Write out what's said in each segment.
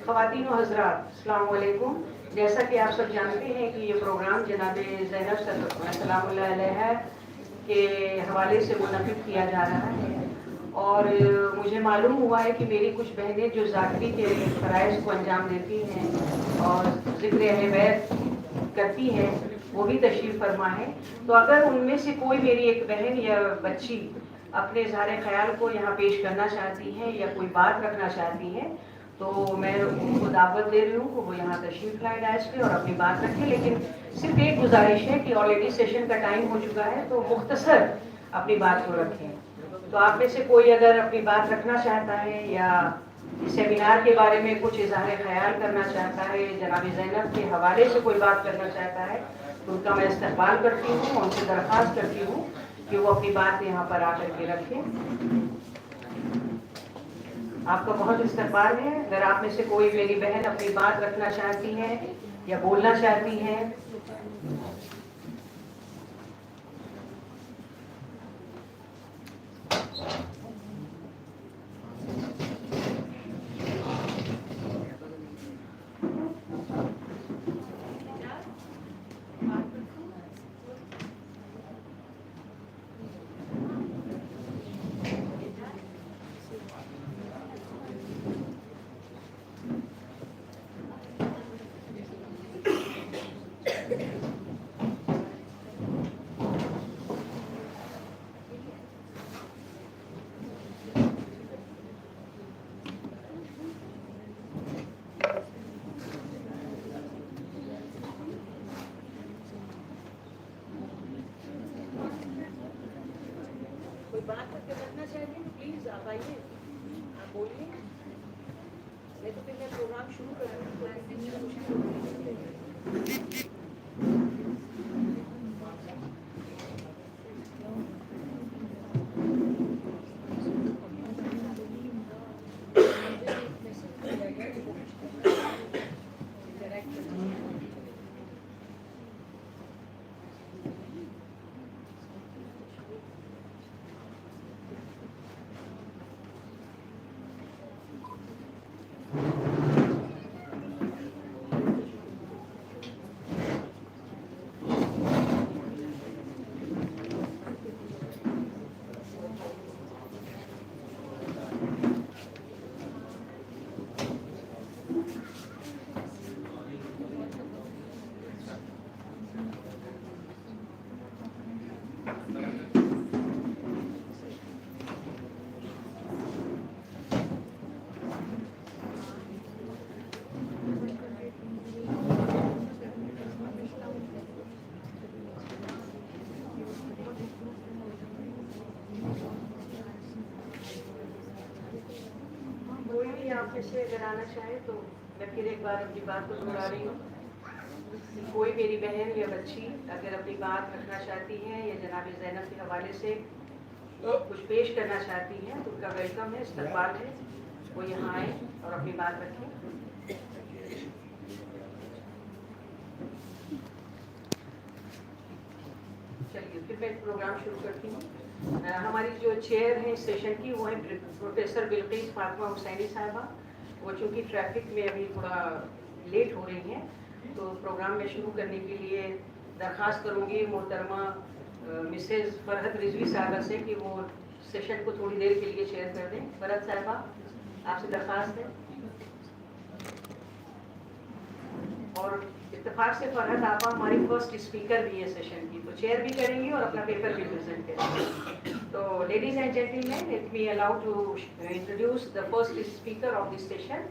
خواتین و حضرات السلام علیکم. جیسا کہ آپ سب جانتے ہیں کہ یہ پروگرام جناب زینب سلام اللہ علیہ کے حوالے سے منعقد کیا جا رہا ہے، اور مجھے معلوم ہوا ہے کہ میری کچھ بہنیں جو ذاکری کے فرائض کو انجام دیتی ہیں اور ذکر اہل بیت کرتی ہیں وہ بھی تشریف فرما ہے. تو اگر ان میں سے کوئی میری ایک بہن یا بچی اپنے اظہار خیال کو یہاں پیش کرنا چاہتی ہے یا کوئی بات رکھنا چاہتی ہے تو میں ان کو دعوت دے رہی ہوں کہ وہ یہاں تشریف لائے ڈائس پہ اور اپنی بات رکھیں. لیکن صرف ایک گزارش ہے کہ آلریڈی سیشن کا ٹائم ہو چکا ہے تو مختصر اپنی بات کو رکھیں. تو آپ میں سے کوئی اگر اپنی بات رکھنا چاہتا ہے یا سیمینار کے بارے میں کچھ اظہار خیال کرنا چاہتا ہے، جناب زینب کے حوالے سے کوئی بات کرنا چاہتا ہے تو ان کا میں استقبال کرتی ہوں، ان سے درخواست کرتی ہوں کہ وہ اپنی بات یہاں پر آ کر کے رکھیں. آپ کا بہت استقبال ہے. اگر آپ میں سے کوئی میری بہن اپنی بات رکھنا چاہتی ہے یا بولنا چاہتی ہے. کوئی بات کر کے رکھنا چاہیے پلیز آپ آئیے، آپ بولیے، نہیں تو پھر میں پروگرام شروع کر رہی ہوں. آپ میں سے اگر آنا چاہے تو میں پھر ایک بار اپنی بات کو دہرا رہی ہوں. کوئی میری بہن یا بچی اگر اپنی بات رکھنا چاہتی ہے یا جناب زینب کے حوالے سے کچھ پیش کرنا چاہتی ہے تو ان کا ویلکم ہے، استقبال ہے. وہ یہاں آئیں اور اپنی بات رکھیں. چلیے پھر میں پروگرام شروع کرتی ہوں. ہماری جو چیئر ہیں اس سیشن کی وہ ہیں پروفیسر بلقیس فاطمہ حسینی صاحبہ. وہ چونکہ ٹریفک میں ابھی تھوڑا لیٹ ہو رہی ہیں تو پروگرام میں شروع کرنے کے لیے درخواست کروں گی محترمہ مسز فرحت رضوی صاحبہ سے کہ وہ سیشن کو تھوڑی دیر کے لیے چیئر کر دیں. فرحت صاحبہ آپ سے درخواست ہے. اور اتفاق سے فرحت آپا ہماری فرسٹ اسپیکر بھی ہے سیشن کی، تو چیئر بھی کریں گی اور اپنا پیپر بھی پریزنٹ کریں گی. تو ladies and gentlemen, let me allow to introduce the first speaker of this session.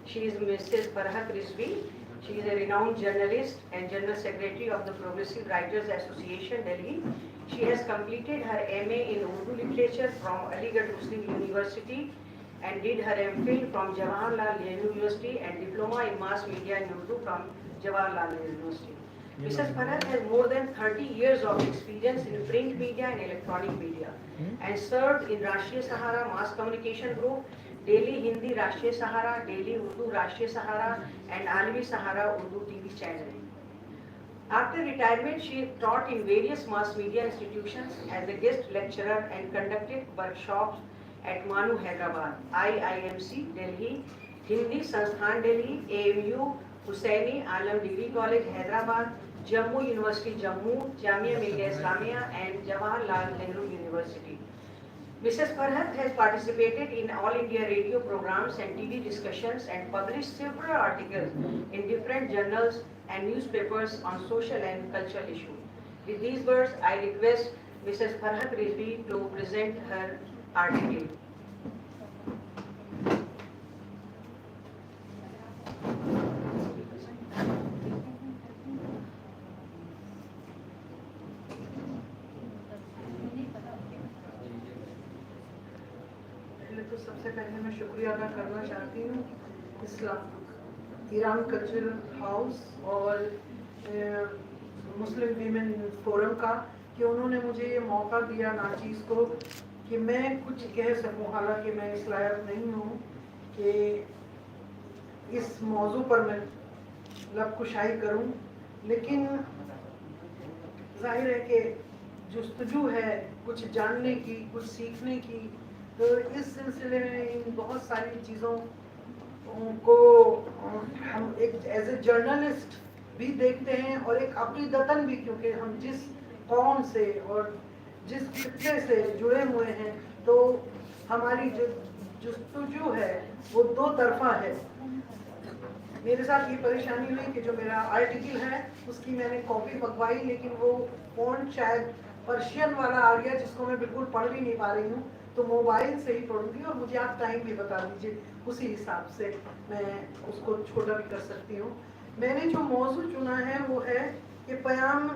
She is Mrs. Farhat Rizvi. She is a renowned journalist and General Secretary of the Progressive Writers Association, Delhi. She has completed her MA in Urdu literature from Aligarh Muslim University and did her MPhil from Jawaharlal Nehru University and Diploma in Mass Media in Urdu from Jawaharlal Nehru University. Mrs. Farhat has more than 30 years of experience in print media and electronic media and served in Rashtriya Sahara Mass Communication Group, Delhi Hindi Rashtriya Sahara, Delhi Urdu Rashtriya Sahara and Alami Sahara Urdu TV channel. After retirement, she taught in various mass media institutions as a guest lecturer and conducted workshops at Manu, Hyderabad, IIMC, Delhi, Hindi Sansthan, Delhi, AMU, Hussaini Alam Degree College, Hyderabad, Jammu University, Jammu, Jamia Millia Islamia, and Jawaharlal Nehru University. Mrs. Farhat has participated in All India radio programs and TV discussions and published several articles in different journals and newspapers on social and cultural issues. With these words, I request Mrs. Farhat Rizvi to present her article. تو سب سے پہلے میں شکریہ ادا کرنا چاہتی ہوں Iran culture house اور مسلم ویمن فورم کا کہ انہوں نے مجھے یہ موقع دیا ناچیز کو کہ میں کچھ کہہ سکوں، حالانکہ میں اس لائق نہیں ہوں کہ اس موضوع پر میں لب کشائی کروں، لیکن ظاہر ہے کہ جستجو ہے کچھ جاننے کی، کچھ سیکھنے کی، تو اس سلسلے میں ان بہت ساری چیزوں کو ہم ایک ایز اے جرنلسٹ بھی دیکھتے ہیں اور ایک عقیدتاً بھی، کیونکہ ہم جس قوم سے اور جس خطے سے جڑے ہوئے ہیں تو ہماری جو جستجو ہے وہ دو طرفہ ہے. میرے ساتھ یہ پریشانی ہوئی کہ جو میرا آرٹیکل ہے اس کی میں نے کاپی منگوائی، لیکن وہ فونٹ شاید پرشین والا آ گیا جس کو میں بالکل پڑھ بھی نہیں پا رہی ہوں، تو موبائل سے ہی پڑھوں گی اور مجھے آپ ٹائم بھی بتا دیجیے، اسی حساب سے میں اس کو چھوٹا بھی کر سکتی ہوں. میں نے جو موضوع چنا ہے وہ ہے کہ پیام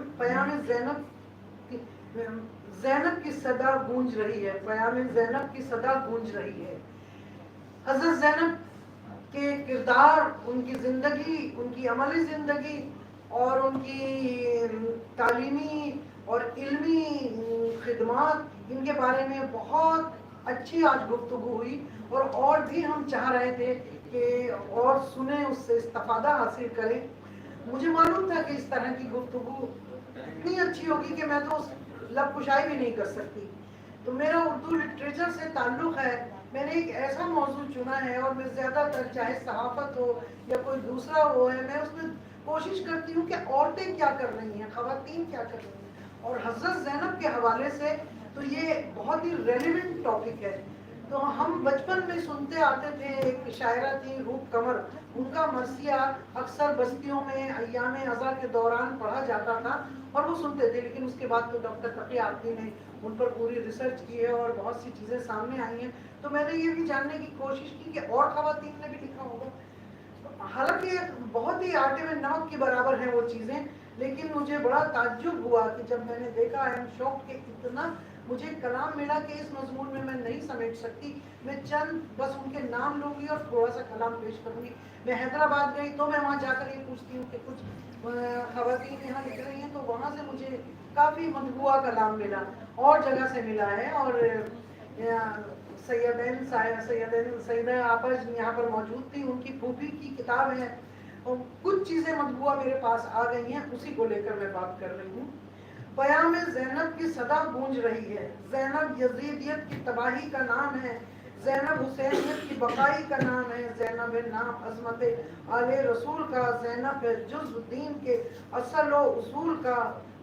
زینب کی صدا گونج رہی ہے، پیام زینب کی صدا گونج رہی ہے. حضرت زینب کے کردار، ان کی زندگی، ان کی عملی زندگی اور ان کی تعلیمی اور علمی خدمات، ان کے بارے میں بہت اچھی آج گفتگو ہوئی اور بھی ہم چاہ رہے تھے کہ اور سنیں، اس سے استفادہ حاصل کریں. مجھے معلوم تھا کہ اس طرح کی گفتگو اتنی اچھی ہوگی کہ میں تو اس لب کشائی بھی نہیں کر سکتی. تو میرا اردو لٹریچر سے تعلق ہے، میں نے ایک ایسا موضوع چنا ہے اور میں زیادہ تر چاہے صحافت ہو یا کوئی دوسرا ہو ہے، میں اس میں کوشش کرتی ہوں کہ عورتیں کیا کر رہی ہیں، خواتین کیا کر رہی ہیں، اور حضرت زینب کے حوالے سے تو یہ بہت ہی ریلیونٹ ٹاپک ہے. تو ہم بچپن میں سنتے آتے تھے، ایک شاعرہ تھی روپ کمر، ان کا مرثیہ اکثر بستیوں میں ایام ازاں کے دوران پڑھا جاتا تھا اور وہ سنتے تھے. لیکن اس کے بعد تو ڈاکٹر تقی آبدی نے ان پر پوری ریسرچ کی ہے اور بہت سی چیزیں سامنے آئی ہیں. تو میں نے یہ بھی جاننے کی کوشش کی کہ اور خواتین نے بھی لکھا ہوگا. حالانکہ بہت ہی آٹے میں نمک کے برابر ہیں وہ چیزیں، لیکن مجھے بڑا تعجب ہوا کہ جب میں نے دیکھا ہے شوق کہ اتنا مجھے کلام ملا کہ اس مضمون میں میں نہیں سمیٹ سکتی. میں چند بس ان کے نام لوں گی اور تھوڑا سا کلام پیش کروں گی. میں حیدرآباد گئی تو میں وہاں جا کر یہ پوچھتی ہوں کہ کچھ خواتین یہاں لکھ رہی ہیں، تو وہاں سے مجھے کافی مطبوعہ کلام ملا اور جگہ سے ملا ہے. اور سیدہ آپج یہاں پر موجود تھی، ان کی پھوپھی کی کتاب ہے، اور کچھ چیزیں مطبوعہ میرے پاس آ گئی ہیں، اسی کو لے کر میں بات کر رہی ہوں. پیام زینب کی صدا گونج رہی ہے. زینب یزیدیت کی تباہی کا نام ہے، زینب حسینیت کی بقائی کا نام ہے. زینب ہے نام عظمت آل رسول کا، زینب ہے جزو دین کے اصل و اصول کا.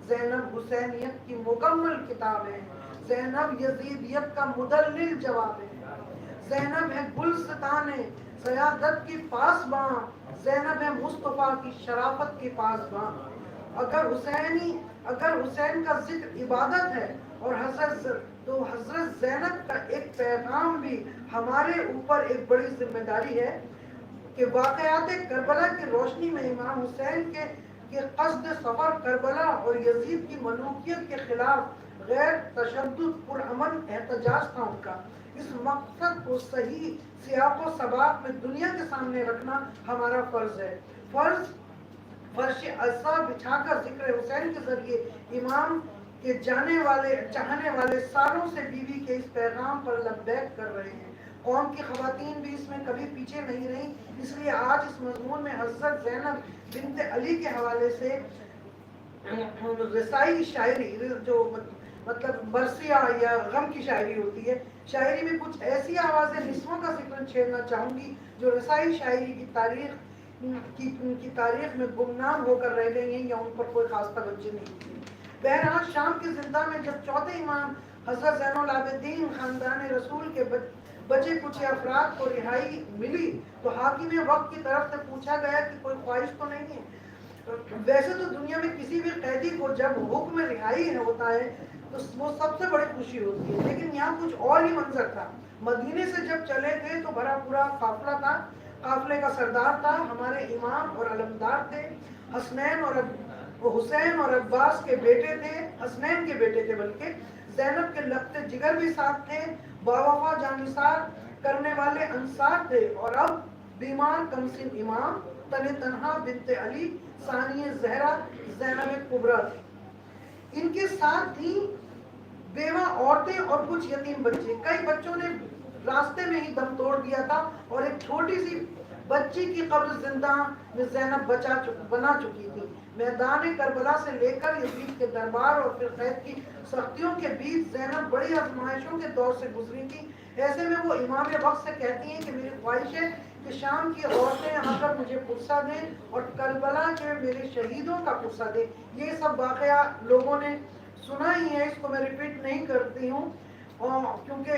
زینب حسینیت کی مکمل کتاب ہے، زینب یزیدیت کا مدلل جواب ہے. زینب ہے گلستان سیادت کی پاسباں، زینب ہے مصطفیٰ کی شرافت کی پاسباں. اگر حسین کا ذکر عبادت ہے اور حضرت زینب کا ایک پیغام بھی ہمارے اوپر ایک بڑی ذمہ داری ہے کہ واقعات کربلا کی روشنی میں امام حسین کے قصد سفر کربلا اور یزید کی ملوکیت کے خلاف غیر تشدد پرامن احتجاج تھا ان کا. اس مقصد کو صحیح سیاق و سباق میں دنیا کے سامنے رکھنا ہمارا فرض ہے. فرش عصا بچھا کر ذکر حسین کے ذریعے امام کے چاہنے والے سالوں سے بیوی کے اس پیغام پر لبیک کر رہے ہیں. قوم کی خواتین بھی اس میں کبھی پیچھے نہیں رہیں. اس لیے آج اس مضمون میں حضرت زینب بنت علی کے حوالے سے رسائی شاعری جو مطلب برسیہ یا غم کی شاعری ہوتی ہے، شاعری میں کچھ ایسی آوازیں نسووں کا ذکر چھیڑنا چاہوں گی جو رسائی شاعری کی تاریخ میں گمنام ہو کر رہ گئی ہیں یا ان پر کوئی خاص توجہ نہیں کی۔ بہرحال شام کے زندہ میں جب چوتھے امام حضرت زین العابدین خاندان رسول کے بچے کچھ افراد کو رہائی ملی تو حاکم وقت کی طرف سے پوچھا گیا کہ کوئی خواہش تو نہیں ہے۔ ویسے تو دنیا میں کسی بھی قیدی کو جب حکم رہائی ہوتا ہے تو وہ سب سے بڑی خوشی ہوتی ہے، لیکن یہاں کچھ اور ہی منظر تھا۔ مدینے سے جب چلے تھے تو بھرا پورا قافلہ تھا، قافلے کا سردار تھا، ہمارے امام اور علمدار تھے، حسین اور عباس کے بیٹے تھے، حسنین کے بیٹے تھے، بلکہ زینب کے لگتے جگر بھی ساتھ تھے، باوفا جانثار کرنے والے انصار تھے، اور اب بیمار کمسن امام تن تنہا بنت علی ثانیہ زہرا زینب کبریٰ تھی۔ ان کے ساتھ تھی بیوہ عورتیں اور کچھ یتیم بچے۔ کئی بچوں نے راستے میں ہی دم توڑ دیا تھا اور ایک چھوٹی سی بچی کی قبر زندہ میں زینب بنا چکی تھی۔ میدان کربلا سے لے کر یزید کے دربار اور پھر قید کی سختیوں کے بیچ زینب بڑی آزمائشوں کے دور سے گزری تھی۔ ایسے میں وہ امام وقت سے کہتی ہیں کہ میری خواہش ہے کہ شام کی عورتیں آ کر مجھے پرسہ دیں اور کربلا کے میرے شہیدوں کا پرسہ دیں۔ یہ سب واقعہ لوگوں نے سنا ہی ہے، اس کو میں ریپیٹ نہیں کرتی ہوں، کیونکہ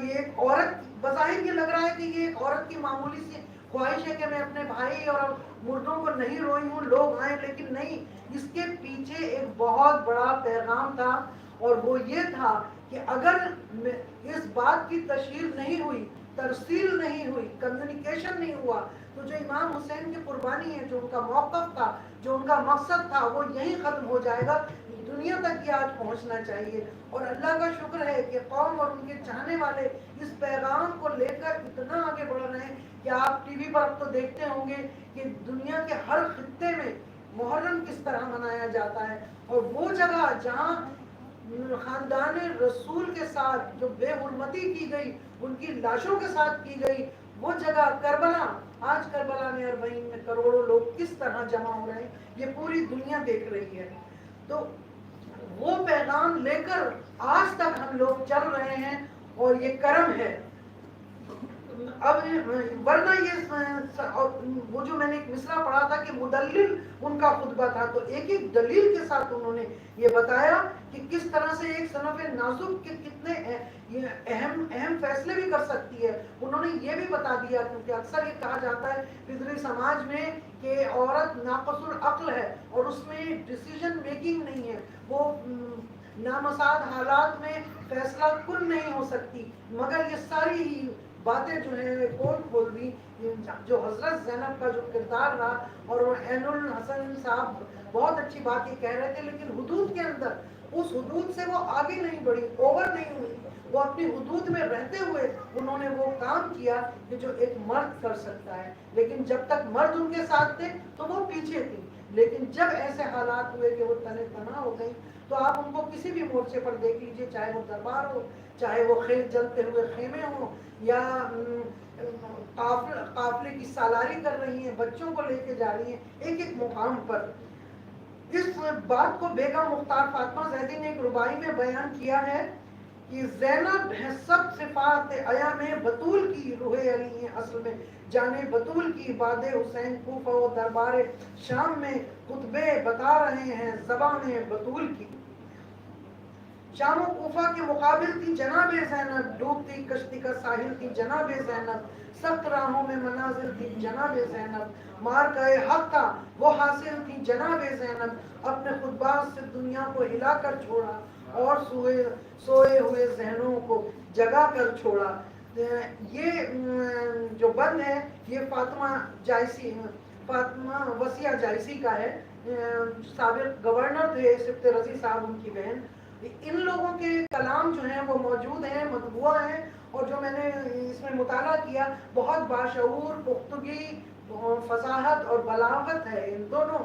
یہ ایک عورت بظاہر یہ لگ رہا ہے کہ یہ ایک عورت کی معمولی سی خواہش ہے کہ میں اپنے بھائی اور مردوں کو نہیں روئی ہوں، لوگ آئیں، لیکن نہیں، اس کے پیچھے ایک بہت بڑا پیغام تھا، اور وہ یہ تھا کہ اگر اس بات کی تشہیر نہیں ہوئی، ترسیل نہیں ہوئی، کمیونیکیشن نہیں ہوا، تو جو امام حسین کی قربانی ہے، جو ان کا موقف تھا، جو ان کا مقصد تھا، وہ یہیں ختم ہو جائے گا۔ دنیا تک یہ آج پہنچنا چاہیے، اور اللہ کا شکر ہے کہ قوم اور ان کے چاہنے والے اس پیغام کو لے کر اتنا آگے بڑھ رہے ہیں کہ آپ ٹی وی پر اب تو دیکھتے ہوں گے کہ دنیا کے ہر خطے میں محرم کس طرح منایا جاتا ہے، اور وہ جگہ جہاں خاندان رسول کے ساتھ جو بے حرمتی کی گئی، ان کی لاشوں کے ساتھ کی گئی، وہ جگہ کربلا، آج کربلا میں اربعین میں کروڑوں لوگ کس طرح جمع ہو رہے ہیں، یہ پوری دنیا دیکھ رہی ہے۔ تو وہ پیغام لے کر آج تک ہم لوگ چل رہے ہیں، اور یہ کرم ہے۔ اب ورنہ یہ وہ جو میں نے ایک مصرع پڑھا تھا کہ مدلل ان کا خطبہ تھا، تو ایک ایک دلیل کے ساتھ انہوں نے یہ بتایا کہ کس طرح سے ایک صنف نازک کے کتنے اہم فیصلے بھی کر سکتی ہے۔ انہوں نے یہ بھی بتا دیا، کیونکہ اکثر یہ کہا جاتا ہے فطری سماج میں کہ عورت ناقص العقل ہے اور اس میں ڈیسیژن میکنگ نہیں ہے، وہ نامساعد حالات میں فیصلہ کن نہیں ہو سکتی، مگر یہ ساری ہی باتیں جو ہیں کھول دی جو حضرت زینب کا جو کردار رہا، اور عین الحسن صاحب بہت اچھی بات یہ کہہ رہے تھے، لیکن حدود کے اندر، اس حدود سے وہ آگے نہیں بڑھی، اوور نہیں ہوئی، وہ اپنی حدود میں رہتے ہوئے انہوں نے وہ کام کیا کہ جو ایک مرد کر سکتا ہے، لیکن جب تک مرد ان کے ساتھ تھے تو وہ پیچھے تھی، لیکن جب ایسے حالات ہوئے کہ وہ تنے تنہا ہو گئی، تو آپ ان کو کسی بھی مورچے پر دیکھ لیجئے، چاہے وہ دربار ہو، چاہے وہ جلتے ہوئے خیمے ہوں، یا قافلے کی سالاری کر رہی ہیں، بچوں کو لے کے جا رہی ہیں ایک ایک مقام پر۔ اس بات کو بیگم مختار فاطمہ زیدی نے ایک ربائی میں بیان کیا ہے کہ زینب ہے سب صفات ایام بطول کی روح علی ہیں، اصل میں جانے بطول کی باد حسین کوفہ و دربار شام میں خطبے بتا رہے ہیں زبان بطول کی۔ شام و کوفہ کے مقابل تھی جناب زینب، ڈوبتی کشتی کا ساحل تھی جناب زینب، سخت راہوں میں منازل تھی جناب زینب، مارکہ حق تھا وہ حاصل تھی جناب زینب، اپنے خطبات سے دنیا کو ہلا کر چھوڑا اور سوئے ہوئے ذہنوں کو جگا کر چھوڑا۔ یہ جو بند ہے یہ فاطمہ وسیع جائسی کا ہے، سابق گورنر تھے سبت رضی صاحب، ان کی بہن۔ ان لوگوں کے کلام جو ہیں وہ موجود ہیں، مطبوع ہیں، اور جو میں نے اس میں مطالعہ کیا بہت باشعور، پختگی، فصاحت اور بلاغت ہے ان دونوں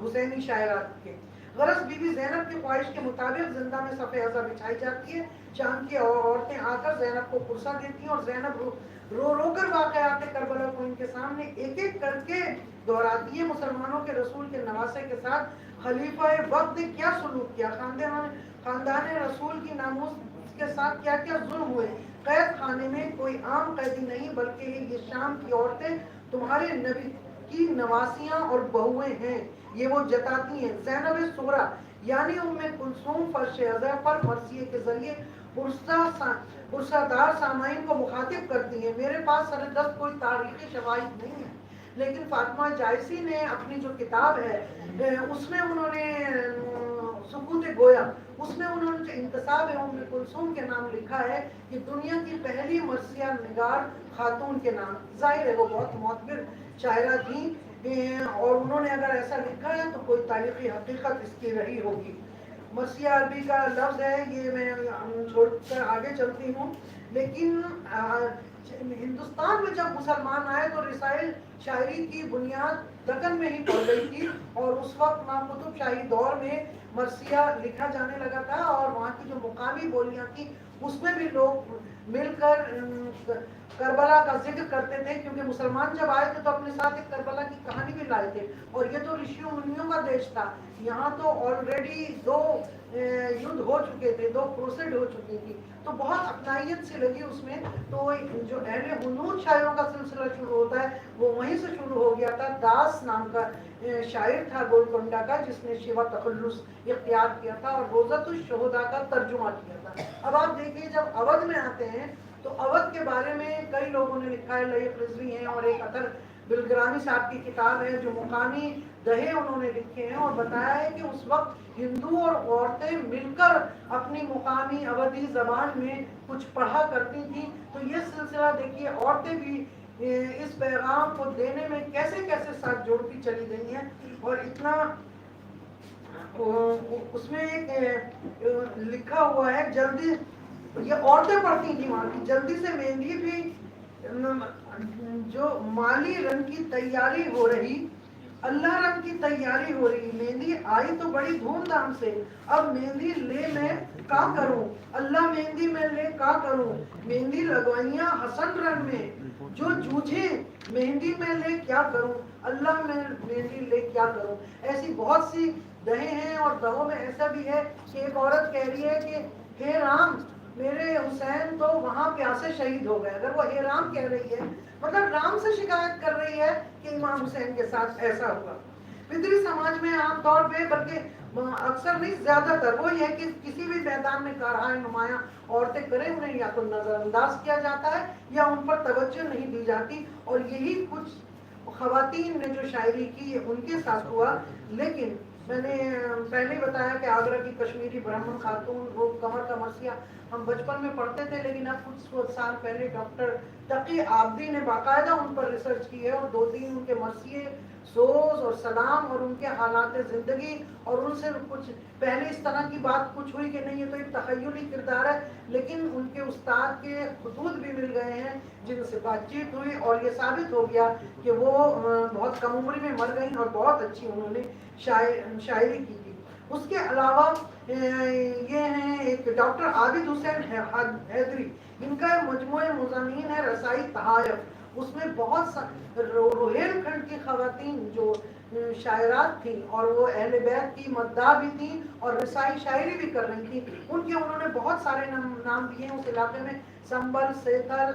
حسینی شاعرات کے۔ غرض بی بی زینب کی خواہش کے مطابق زندہ میں صف عزا بچھائی جاتی ہے، شام کی عورتیں آ کر زینب کو پرسہ دیتی ہیں، اور زینب رو رو کر واقعات کربلا کو ان کے سامنے ایک ایک کر کے دہراتی ہے۔ مسلمانوں کے رسول کے نواسے کے ساتھ خلیفہ وقت نے کیا سلوک کیا، خاندان رسول کی ناموس کے ساتھ کیا کیا ظلم ہوئے. قید خانے میں کوئی عام قیدی نہیں بلکہ یہ شام کی عورتیں تمہارے نبی کی نواسیاں اور بہویں ہیں، یہ وہ جتاتی ہیں. زینب صغریٰ یعنی ام کلثوم فرش ازر پر مرثیے کے ذریعے پرسہ دار سامعین کو مخاطب کرتی ہیں. میرے پاس سر دست کوئی تاریخی شواہد نہیں ہے، لیکن فاطمہ جائسی نے اپنی جو کتاب ہے اس میں انہوں نے سکوت گویا، اس میں انہوں نے جو انتصاب ام کلثوم کے نام لکھا ہے کہ دنیا کی پہلی مرثیہ نگار خاتون کے نام. ظاہر ہے وہ بہت معتبر شاعرہ تھیں اور انہوں نے اگر ایسا لکھا ہے تو کوئی تاریخی حقیقت اس کی رہی ہوگی. مرثیہ عربی کا لفظ ہے، یہ میں چھوڑ کر آگے چلتی ہوں. لیکن ہندوستان میں جب مسلمان آئے تو رسائل شاعری کی بنیاد دکن میں ہی پڑ گئی تھی اور اس وقت وہاں قطب شاہی دور میں مرثیہ لکھا جانے لگا تھا اور وہاں کی جو مقامی بولیاں تھیں اس میں بھی لوگ مل کر کربلا کا ذکر کرتے تھے، کیونکہ مسلمان جب آئے تھے تو اپنے ساتھ ایک کربلا کی کہانی بھی لائے تھے. اور یہ تو رشیوں منیوں کا دیش تھا، یہاں تو آلریڈی 2 یدھ ہو چکے تھے، 2 کروسیڈ ہو چکی تھی، تو بہت اپنائیت سے لگی اس میں. تو جو اہل ہنود شاعروں کا سلسلہ شروع ہوتا ہے وہ وہیں سے شروع ہو گیا تھا. داس نام کا شاعر تھا گولکنڈا کا جس نے شیوا تخلص اختیار کیا تھا اور روزۃ الشہداء کا ترجمہ کیا تھا. اب آپ دیکھیے جب اودھ میں آتے ہیں تو اودھ کے بارے میں کئی لوگوں نے لکھا ہے، لئیق رضوی ہیں اور ایک اطہر بلگرانی صاحب کی کتاب ہے جو مقامی دہے انہوں نے لکھے ہیں اور بتایا ہے کہ اس وقت ہندو اور عورتیں مل کر اپنی مقامی اودھی زبان میں کچھ پڑھا کرتی تھیں. تو یہ سلسلہ دیکھیے عورتیں بھی اس پیغام کو دینے میں کیسے کیسے ساتھ جوڑتی چلی گئی ہیں. اور اتنا اس میں ایک لکھا ہوا ہے، جلدی یہ عورتیں پڑھتی تھیں وہاں کی، جلدی سے مہندی بھی جو مالی رنگ کی تیاری ہو رہی، اللہ رنگ کی تیاری ہو رہی، مہندی آئی تو بڑی دھوم دھام سے، اب مہندی لے میں کا کروں، اللہ مہندی میں لے کا کروں، مہندی لگوائیاں حسن رنگ میں جو جوجھے، مہندی میں لے کیا کروں، اللہ میں مہندی لے کیا کروں. ایسی بہت سی دہیں ہیں اور دہوں میں ایسا بھی ہے کہ ایک عورت کہہ رہی ہے کہ ہے رام میرے حسین تو وہاں پیاسے شہید ہو گئے. اگر وہ ہے رام کہہ رہی ہے مطلب رام سے شکایت کر رہی ہے کہ امام حسین کے ساتھ ایسا ہوا. فطری سماج میں عام طور پہ بلکہ اکثر نہیں زیادہ تر وہ یہ کہ کسی بھی میدان میں کارہائے نمایاں عورتیں کریں انہیں یا تو نظر انداز کیا جاتا ہے یا ان پر توجہ نہیں دی جاتی. اور یہی کچھ خواتین نے جو شاعری کی ان کے ساتھ ہوا. لیکن میں نے پہلے بتایا کہ آگرہ کی کشمیری برہمن خاتون وہ کمر کا مرثیہ ہم بچپن میں پڑھتے تھے، لیکن اب کچھ سال پہلے ڈاکٹر تقی آبدی نے باقاعدہ ان پر ریسرچ کی ہے اور 2-3 ان کے مرثیے سوز اور سلام اور ان کے حالات زندگی اور ان سے کچھ پہلے اس طرح کی بات کچھ ہوئی کہ نہیں یہ تو ایک تخیلی کردار ہے، لیکن ان کے استاد کے خطوط بھی مل گئے ہیں جن سے بات چیت ہوئی اور یہ ثابت ہو گیا کہ وہ بہت کم عمری میں مر گئیں اور بہت اچھی انہوں نے شاعری کی تھی. اس کے علاوہ یہ ہیں ایک ڈاکٹر عابد حسین حیدری، ان کا مجموعہ مضامین ہے رسائی تحائف. اس میں بہت روہیل کھنڈ کی خواتین جو شاعرات تھیں اور وہ اہل بیت کی مداح بھی تھیں اور رسائی شاعری بھی کر رہی تھیں، ان کے انہوں نے بہت سارے نام دیے ہیں اس علاقے میں. سنبل، سیتل،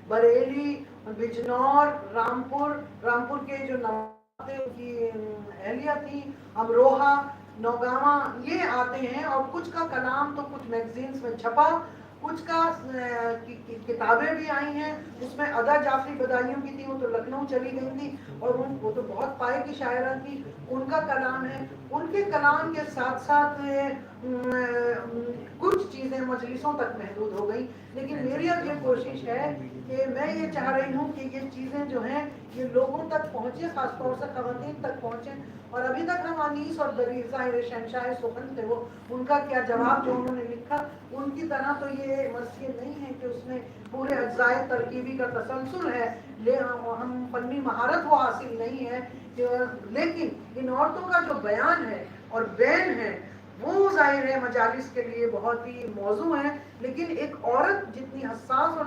بریلی، بجنور، رامپور کے جو نواب کی اہلیہ تھیں، امروہہ، نوگاواں یہ آتے ہیں. اور کچھ کا کلام تو کچھ میگزینز میں چھپا، کچھ کا کتابیں بھی آئی ہیں. اس میں ادا جعفری بدائیوں کی تھی، وہ تو لکھنؤ چلی گئی تھی اور وہ تو بہت پائے کی شاعرہ تھی، ان کا کلام ہے. ان کے کلام کے ساتھ ساتھ کچھ چیزیں مجلسوں تک محدود ہو گئی. لیکن میری اب یہ کوشش ہے کہ میں یہ چاہ رہی ہوں کہ یہ چیزیں جو ہیں یہ لوگوں تک پہنچے، خاص طور سے خواتین تک پہنچیں. اور ابھی تک ہم انیس اور دریغ ظاہر شہنشاہ سخن تھے، وہ ان کا کیا جواب جو انہوں نے لکھا ان کی طرح تو یہ مرثیے نہیں ہے کہ اس میں پورے اجزائے ترکیبی کا تسلسل ہے، ہم فنی مہارت وہ حاصل نہیں ہے. لیکن ان عورتوں کا جو بیان ہے اور بین ہے وہ ظاہر ہے مجالس کے لیے بہت ہی موضوع ہے. لیکن ایک عورت جتنی حساس اور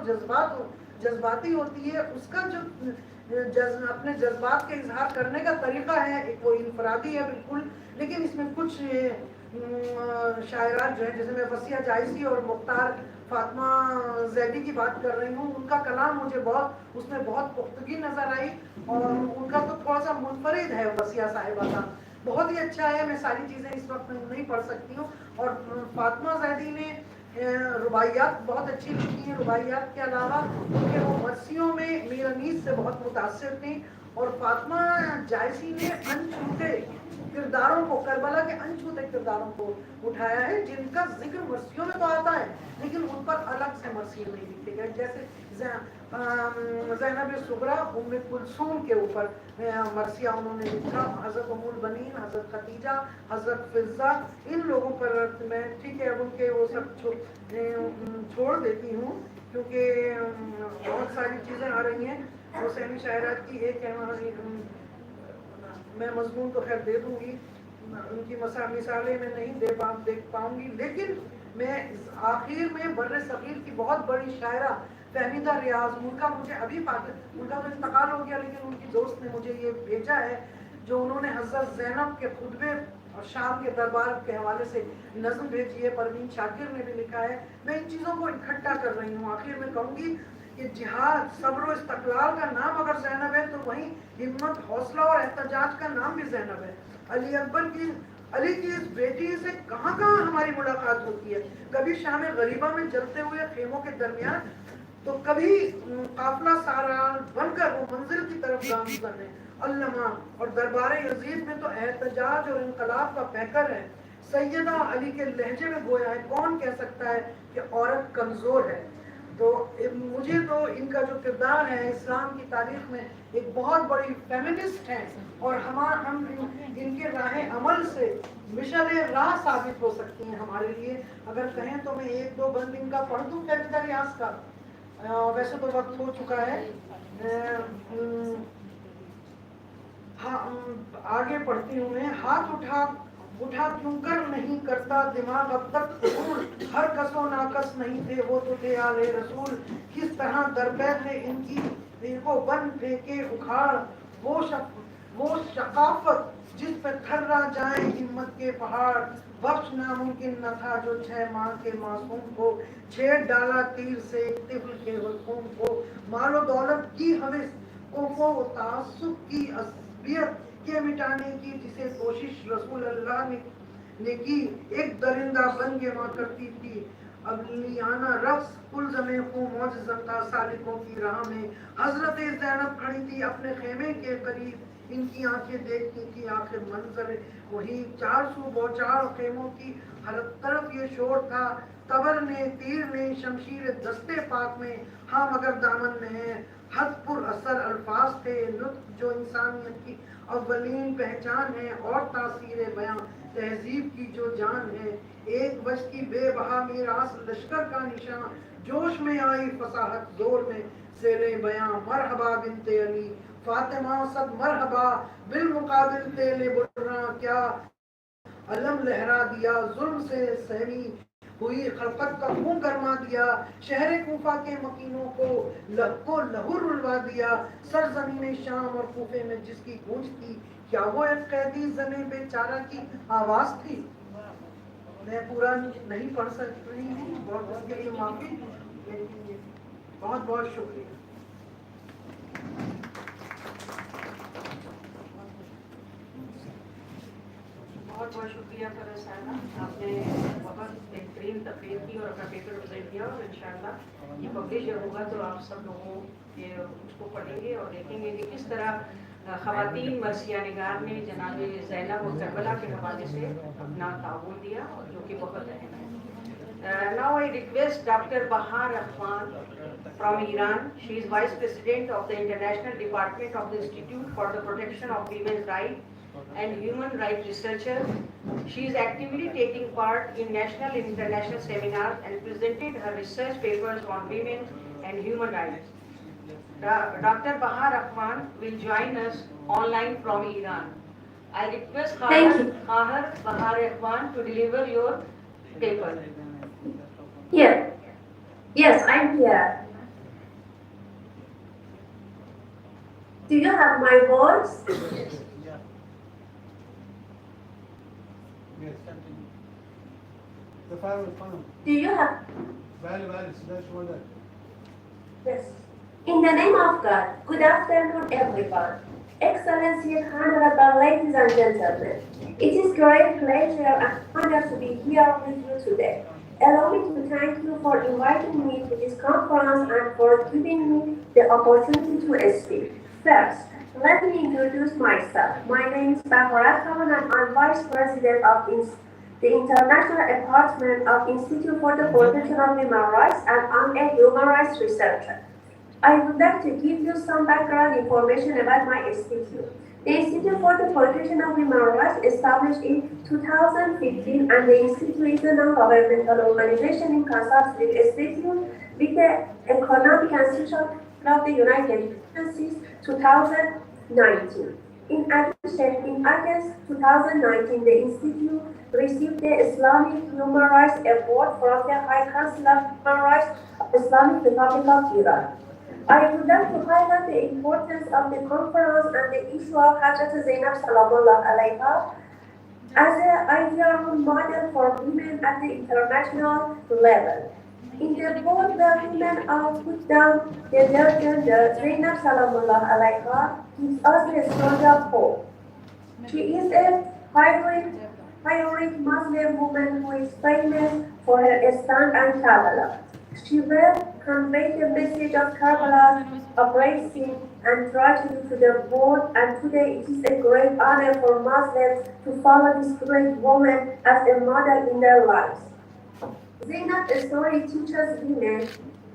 جذباتی ہوتی ہے اس کا جو اپنے جذبات کے اظہار کرنے کا طریقہ ہے وہ انفرادی ہے بالکل. لیکن اس میں کچھ شاعرات جو ہیں، جیسے میں وسیع جائزی اور مختار فاطمہ زیدی کی بات کر رہی ہوں، ان کا کلام مجھے بہت، اس میں بہت پختگی نظر آئی، اور ان کا تو تھوڑا سا منفرد ہے وسیع صاحبہ کا، بہت ہی اچھا ہے. میں ساری چیزیں اس وقت نہیں پڑھ سکتی ہوں. اور فاطمہ زیدی نے رباعیات بہت اچھی لکھی ہیں. رباعیات کے علاوہ ان کے وہ مرثیوں میں میر انیس سے بہت متاثر تھیں. اور فاطمہ جائزی نے انچھوتے کرداروں کو، کربلا کے انچھوتے کرداروں کو اٹھایا ہے، جن کا ذکر مرثیوں میں تو آتا ہے لیکن ان پر الگ سے مرثیے نہیں لکھے گئے. جیسے زینب صغریٰ ام کلثوم کے اوپر مرثیہ انہوں نے لکھا، حضرت ام البنین، حضرت ختیجہ، حضرت فضہ، ان لوگوں پر میں ٹھیک ہے ان کے وہ سب چھوڑ دیتی ہوں کیونکہ بہت ساری چیزیں آ رہی ہیں. حسینی شاعرات کی ایک میں مضمون تو خیر دے دوں گی، ان کی مثالیں میں نہیں دیکھ پاؤں گی، لیکن میں آخر میں بر صغیر کی بہت بڑی شاعرہ فہمیدہ ریاض، ان کا مجھے ابھی ان کا تو انتقال ہو گیا لیکن ان کی دوست نے مجھے یہ بھیجا ہے، جو انہوں نے حضرت زینب کے خطبے اور شام کے دربار کے حوالے سے نظم بھیجی ہے. پروین شاکر نے بھی لکھا ہے. میں ان چیزوں کو اکٹھا کر رہی ہوں. آخر میں کہوں گی کہ جہاد، صبر و استقلال کا نام اگر زینب ہے تو وہیں ہمت، حوصلہ اور احتجاج کا نام بھی زینب ہے. علی کی اس بیٹی سے کہاں کہاں ہماری ملاقات ہوتی ہے، کبھی شام غریبہ میں جلتے ہوئے خیموں کے درمیان، تو کبھی قافلہ سارال بن کر وہ منزل کی طرف گامزن ہے. علامہ اور دربار یزید میں تو احتجاج اور انقلاب کا پیکر ہے. سیدہ علی کے لہجے میں گویا ہے، کون کہہ سکتا ہے کہ عورت کمزور ہے. تو مجھے تو ان کا جو کردار ہے اسلام کی تاریخ میں ایک بہت بڑی فیمنسٹ ہیں، اور ہم ان کے راہ عمل سے مشعل راہ ثابت ہو سکتی ہیں ہمارے لیے. اگر کہیں تو میں ایک دو بند ان کا پڑھ دوں فہمیدہ ریاض کا، ویسے تو وقت ہو چکا ہے. آگے پڑھتی ہوں میں. ہاتھ اٹھا کیوں کر نہیں کرتا دماغ اب تک قبول، ہر کس و ناکس نہیں تھے وہ تو تھے آل رسول. کس طرح درپے تھے ان کی وہ بن پھینکے اکھاڑ، وہ ثقافت جس پہ تھرا جائیں ہمت کے پہاڑ. بخش ناممکن نہ تھا جو 6 ماہ کے معصوم کو، چھیڑ ڈالا تیر سے ایک طفل کے حلقوم کو. مال و دولت کی ہوس، خوف و تعصب کی عصبیت کے مٹانے کی جسے کوشش رسول اللہ نے کی. ایک درندہ بن کے ماں کرتی تھی ابلیانہ رقص، الزم خوں معجزہ تھا سالکوں کی راہ میں. حضرت زینب کھڑی تھی اپنے خیمے کے قریب، ان کی آنکھیں دیکھتی تھی آخر منظر وہی. 400 بوچھاڑ خیموں کی ہر طرف یہ شور تھا، تبر نے، تیر نے، شمشیر دستے پاک میں، ہاں مگر دامن میں ہے. حد پر اثر الفاظ تھے، نطق جو انسانیت کی اولین پہچان ہے، اور تاثیر بیان تہذیب کی جو جان ہے. ایک بج کی بے بہا میراث لشکر کا نشان، جوش میں آئی فصاحت زور میں سیرے بیاں. مرحبا بنت علی فاطمہ صد مرحبا، بالمقابل تیل برہاں کیا علم لہرا دیا. ظلم سے سہمی ہوئی خلقت کا خون گرما دیا، شہر کوفہ کے مکینوں کو لہو رلوا دیا. سرزمین شام اور کوفے میں جس کی گونج تھی، کیا وہ ایک قیدی زنے بے چارہ کی آواز تھی. میں پورا نہیں پڑھ سک رہی ہوں، بہت اس کے لیے معافی، بہت بہت شکریہ. بہت بہت شکریہ فیروز صاحبہ، آپ نے بہت بہترین تقریر کی اور اپنا پیپر پریزنٹ کیا، اور انشاءاللہ یہ پبلش ہوگا تو آپ سب لوگوں یہ اس کو پڑھیں گے اور دیکھیں گے کہ کس طرح خواتین مرثیہ نگار نے جناب زینب اور کربلا کے حوالے سے اپنا تعاون دیا، اور جو کہ بہت اہم ہے. Now I request Dr. Bahar Rahman from Iran. She is Vice President of the International Department of the Institute for the Protection of Women's Rights and Human Rights Researcher. She is actively taking part in national and international seminars and presented her research papers on women and human rights. Dr. Bahar Rahman will join us online from Iran. I request Bahar Rahman to deliver your paper. Yes, I'm here. Do you have my voice? Yes, continue. تفاعل القلم. Do you have? بله صداش ولد. Yes. In the name of God, good afternoon, everyone. Excellencies, honorable ladies and gentlemen. It is great pleasure and honor to be here with you today. Allow me to thank you for inviting me to this conference and for giving me the opportunity to speak. First, let me introduce myself. My name is Hazrat and I'm Vice President of the International Department of Institute for the Protection of Human Rights, and I'm a human rights researcher. I would like to give you some background information about my institute. The Institute for the Protection of Human Rights established in 2015, and the institute is a non-governmental organization in consortium with institute with the Economic and Social of the United Nations since 2019. In addition, in August 2019, the institute received the Islamic Human Rights Award from the High Council of Human Rights of the Islamic Republic of Iran. I would like to highlight the importance of the conference and the issue of Hazrat Zainab Salamullah alayha as an ideal model for women at the international level. In the board where women are put down their gender, Zainab Salamullah alayha gives us a story of hope. She is a heroic Muslim woman who is famous for her stand and Kabbalah. She will convey the message of Kabbala's uprising and tragedy to the world, and today it is a great honor for Muslims to follow this great woman as a model in their lives. Zainab's story teaches women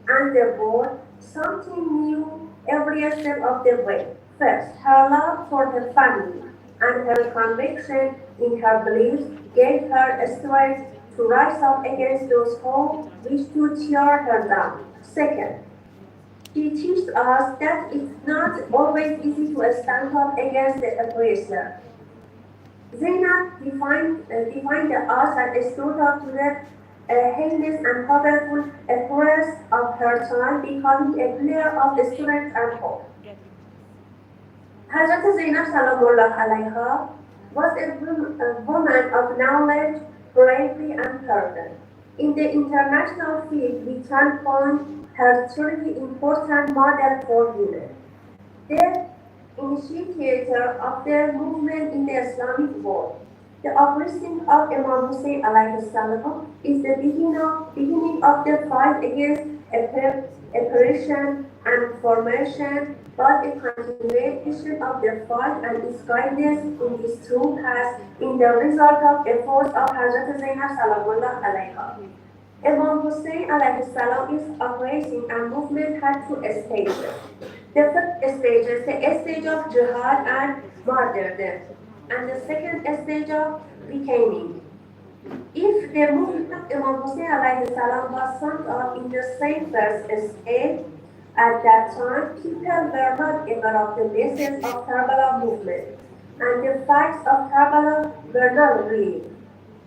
and the world something new every step of the way. First, her love for her family and her conviction in her beliefs gave her strength to rise up against those who wish to tear her down. Second, she teaches us that it's not always easy to stand up against the oppressor. Zainab defined us and stood up to the heinous and powerful oppressors of her time, becoming a pillar of strength and hope. Hazrat Zainab Salamullah alayha was a woman of knowledge, bravery and pardon. In the international field, we can find her truly important model for women. The initiator of the movement in the Islamic world. The uprising of Imam Hussein alayhi salam is the beginning of the fight against oppression and formation, but a continuation of the fight and its guidance in this true path in the result of efforts of Hazrat Zainab Salamullah alayha. Imam Hussein alayhi salam is uprising and movement had two stages. The first stage is the stage of jihad and martyrdom, and the second stage of reclaiming. If the movement of Imam Hussein alayhi salam was summed up in the same first stage, at that time, people were not aware of the message of Karbala movement, and the facts of Karbala were not real.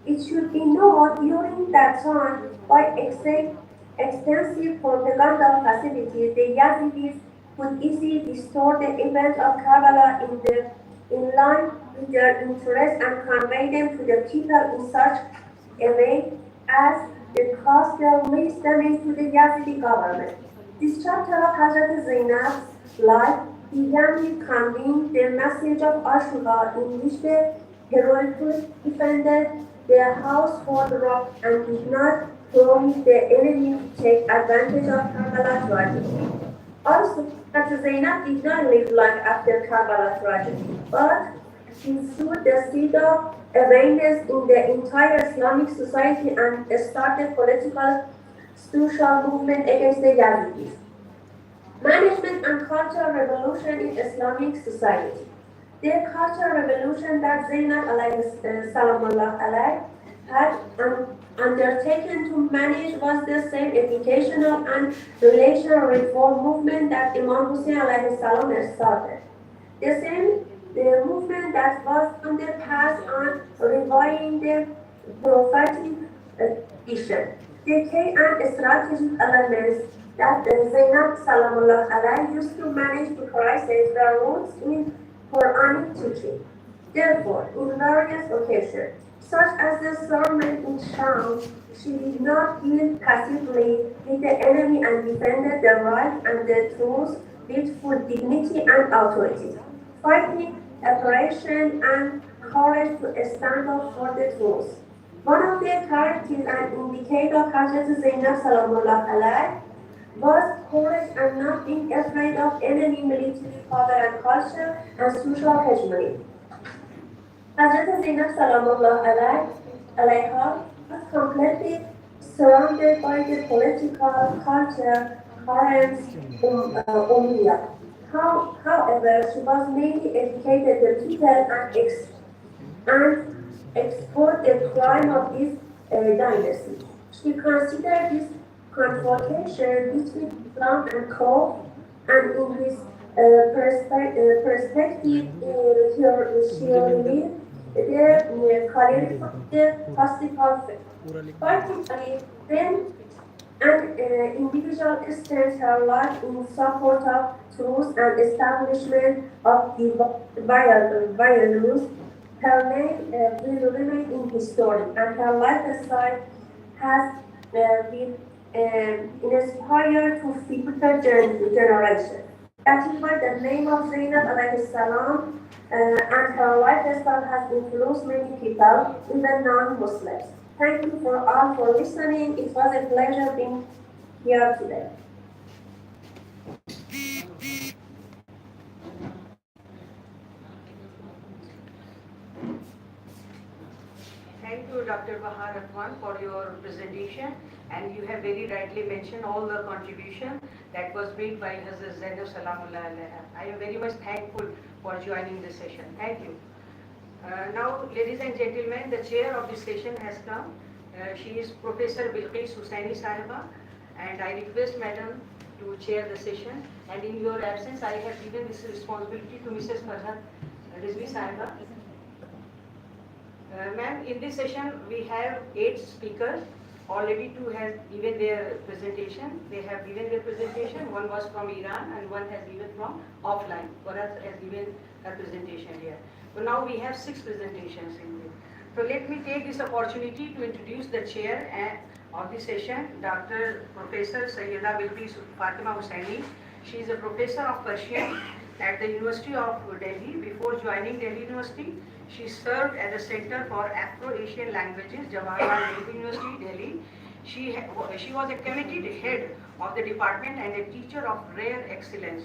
It should be known during that time, by extensive propaganda facilities, the Yazidis could easily distort the events of Karbala in line with their interests and convey them to the people in such a way as the cause their least damage to the Yazidi government. This chapter of Hazrat Zainab's life began with conveying the message of Ashura, in which the heroically defended their household rock and did not permit the enemy to take advantage of Karbala tragedy. Also, Hazrat Zainab did not live long after Karbala tragedy, but she sowed the seed of awareness in the entire Islamic society and started political social movement against the Yazidis. Management and cultural revolution in Islamic society. The cultural revolution that Zainab Salamullah had undertaken to manage was the same educational and relational reform movement that Imam Hussein salam started. The movement that was on the path on reviving the prophetic vision. The key and strategic elements that Zainab Salamullah used to manage the crisis were roots in Quranic teaching. Therefore, in various occasions, Such as the sermon in Sham, she did not deal passively with the enemy and defended the right and the truth with full dignity and authority, fighting aggression and courage to stand up for the truth. One of the characters and indicators of Hazrat Zainab Salamullah alayh was courage and not being afraid of enemy military power and culture and social hegemony. Hazrat Zainab Salamullah alayha was completely surrounded by the political culture currents Umayyad. However, she was mainly educated the people and exposed the crime of this dynasty. She considered this confrontation between Islam and Kufr, and in this perspective, she believed the caliph of the classical faith. Particularly, when an individual spends her life in support of truth and establishment of values, her name will remain in history, and her lifestyle has been inspired to future generations. That is why the name of Zainab alayhi salam and her lifestyle has influenced many people, even non-Muslims. Thank you for all for listening. It was a pleasure being here today. Thank you, Dr. Bahar Ratwan, for your presentation, and you have very rightly mentioned all the contribution that was made by Hazrat Zainab Salamullah alaiha. I am very much thankful for joining this session. Thank you. Now, ladies and gentlemen, the chair of this session has come. She is Professor Bilqis Hussaini Sahiba, and I request Madam to chair the session. And in your absence, I have given this responsibility to Mrs. Hazrat Rizvi Sahiba. Ma'am, in this session we have 8 speakers. Already 2 have given their presentation. They have given their presentation. One was from Iran and one has given from offline. Faraz has given her presentation here. So now we have 6 presentations in this. So let me take this opportunity to introduce the chair of the session, Dr. Professor Sayyida Bilqis Fatima Hussaini. She is a professor of Persian at the University of Delhi. Before joining Delhi University, she served at the Center for Afro-Asian Languages, Jawaharlal Nehru University, Delhi. She was a committed head of the department and a teacher of rare excellence.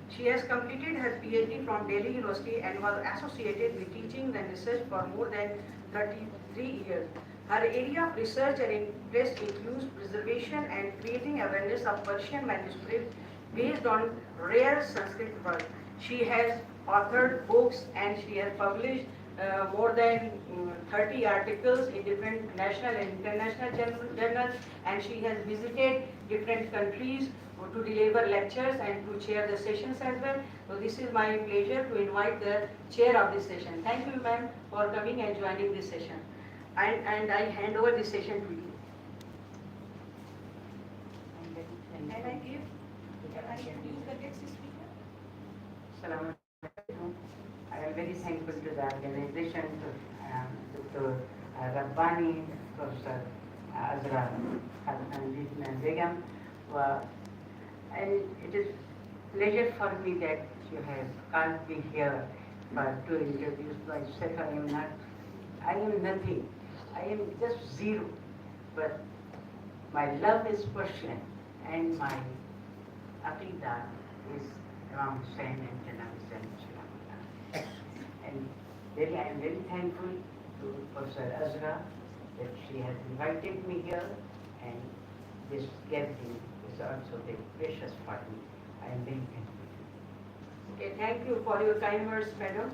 She has completed her PhD from Delhi University and was associated with teaching and research for more than 33 years. Her area of research and interest includes preservation and creating awareness of Persian manuscripts based on rare Sanskrit works. She has authored books and she has published more than 30 articles in different national and international journals, and she has visited different countries to deliver lectures and to chair the sessions as well. So this is my pleasure to invite the chair of this session. Thank you, ma'am, for coming and joining this session. And I hand over this session to you. Can I give you the next speaker? Assalamu alaikum. I am very thankful to the organization, to Dr. Rabbani, Professor Hazrat, and Begum. And it is pleasure for me that you have called me here to introduce myself. I am nothing. I am just zero. But my love is Persian and my aqidah is Imam Hussain and Janab Hussain. And I am very thankful to Professor Azra that she has invited me here, and this gathering is also very precious for me. I am very thankful. Okay, thank you for your kind words, madam.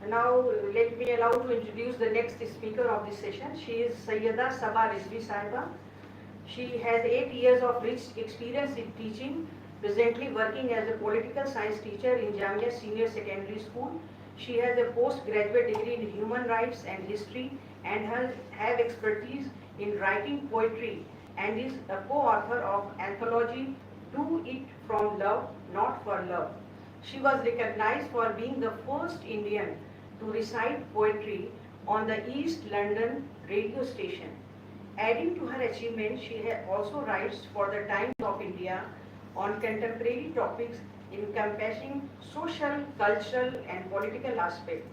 Now let me allow to introduce the next speaker of this session. She is Sayyida Sabah Rizvi Sahiba. She has 8 years of rich experience in teaching, presently working as a political science teacher in Jamia Senior Secondary School. She has a postgraduate degree in human rights and history and has expertise in writing poetry and is a co-author of anthology Do It From Love, Not For Love. She was recognized for being the first Indian to recite poetry on the East London radio station. Adding to her achievement, she also writes for the Times of India on contemporary topics encompassing social, cultural, and political aspects.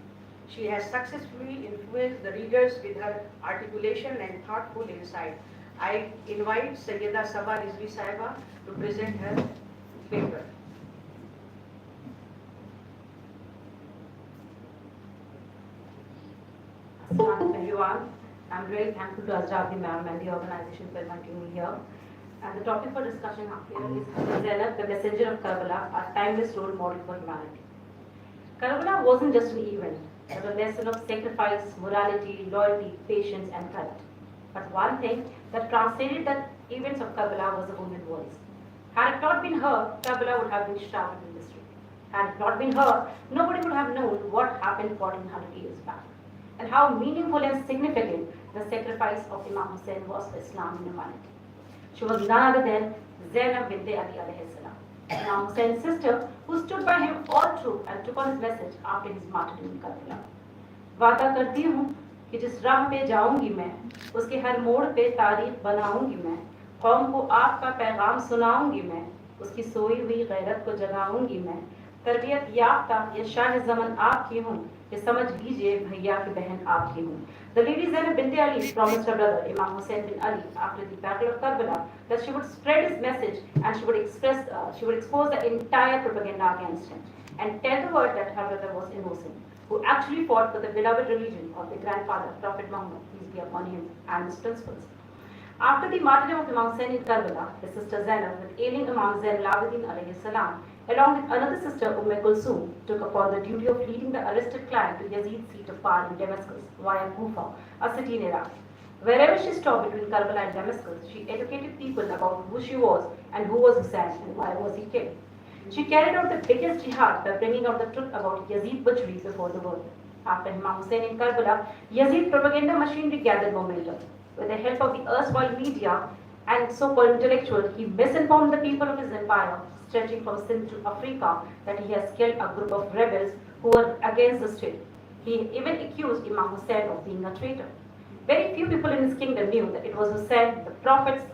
She has successfully influenced the readers with her articulation and thoughtful insight. I invite Sayyida Sabah Rizvi Sahiba to present her paper. Assalamu everyone. I'm really thankful to Hazrat ma'am and the organization for inviting me here. And the topic for discussion here is Zainab, the messenger of Karbala, a timeless role model for humanity. Karbala wasn't just an event, but a lesson of sacrifice, morality, loyalty, patience, and courage. But one thing that transcended the events of Karbala was a woman's voice. Had it not been her, Karbala would have been shrouded in mystery. Had it not been her, nobody would have known what happened 1400 years back, and how meaningful and significant the sacrifice of Imam Hussain was for Islam and humanity. She was none other than Zainab bint Ali alayhi salam, Imam Hussein's sister, who stood by him all through and took on his message after his martyrdom in Karbala. वादा करती हूँ कि जिस राह पे जाऊंगी मैं, उसके हर मोड़ पे तारीख बनाऊंगी मैं, कौम को आपका पैगाम सुनाऊंगी मैं, उसकी सोई हुई गैरत को जगाऊंगी मैं, तरबियत याफ्ता ये शाह ज़मन आपकी हूँ, ये समझ लीजिए भैया की बहन आपकी हूँ. The Lady Zainab bint Ali promised her brother Imam Hussain bin Ali after the Battle of Karbala that she would spread his message and she would expose the entire propaganda against him and tell the world that her brother was innocent, who actually fought for the beloved religion of their grandfather Prophet Muhammad, peace be upon him, and his principles. After the martyrdom of Imam Hussain in Karbala, his sister Zainab, with ailing Imam Zain al-Abidin alayhi salam, along with another sister Kulsum, took upon the duty of leading the arrested client to Yazid's seat of power in Damascus via Kufa, a city in Iraq. Wherever she stopped between Karbala and Damascus, she educated people about who she was and who was Hussain and why was he killed. She carried out the biggest jihad by bringing out the truth about Yazid butchery before the world. After Imam Hussain in Karbala, Yazid propaganda machinery gathered momentum. With the help of the erstwhile media and so-called intellectuals, he misinformed the people of his empire, stretching from Sindh to Africa, that he has killed a group of rebels who were against the state. He even accused Imam Hussain of being a traitor. Very few people in his kingdom knew that it was Hussain, the Prophet's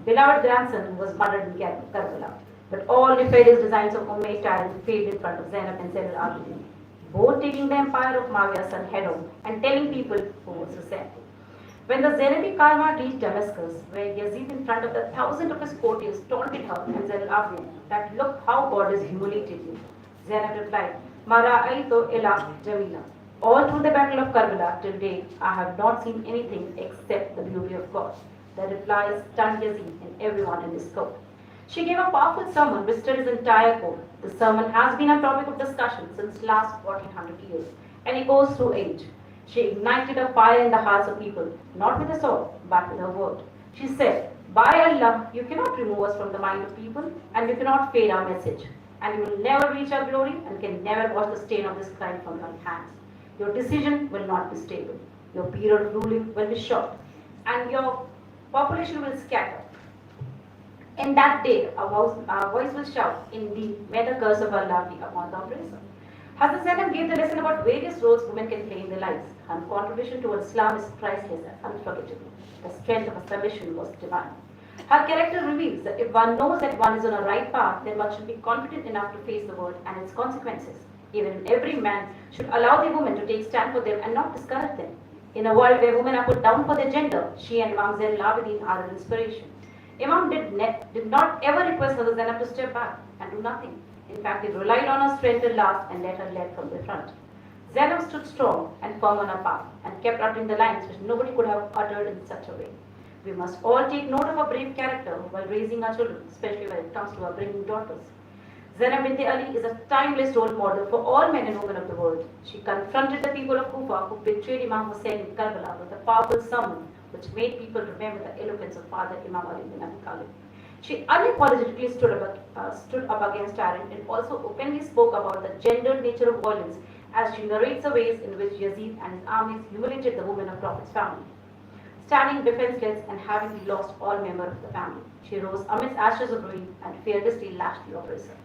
beloved grandson, who was murdered in Karbala. But all nefarious designs of Umayyad tyrants failed in front of Zainab and Zain al-Abidin, both taking the empire of Muawiyah's son head on and telling people who was Hussain. When the Zainabi Karma reached Damascus, where Yazid in front of the thousands of his courtiers taunted her and Zain al-Abidin that look how God has humiliated you, Zainab replied, "Ma ra'aytu illa jamila." All through the battle of Karbala till date, I have not seen anything except the beauty of God. The reply stunned Yazid and everyone in his court. She gave a powerful sermon which stirred his entire court. The sermon has been a topic of discussion since last 1400 years, and it goes through age. She ignited a fire in the hearts of people, not with a sword, but with her word. She said, "By Allah, you cannot remove us from the mind of people, and you cannot fade our message, and you will never reach our glory and can never wash the stain of this crime from your hands. Your decision will not be stable. Your period of ruling will be short, and your population will scatter. In that day, a voice will shout, indeed, may the curse of Allah be upon the oppressor." Hazrat Zainab gave the lesson about various roles women can play in their lives. Her contribution towards Islam is priceless and unforgettable. The strength of her submission was divine. Her character reveals that if one knows that one is on a right path, then one should be confident enough to face the world and its consequences. Even every man should allow the women to take stand for them and not discourage them. In a world where women are put down for their gender, she and Imam Zain al-Abidin are an inspiration. Imam did not ever request Hazrat Zainab to step back and do nothing. In fact, he relied on her strength till last and let her lead from the front. Zainab stood strong and firm on her path and kept uttering the lines which nobody could have uttered in such a way. We must all take note of her brave character while raising our children, especially when it comes to our bringing daughters. Zainab bint Ali is a timeless role model for all men and women of the world. She confronted the people of Kufa who betrayed Imam Hussain in Karbala with a powerful sermon which made people remember the eloquence of Father Imam Ali bin Abi Talib. She unapologetically stood up against tyrant and also openly spoke about the gendered nature of violence as she narrates the ways in which Yazid and his armies humiliated the women of Prophet's family. Standing defenseless and having lost all members of the family, she rose amidst ashes of ruin and fearlessly lashed the oppressor.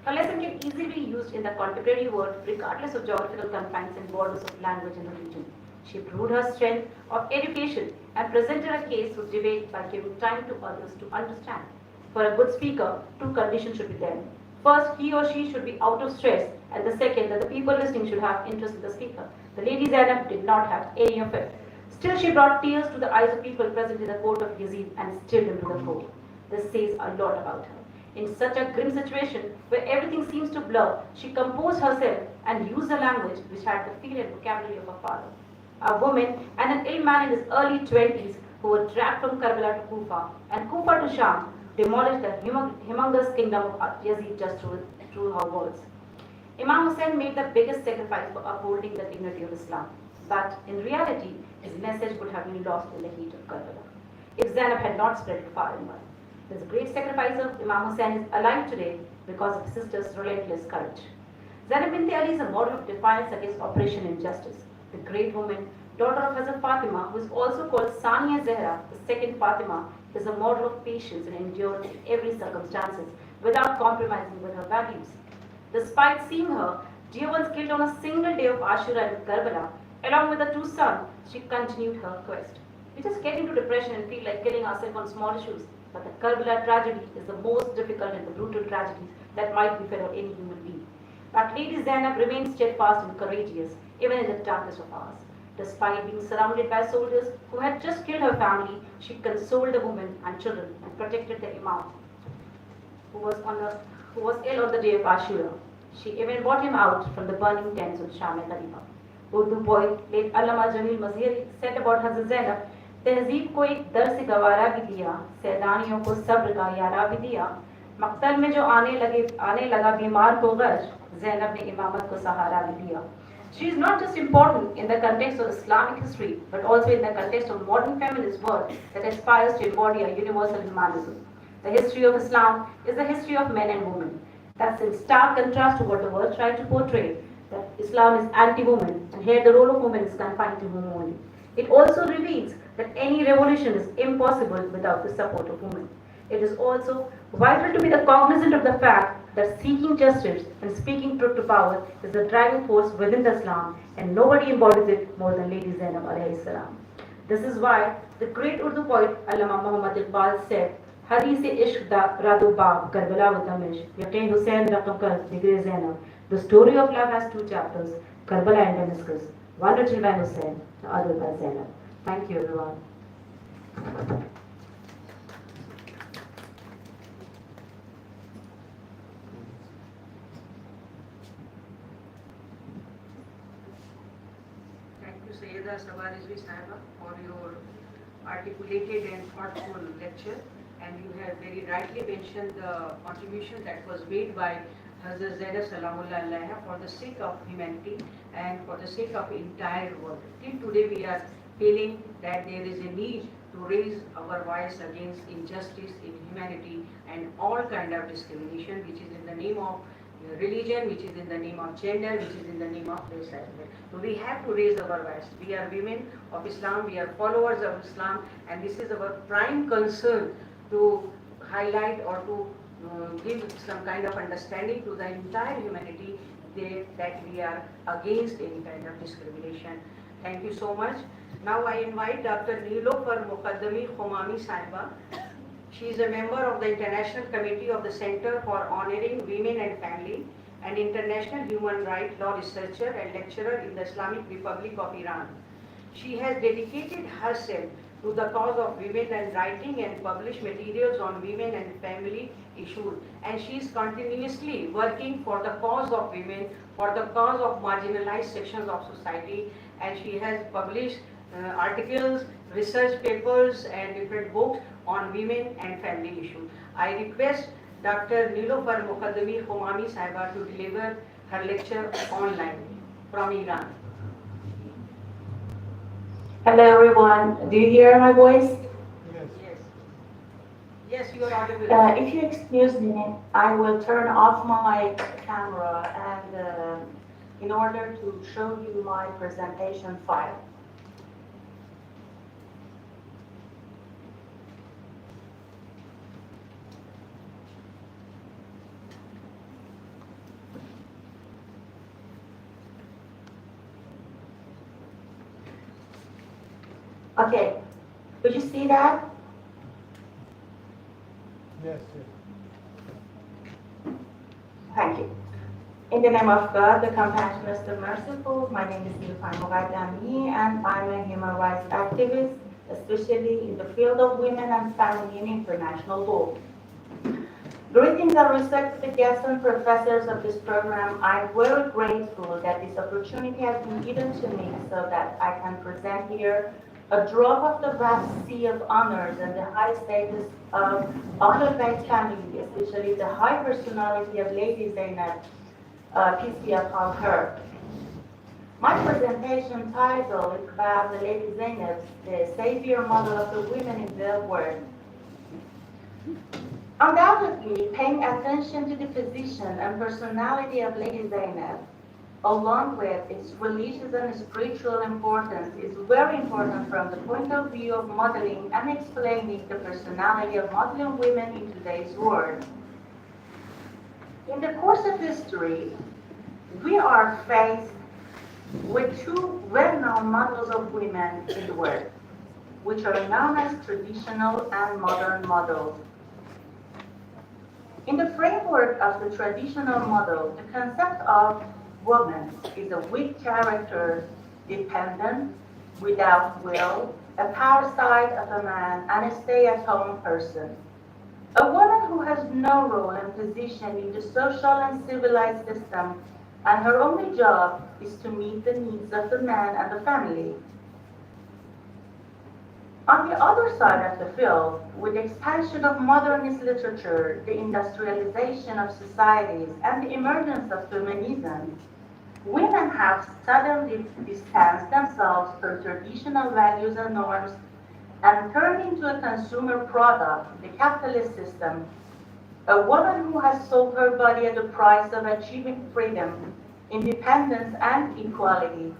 Her lesson can easily be used in the contemporary world regardless of geographical confines and borders of language and religion. She proved her strength of education and presented her case through debate by giving time to others to understand. For a good speaker, two conditions should be there. First, he or she should be out of stress, and the second, that the people listening should have interest in the speaker. The lady Zainab did not have any of it. Still, she brought tears to the eyes of people present in the court of Yazid and stilled him to the court. This says a lot about her. In such a grim situation, where everything seems to blur, she composed herself and used a language which had the feel and vocabulary of her father. A woman and an ill man in his early 20s who were dragged from Karbala to Kufa and Kufa to Sham demolished the humongous kingdom of Yazid just through her words. Imam Hussain made the biggest sacrifice for upholding the dignity of Islam, but in reality, his message would have been lost in the heat of Karbala if Zainab had not spread it far and wide. This great sacrifice of Imam Hussain is alive today because of his sister's relentless courage. Zainab bint Ali is a model of defiance against oppression and injustice. The great woman, daughter of Hazrat Fatima, who is also called Sania Zahra, the second Fatima, is a model of patience and endurance in every circumstances without compromising with her values. Despite seeing her dear ones killed on a single day of Ashura in Karbala, along with her two sons, she continued her quest. We just get into depression and feel like killing ourselves on small issues, but the Karbala tragedy is the most difficult and the brutal tragedy that might befall any human being. But Lady Zainab remained steadfast and courageous, even in the darkest of hours. Despite being surrounded by soldiers who had just killed her family, she consoled the women and children and protected the Imam, who was ill on the day of Ashura. She even brought him out from the burning tents of Sham-e-Ghariba. Urdu poet late Allama Jamil Mazhiri said about Hazrat Zainab, तहजीब को एक दर से गवारा भी दिया, सैदानियों को सब्र का यारा भी दिया, मक्तल में जो आने लगा बीमार को गर्ज, Zainab ने इमामत को सहारा भी दिया. She is not just important in the context of Islamic history, but also in the context of modern feminist work that aspires to embody a universal humanism. The history of Islam is the history of men and women. That's in stark contrast to what the world tried to portray, that Islam is anti-woman, and here the role of woman is confined to women only. It also reveals that any revolution is impossible without the support of women. It is also vital to be cognizant of the fact that seeking justice and speaking truth to power is the driving force within Islam, and nobody embodies it more than Lady Zainab alayhi salam. This is why the great Urdu poet Allama Muhammad Iqbal said, Hadith-e-ishq da rado baab Karbala wa Damish, Yaqeen Hussain raqam kar digre Zainab. The story of love has two chapters, Karbala and Damascus. One written by Hussain, the other by Zainab. Thank you, everyone. Thank you, Sayyida Sabar Rizvi Sahiba, for your articulated and thoughtful lecture. And you have very rightly mentioned the contribution that was made by Hazrat Zainab Salamullah Alaiha for the sake of humanity and for the sake of the entire world. Till today we are feeling that there is a need to raise our voice against injustice in humanity and all kind of discrimination which is in the name of religion, which is in the name of gender, which is in the name of race as well. So we have to raise our voice. We are women of Islam, we are followers of Islam, and this is our prime concern to highlight or to give some kind of understanding to the entire humanity that we are against any kind of discrimination. Thank you so much. Now I invite Dr. Neelofar Muqaddami Khumami Sahiba. She is a member of the International Committee of the Center for Honoring Women and Family, an international human rights law researcher and lecturer in the Islamic Republic of Iran. She has dedicated herself to the cause of women and writing and published materials on women and family issues, and she is continuously working for the cause of women, for the cause of marginalized sections of society, and she has published articles, research papers and different books on women and family issues. I request Dr. Neelofar Muqaddami Khumami Sahiba to deliver her lecture online from Iran. Hello everyone, do you hear my voice? Yes. Yes. Yes, you are audible. If you excuse me, I will turn off my camera and in order to show you my presentation file. Okay, could you see that? Yes, yes. Thank you. In the name of God, the compassionate, the merciful, my name is Nilüfer Mugaddami, and I'm a human rights activist, especially in the field of women and family in international law. Greetings and respected guests and professors of this program. I'm very grateful that this opportunity has been given to me so that I can present here a drop of the vast sea of honors and the high status of Ahlul Bayt family, especially the high personality of Lady Zainab, peace be upon her. My presentation title is about the Lady Zainab, the savior model of the women in the world. Undoubtedly, paying attention to the position and personality of Lady Zainab, along with its religious and spiritual importance, is very important from the point of view of modeling and explaining the personality of Muslim women in today's world. In the course of history, we are faced with two well-known models of women in the world, which are known as traditional and modern models. In the framework of the traditional model, the concept of woman is a weak character, dependent, without will, a parasite of a man, and a stay-at-home person. A woman who has no role and position in the social and civilized system, and her only job is to meet the needs of the man and the family. On the other side of the field, with the expansion of modernist literature, the industrialization of societies, and the emergence of feminism, women have suddenly distanced themselves from traditional values and norms and turned into a consumer product, the capitalist system. A woman who has sold her body at the price of achieving freedom, independence, and equality,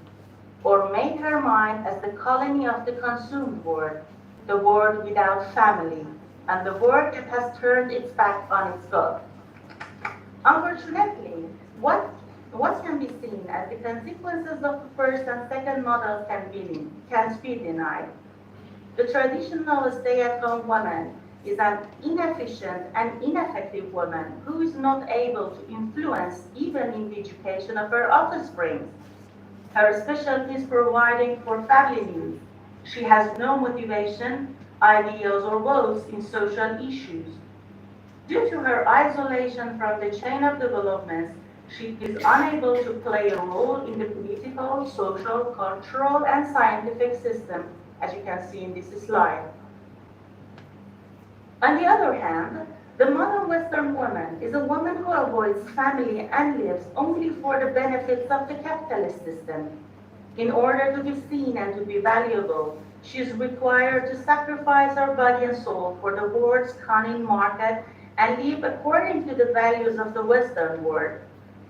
or made her mind as the colony of the consumed world, the world without family, and the world that has turned its back on its God. Unfortunately, what can be seen as the consequences of the first and second models can be denied. The traditional stay-at-home woman is an inefficient and ineffective woman who is not able to influence even in the education of her offspring. Her specialty is providing for family needs. She has no motivation, ideals, or votes in social issues. Due to her isolation from the chain of developments, she is unable to play a role in the political, social, cultural, and scientific system, as you can see in this slide. On the other hand, the modern Western woman is a woman who avoids family and lives only for the benefits of the capitalist system. In order to be seen and to be valuable, she is required to sacrifice her body and soul for the world's cunning market and live according to the values of the Western world.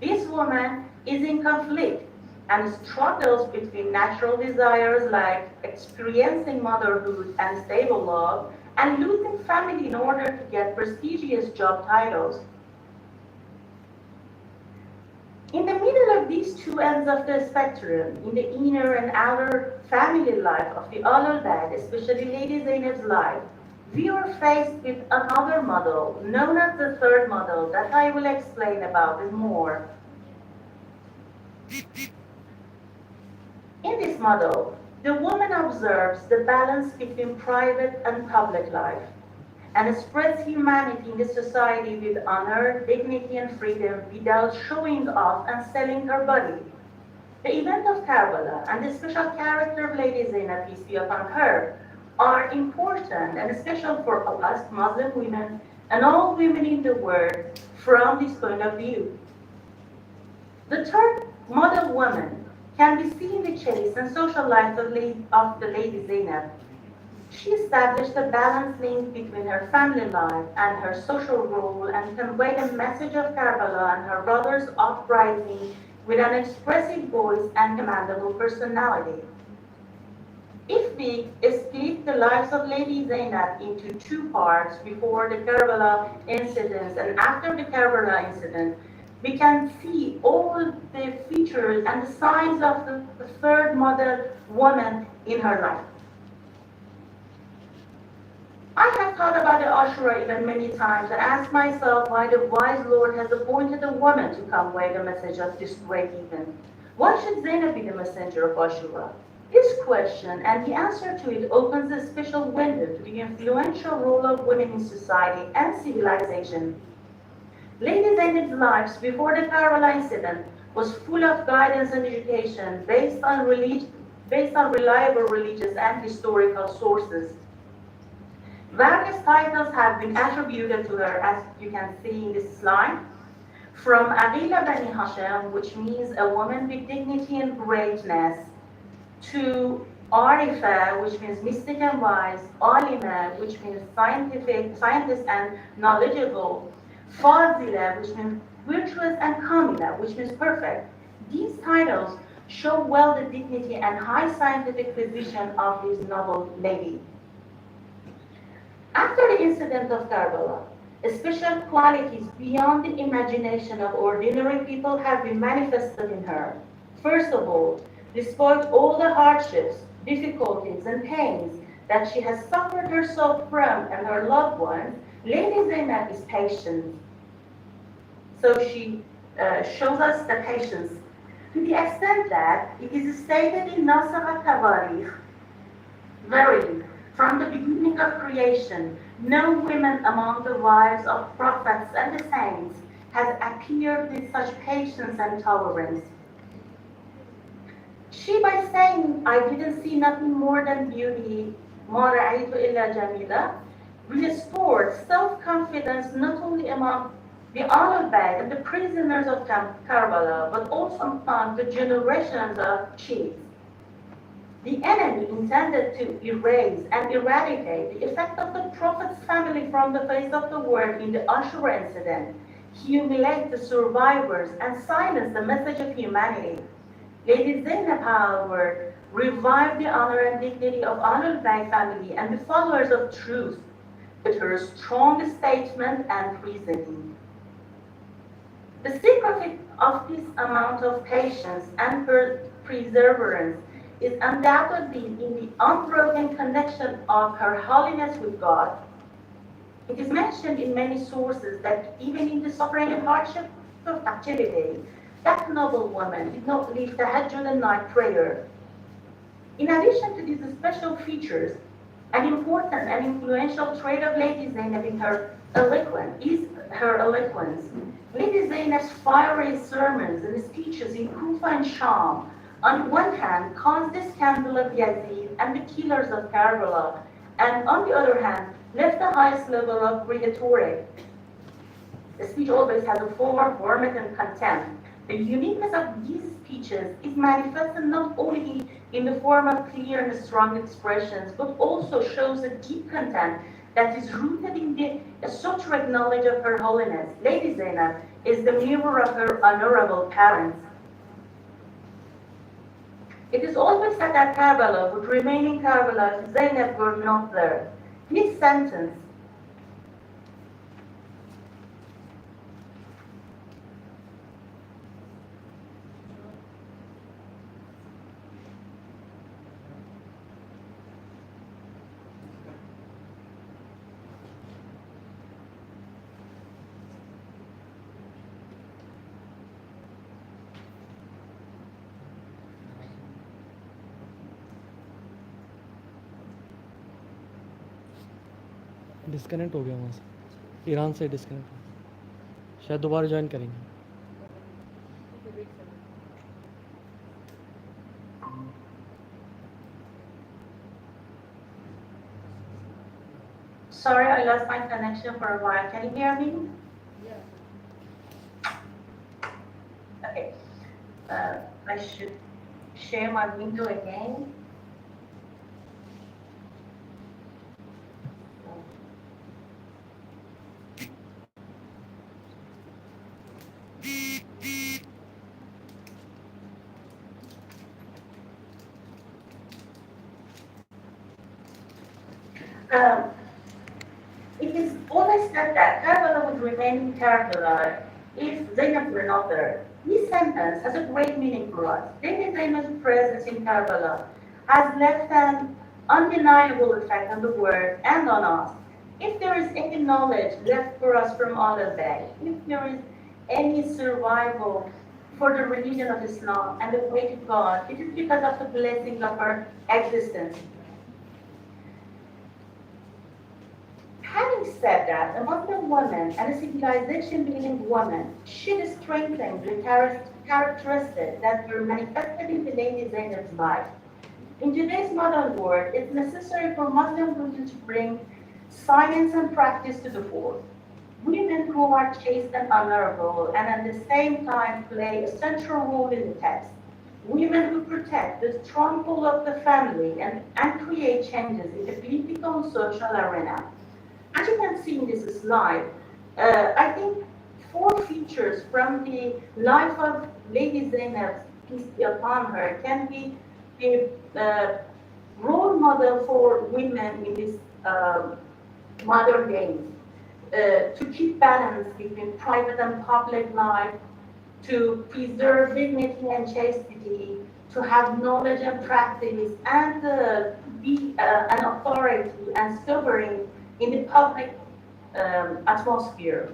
This woman is in conflict and struggles between natural desires like experiencing motherhood and stable love, and losing family in order to get prestigious job titles. In the middle of these two ends of the spectrum, in the inner and outer family life of the Ahlul Bayt, especially Lady Zainab's life, we are faced with another model, known as the third model, that I will explain about it more. In this model, the woman observes the balance between private and public life and spreads humanity in the society with honor, dignity, and freedom without showing off and selling her body. The event of Karbala and the special character of Lady Zainab, peace be upon her, are important and special for us Muslim women and all women in the world from this point of view. The third model woman can be seen in the chaste and social life of the Lady Zainab. She established a balanced link between her family life and her social role and conveyed a message of Karbala and her brother's uprising with an expressive voice and commendable personality. If we split the lives of Lady Zainab into two parts, before the Karbala incident and after the Karbala incident, we can see all the features and the signs of the third model woman in her life. I have thought about the Ashura event many times and asked myself why the wise Lord has appointed a woman to convey the message of this great event. Why should Zainab be the messenger of Ashura? This question and the answer to it opens a special window to the influential role of women in society and civilization. Lady Zainab's life before the Karbala incident was full of guidance and education based on reliable religious and historical sources. Various titles have been attributed to her, as you can see in this slide, from Aqila Bani Hashem, which means a woman with dignity and greatness, to Arifa, which means mystic and wise, Alima, which means scientist and knowledgeable, Fazila, which means virtuous, and Kamila, which means perfect. These titles show well the dignity and high scientific position of this noble lady. After the incident of Karbala, special qualities beyond the imagination of ordinary people have been manifested in her. First of all, despite all the hardships, difficulties, and pains that she has suffered herself from and her loved ones, Lady Zainab is patient. So she shows us the patience to the extent that it is stated in Nasr al-Tawarikh, verily, from the beginning of creation, no women among the wives of prophets and the saints has appeared with such patience and tolerance. She, by saying, I didn't see nothing more than beauty, ما رأيت إلا جميلة, restored self-confidence not only among the Ahlul Bayt and the prisoners of Karbala, but also among the generations of chiefs. The enemy intended to erase and eradicate the effect of the Prophet's family from the face of the world in the Ashura incident, humiliate the survivors, and silence the message of humanity. Lady Zainab, however, revived the honor and dignity of Ahlul Bayt family and the followers of truth with her strong statement and reasoning. The secret of this amount of patience and perseverance is undoubtedly in the unbroken connection of Her Holiness with God. It is mentioned in many sources that even in the suffering and hardship of captivity, that noble woman did not leave tahajjud and night prayer. In addition to these special features, an important and influential trait of Lady Zainab is her eloquence. Lady Zainab's fiery sermons and speeches in Kufa and Sham, on one hand, caused the scandal of Yazid and the killers of Karbala, and on the other hand, left the highest level of rhetoric. The speech always has a form, format, and content. The uniqueness of these speeches is manifested not only in the form of clear and strong expressions, but also shows a deep content that is rooted in the esoteric knowledge of Her Holiness. Lady Zainab is the mirror of her honorable parents. It is always said that Karbala would remain in Karbala if Zainab were not there. This sentence disconnect हो गया वहाँ से, Iran से disconnect हो, शायद दोबारा join करेंगे. Sorry, I lost my connection for a while. Can you hear me? Yeah. Okay. I should share my window again. It is always said that Karbala would remain in Karbala if Zainab were not there. This sentence has a great meaning for us. Lady Zainab's presence in Karbala has left an undeniable effect on the world and on us. If there is any knowledge left for us from all of that, if there is any survival for the religion of Islam and the way to God, it is because of the blessing of her existence. Having said that, a Muslim woman and a civilization-building woman should strengthen the characteristics that were manifested in the Lady Zainab's life. In today's modern world, it's necessary for Muslim women to bring science and practice to the fore. Women who are chaste and honorable and at the same time play a central role in the text. Women who protect the stronghold of the family and create changes in the political and social arena. As you can see in this slide, I think 4 features from the life of Lady Zainab, peace be upon her, can be the role model for women in this modern days. To keep balance between private and public life, to preserve dignity and chastity, to have knowledge and practice, and be an authority and sovereign in the public atmosphere.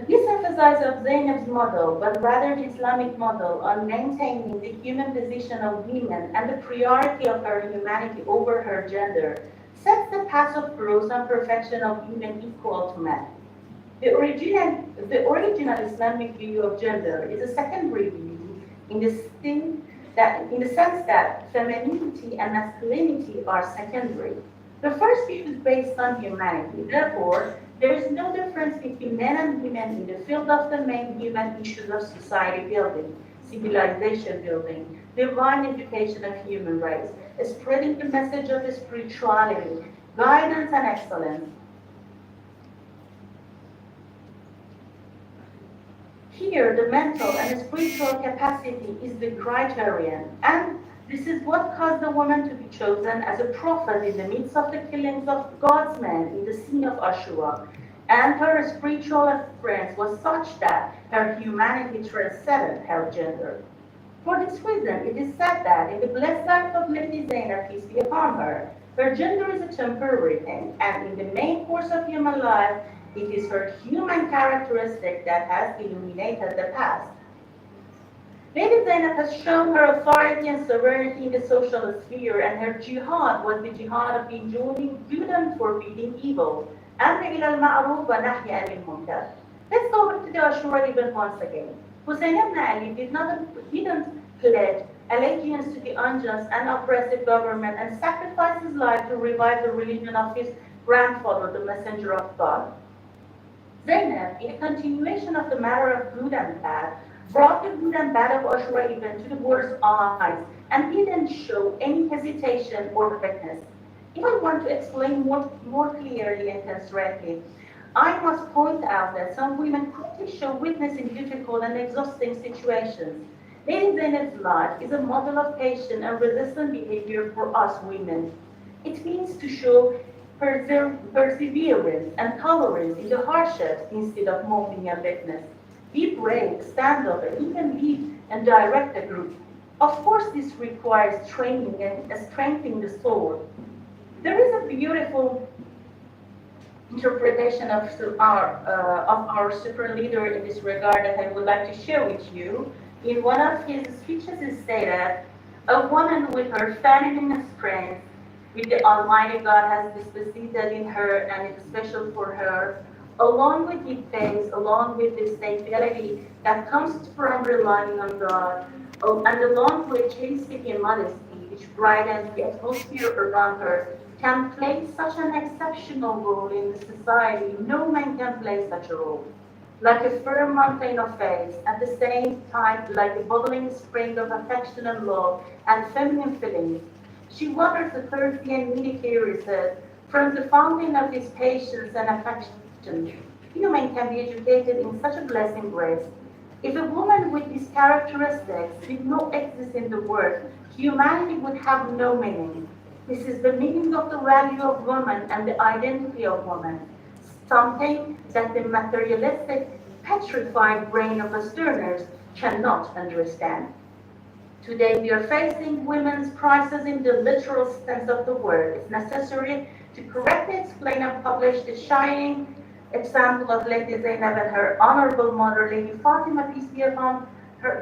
This emphasizes Zainab's model, but rather the Islamic model, on maintaining the human position of women and the priority of her humanity over her gender, sets the path of growth and perfection of women equal to men. The original Islamic view of gender is a secondary view in the sense that femininity and masculinity are secondary. The first view is based on humanity. Therefore, there is no difference between men and women in the field of the main human issues of society building, civilization building, divine education of human rights, spreading the message of spirituality, guidance and excellence. Here, the mental and spiritual capacity is the criterion, and this is what caused the woman to be chosen as a prophet in the midst of the killings of God's men in the scene of Ashura. And her spiritual experience was such that her humanity transcended her gender. For this reason, it is said that in the blessed life of Lady Zainab, peace be upon her, her gender is a temporary thing, and in the main course of human life, it is her human characteristic that has illuminated the past. Lady Zainab has shown her authority and sovereignty in the social sphere, and her jihad was the jihad of enjoining good and forbidding evil. أمر إلى المعروف ونهي عن المنكر. Let's go back to the Ashura event once again. Hussein ibn Ali didn't pledge allegiance to the unjust and oppressive government and sacrifice his life to revive the religion of his grandfather, the messenger of God. Zainab, in a continuation of the matter of good and bad, brought the good and bad of Ashura event to the world's eyes and didn't show any hesitation or weakness. If I want to explain more clearly and concisely, I must point out that some women quickly show weakness in difficult and exhausting situations. Lady Zainab's life is a model of patient and resistant behavior for us women. It means to show perseverance and tolerance in the hardships instead of moaning and weakness. Be brave, stand up, and even lead and direct a group. Of course, this requires training and strengthening the soul. There is a beautiful interpretation of our super leader in this regard that I would like to share with you. In one of his speeches, he stated, "A woman with her feminine strength, with the Almighty God has deposited in her, and it's special for her, along with the faith, along with the stability that comes from relying on God, and along with chastity and modesty, which brightens the atmosphere around her, can play such an exceptional role in the society. No man can play such a role. Like a firm mountain of faith, at the same time like a bubbling spring of affection and love and feminine feelings. She waters the thirsty and needy caresses from the fountain of his patience and affection. Human can be educated in such a blessing grace. If a woman with these characteristics did not exist in the world, humanity would have no meaning. This is the meaning of the value of woman and the identity of woman, something that the materialistic, petrified brain of Westerners cannot understand. Today we are facing women's crisis in the literal sense of the word. It's necessary to correctly explain and publish the shining example of Lady Zainab and her honorable mother, Lady Fatima, peace be upon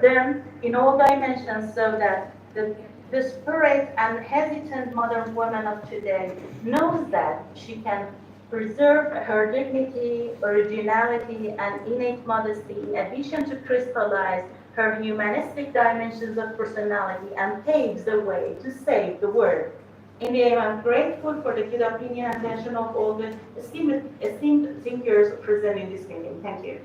them, in all dimensions, so that the desperate and hesitant modern woman of today knows that she can preserve her dignity, originality, and innate modesty, in addition to crystallize her humanistic dimensions of personality, and paves the way to save the world. In the end, I'm grateful for the good opinion and attention of all the esteemed thinkers present in this meeting. Thank you.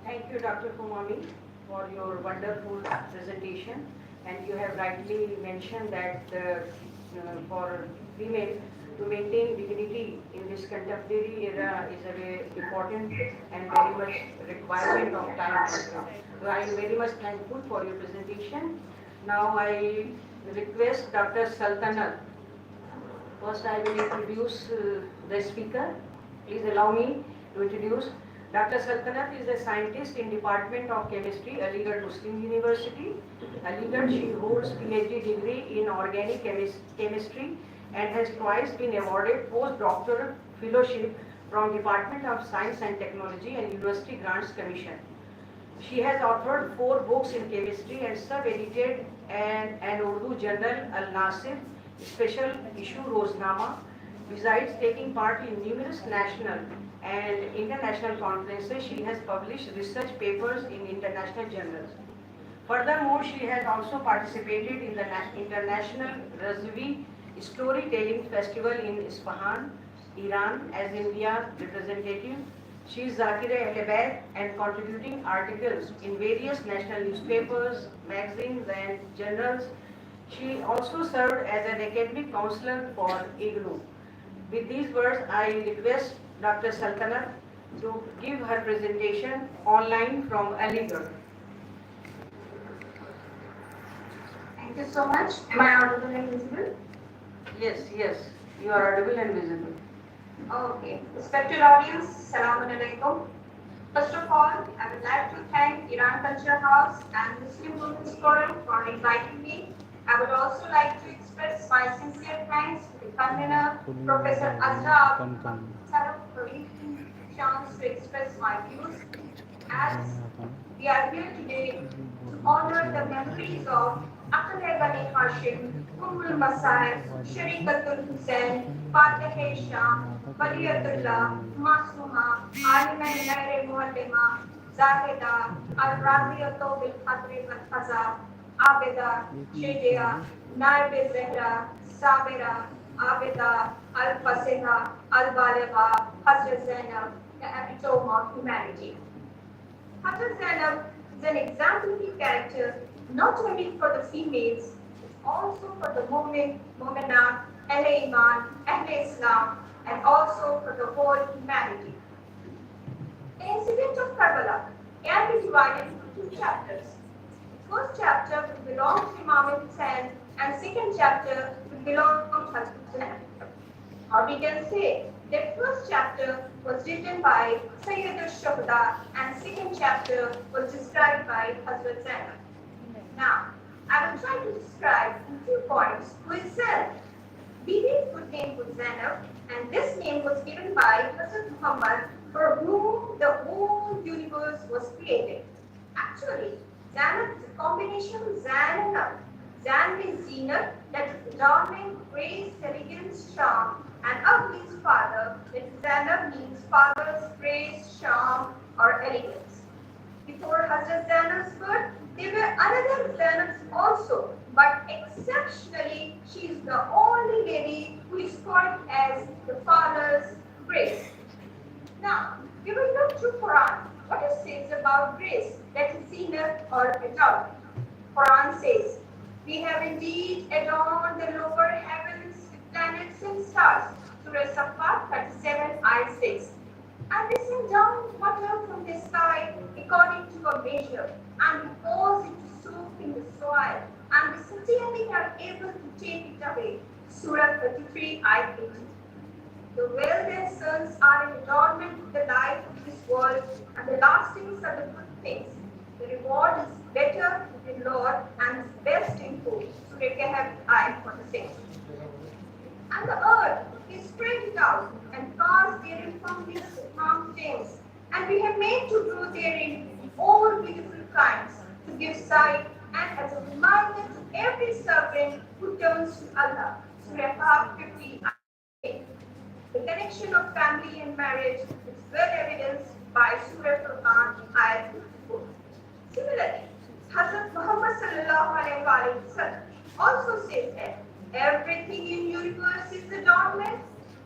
Thank you, Dr. Kumami, for your wonderful presentation. And you have rightly mentioned that for women to maintain dignity in this contemporary era is a very important and very much requirement of time. So I am very much thankful for your presentation. Now I request Dr. Sultanat. First I will introduce the speaker. Please allow me to introduce. Dr. Sultanat is a scientist in Department of Chemistry, Aligarh Muslim University. Aligarh, she holds PhD degree in organic chemistry and has twice been awarded postdoctoral fellowship from Department of Science and Technology and University Grants Commission. She has authored 4 books in chemistry and sub-edited an Urdu journal, Al-Nasif, special issue Roznama. Besides taking part in numerous national and international conferences, she has published research papers in international journals. Furthermore, she has also participated in the International Razvi Storytelling Festival in Isfahan, Iran, as India representative. She is Zakir-e-Ahl-e-Bayt and contributing articles in various national newspapers, magazines and journals. She also served as an academic counselor for IGNU. With these words, I request Dr. Sultanat to give her presentation online from Aligarh. Thank you so much. Am I audible and visible? Yes, you are audible and visible. Okay. Respected audience, Assalamu alaikum. First of all, I would like to thank Iran Culture House and Muslim Women's Forum for inviting me. I would also like to express my sincere thanks to the convener, Professor Hazrat, for giving me the chance to express my views. As we are here today to honor the memories of Aql Bani Hashim, Ummul Masaib, Sharikatul Hussain, Fateh Sham, Waliyatullah, Masuma, Alima Nair Muallima, Zahida, Al-Raziyato bil Qadri wal Qaza, Abida, Shejia, Naib Zahra, Sabira, Abida, Al-Fasiha, Al-Baligha, Hazrat Zainab, the epitome of humanity. Hazrat Zainab is an exemplary character not only for the females, but also for the Mu'min, Mu'minat, Ahle Iman, Ahle Islam, and also for the whole humanity. The incident of Karbala can be divided into 2 chapters. The first chapter will belong to Imam Hussain, and second chapter will belong to Hazrat Zainab. Or we can say that first chapter was written by Sayyid al-Shuhada and second chapter was described by Hazrat Zainab. Now, I will try to describe in 2 points who is Zainab. Bibi's good name was Zainab, and this name was given by Hazrat Muhammad, for whom the whole universe was created. Actually, Zainab is a combination of Zan and Nab. Zan means Zinat, that is adornment, grace, elegance, charm, and Ab means father, that is Zainab means father's grace, charm, or elegance. Before Hazrat Zainab's birth, there were other Zainabs also, but exceptionally, she is the only lady who is called as the father's grace. Now, we will look through Quran. What it says about grace, that is zinat or adornment. Quran says, "We have indeed adorned the lower heavens with planets and stars." Surah Safat 37, ayah 6. "And we send down water from the sky according to a measure, and we cause it to soak in the soil, and we certainly are able to take it away." Surah 33, ayah 18. The world and suns are an adornment to the life of this world, and the lastings are the good things. The reward is better in Lord and best in food. Surah Kahf, ayat 46. And the earth is spread it out and caused therein mountains, and we have made to grow therein all beautiful kinds to give sight and as a reminder to every servant who turns to Allah. Surah Kahf 50. The connection of family and marriage is well evidenced by Surah Furqan, ayat 54. Similarly, Hazrat Muhammad sallallahu alaihi wasallam also says that everything in universe is adornment,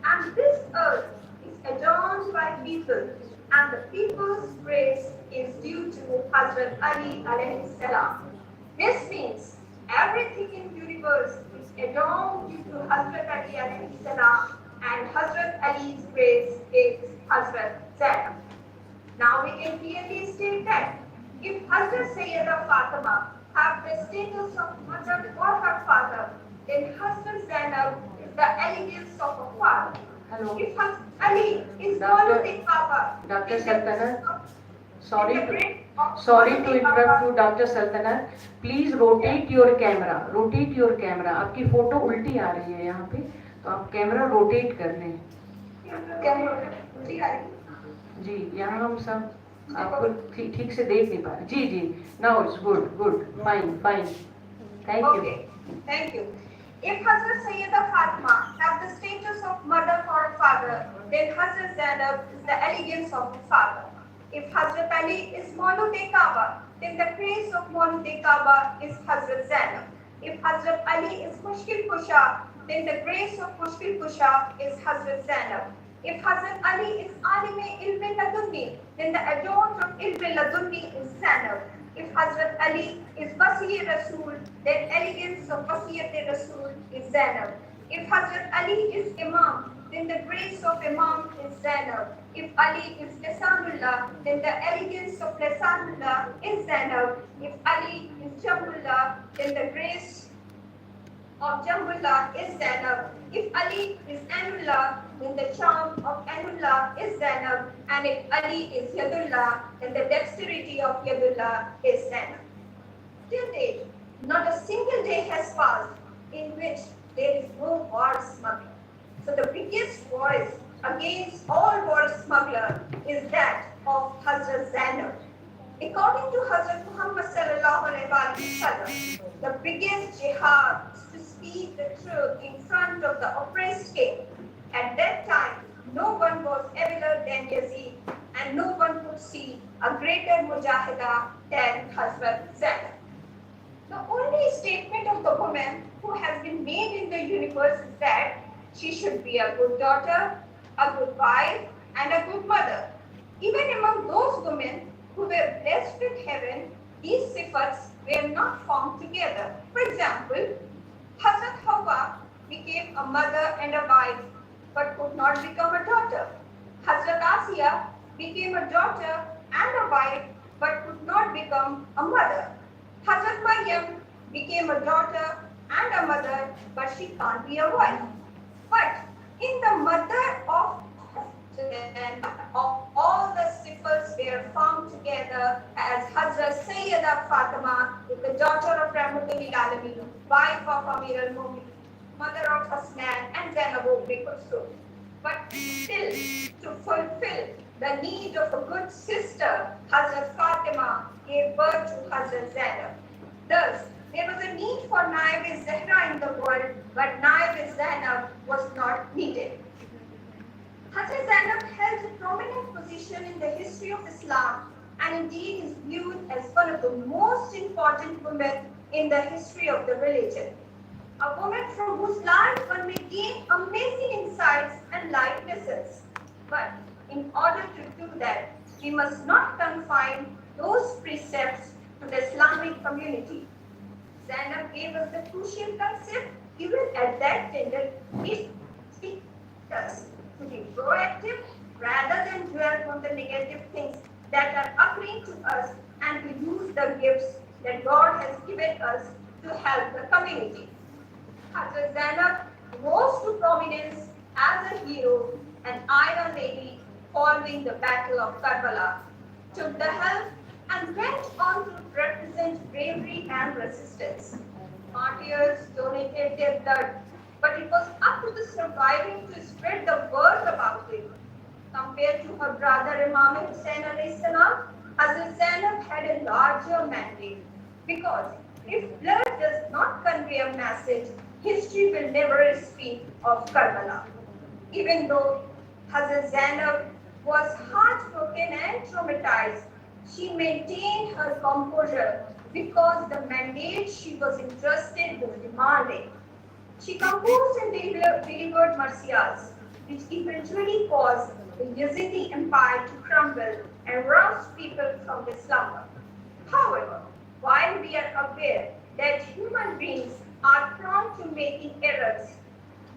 and this earth is adorned by people, and the people's praise is due to Hazrat Ali alayhi salam. This means everything in universe is adorned due to Hazrat Ali alayhi salam, and Hazrat Ali's praise is Hazrat Zainab. Now we can clearly state that if Hazrat Sayyida Fatima have the status of mother or her father, then Hazrat Zainab is the elegance of a father. Hello. If Hazrat Ali is Maulud Baba, Dr. Sultanat, sorry to interrupt you, Dr. Sultanat. Please rotate your camera. Rotate your camera. आपकी photo उल्टी आ रही है यहाँ पे, तो आप camera rotate कर लें. जी, यहाँ हम सब आपको ठीक से देख नहीं पा रहे. जी जी. Now it's good. Fine. Thank you. Okay, thank you. If Hazrat Sayyida Fatima have the status of mother or a father, then Hazrat Zainab is the elegance of a father. If Hazrat Ali is Maulud Kaaba, then the praise of Maulud Kaaba is Hazrat Zainab. If Hazrat Ali is Mushkil Kusha, then the grace of Mushkil Kusha is Hazrat Zainab. If Hazrat Ali is Alime Ilme Ladunni, then the adorned of Ilme Ladunni is Zainab. If Hazrat Ali is Wasiy Rasul, then elegance of Wasiyat Rasul is Zainab. If Hazrat Ali is Imam, then the grace of Imam is Zainab. If Ali is Lisanullah, then the elegance of Lisanullah is Zainab. If Ali is Jambullah, then the grace of Jambullah is Zainab. If Ali is Anullah, then the charm of Anullah is Zainab. And if Ali is Yadullah, then the dexterity of Yadullah is Zainab. Till date, not a single day has passed in which there is no war smuggler. So the biggest voice against all war smuggler is that of Hazrat Zainab. According to Hazrat Muhammad sallallahu alaihi wasallam, the biggest jihad is to speak the truth in front of the oppressed king. At that time, no one was abler than Yazid, and no one could see a greater mujahida than Hazrat Zainab. The only statement of the woman who has been made in the universe is that she should be a good daughter, a good wife, and a good mother. Even among those women who were blessed with heaven, these sifats were not formed together. For example, Hazrat Hawa became a mother and a wife, but could not become a daughter. Hazrat Asiya became a daughter and a wife, but could not become a mother. Hazrat Maryam became a daughter and a mother, but she can't be a wife. But in the mother of all the sifats were found together as Hazrat Sayyida Fatima, the daughter of Rahmatul Alameen, wife of Amir al-Mu'min, mother of Hasnan and Zainab ibn Kulthum. But still, to fulfill the need of a good sister, Hazrat Fatima gave birth to Hazrat Zainab. Thus, there was a need for Naib-e-Zahra in the world, but Naib-e-Zainab was not needed. Hazrat Zainab held a prominent position in the history of Islam and indeed is viewed as one of the most important women in the history of the religion. A woman from whose life one may gain amazing insights and life lessons. But in order to do that, we must not confine those precepts to the Islamic community. Zainab gave us the crucial concept even at that tender age. Teach us to be proactive rather than dwell on the negative things that are occurring to us and to use the gifts that God has given us to help the community. Hazrat Zainab rose to prominence as a hero, an Iron Lady following the Battle of Karbala, took the help and and went on to represent bravery and resistance. Martyrs donated their blood, but it was up to the surviving to spread the word about it. Compared to her brother Imam Hussain alayhi salam, Hazrat Zainab had a larger mandate, because if blood does not convey a message, history will never speak of Karbala. Even though Hazrat Zainab was heartbroken and traumatized, she maintained her composure because the mandate she was entrusted was demanding. She composed and delivered Marsiyas, which eventually caused the Yazidi Empire to crumble and roused people from their slumber. However, while we are aware that human beings are prone to making errors,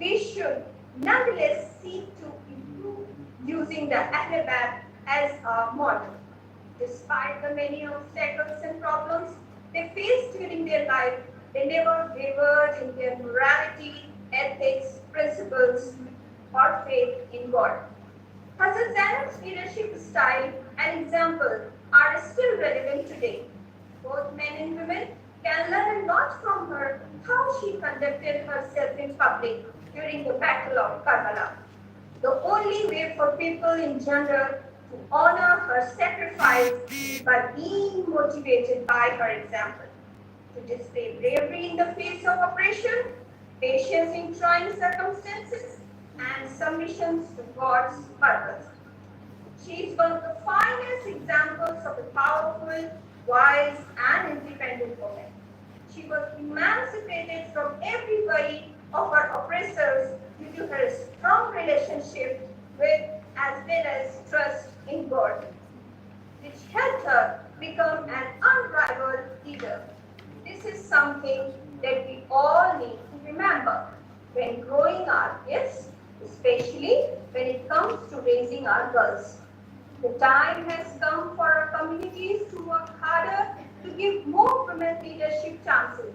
we should nonetheless seek to improve using the Ahl Bayt as a model. Despite the many obstacles and problems they faced during their life, they never wavered in their morality, ethics, principles, or faith in God. Hazrat Zainab's leadership style and example are still relevant today. Both men and women can learn a lot from her how she conducted herself in public during the Battle of Karbala. The only way for people in general to honor her sacrifice is by being motivated by her example, to display bravery in the face of oppression, patience in trying circumstances, and submission to God's purpose. She is one of the finest examples of a powerful, wise, and independent woman. She was emancipated from every worry of her oppressors due to her strong relationship with as well as trust in God, which helped her become an unrivaled leader. This is something that we all need to remember when growing our kids, especially when it comes to raising our girls. The time has come for our communities to work harder to give more women leadership chances.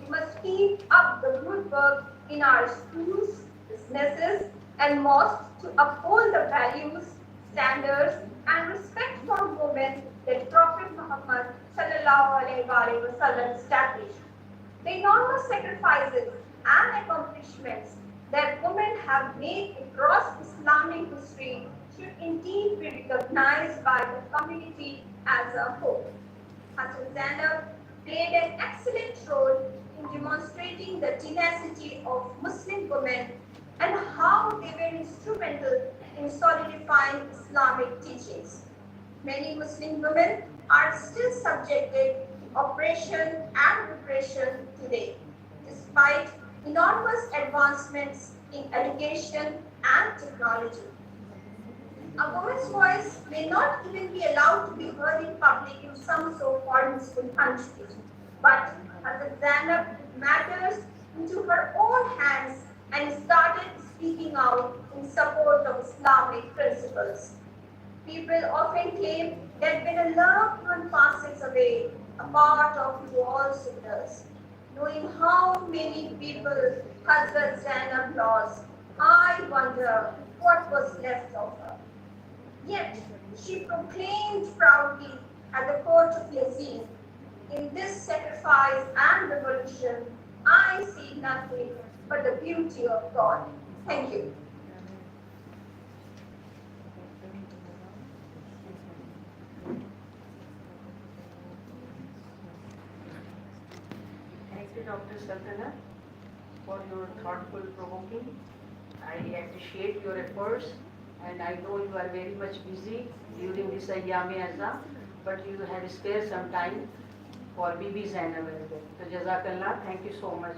We must keep up the good work in our schools, businesses, and mosques to uphold the values, standards, and respect for women that Prophet Muhammad ﷺ established. The enormous sacrifices and accomplishments that women have made across Islamic history should indeed be recognized by the community as a whole. Hazrat Zainab played an excellent role in demonstrating the tenacity of Muslim women and how they were instrumental in solidifying Islamic teachings. Many Muslim women are still subjected to oppression and repression today, despite enormous advancements in education and technology. A woman's voice may not even be allowed to be heard in public in some so-called Muslim countries, but Hazrat Zainab took matters into her own hands and started speaking out in support of Islamic principles. People often claim that when a loved one passes away, a part of you also does. Knowing how many people Hazrat Zainab lost, I wonder what was left of her. Yet, she proclaimed proudly at the court of Yazid, "In this sacrifice and revolution, I see nothing but the beauty of God." Thank you. Thank you, Dr. Sultana, for your thoughtful provoking. I appreciate your efforts, and I know you are very much busy during this Ayyam-e-Azam, but you have spared some time for Bibi Zainab as well. So Jazakallah, thank you so much.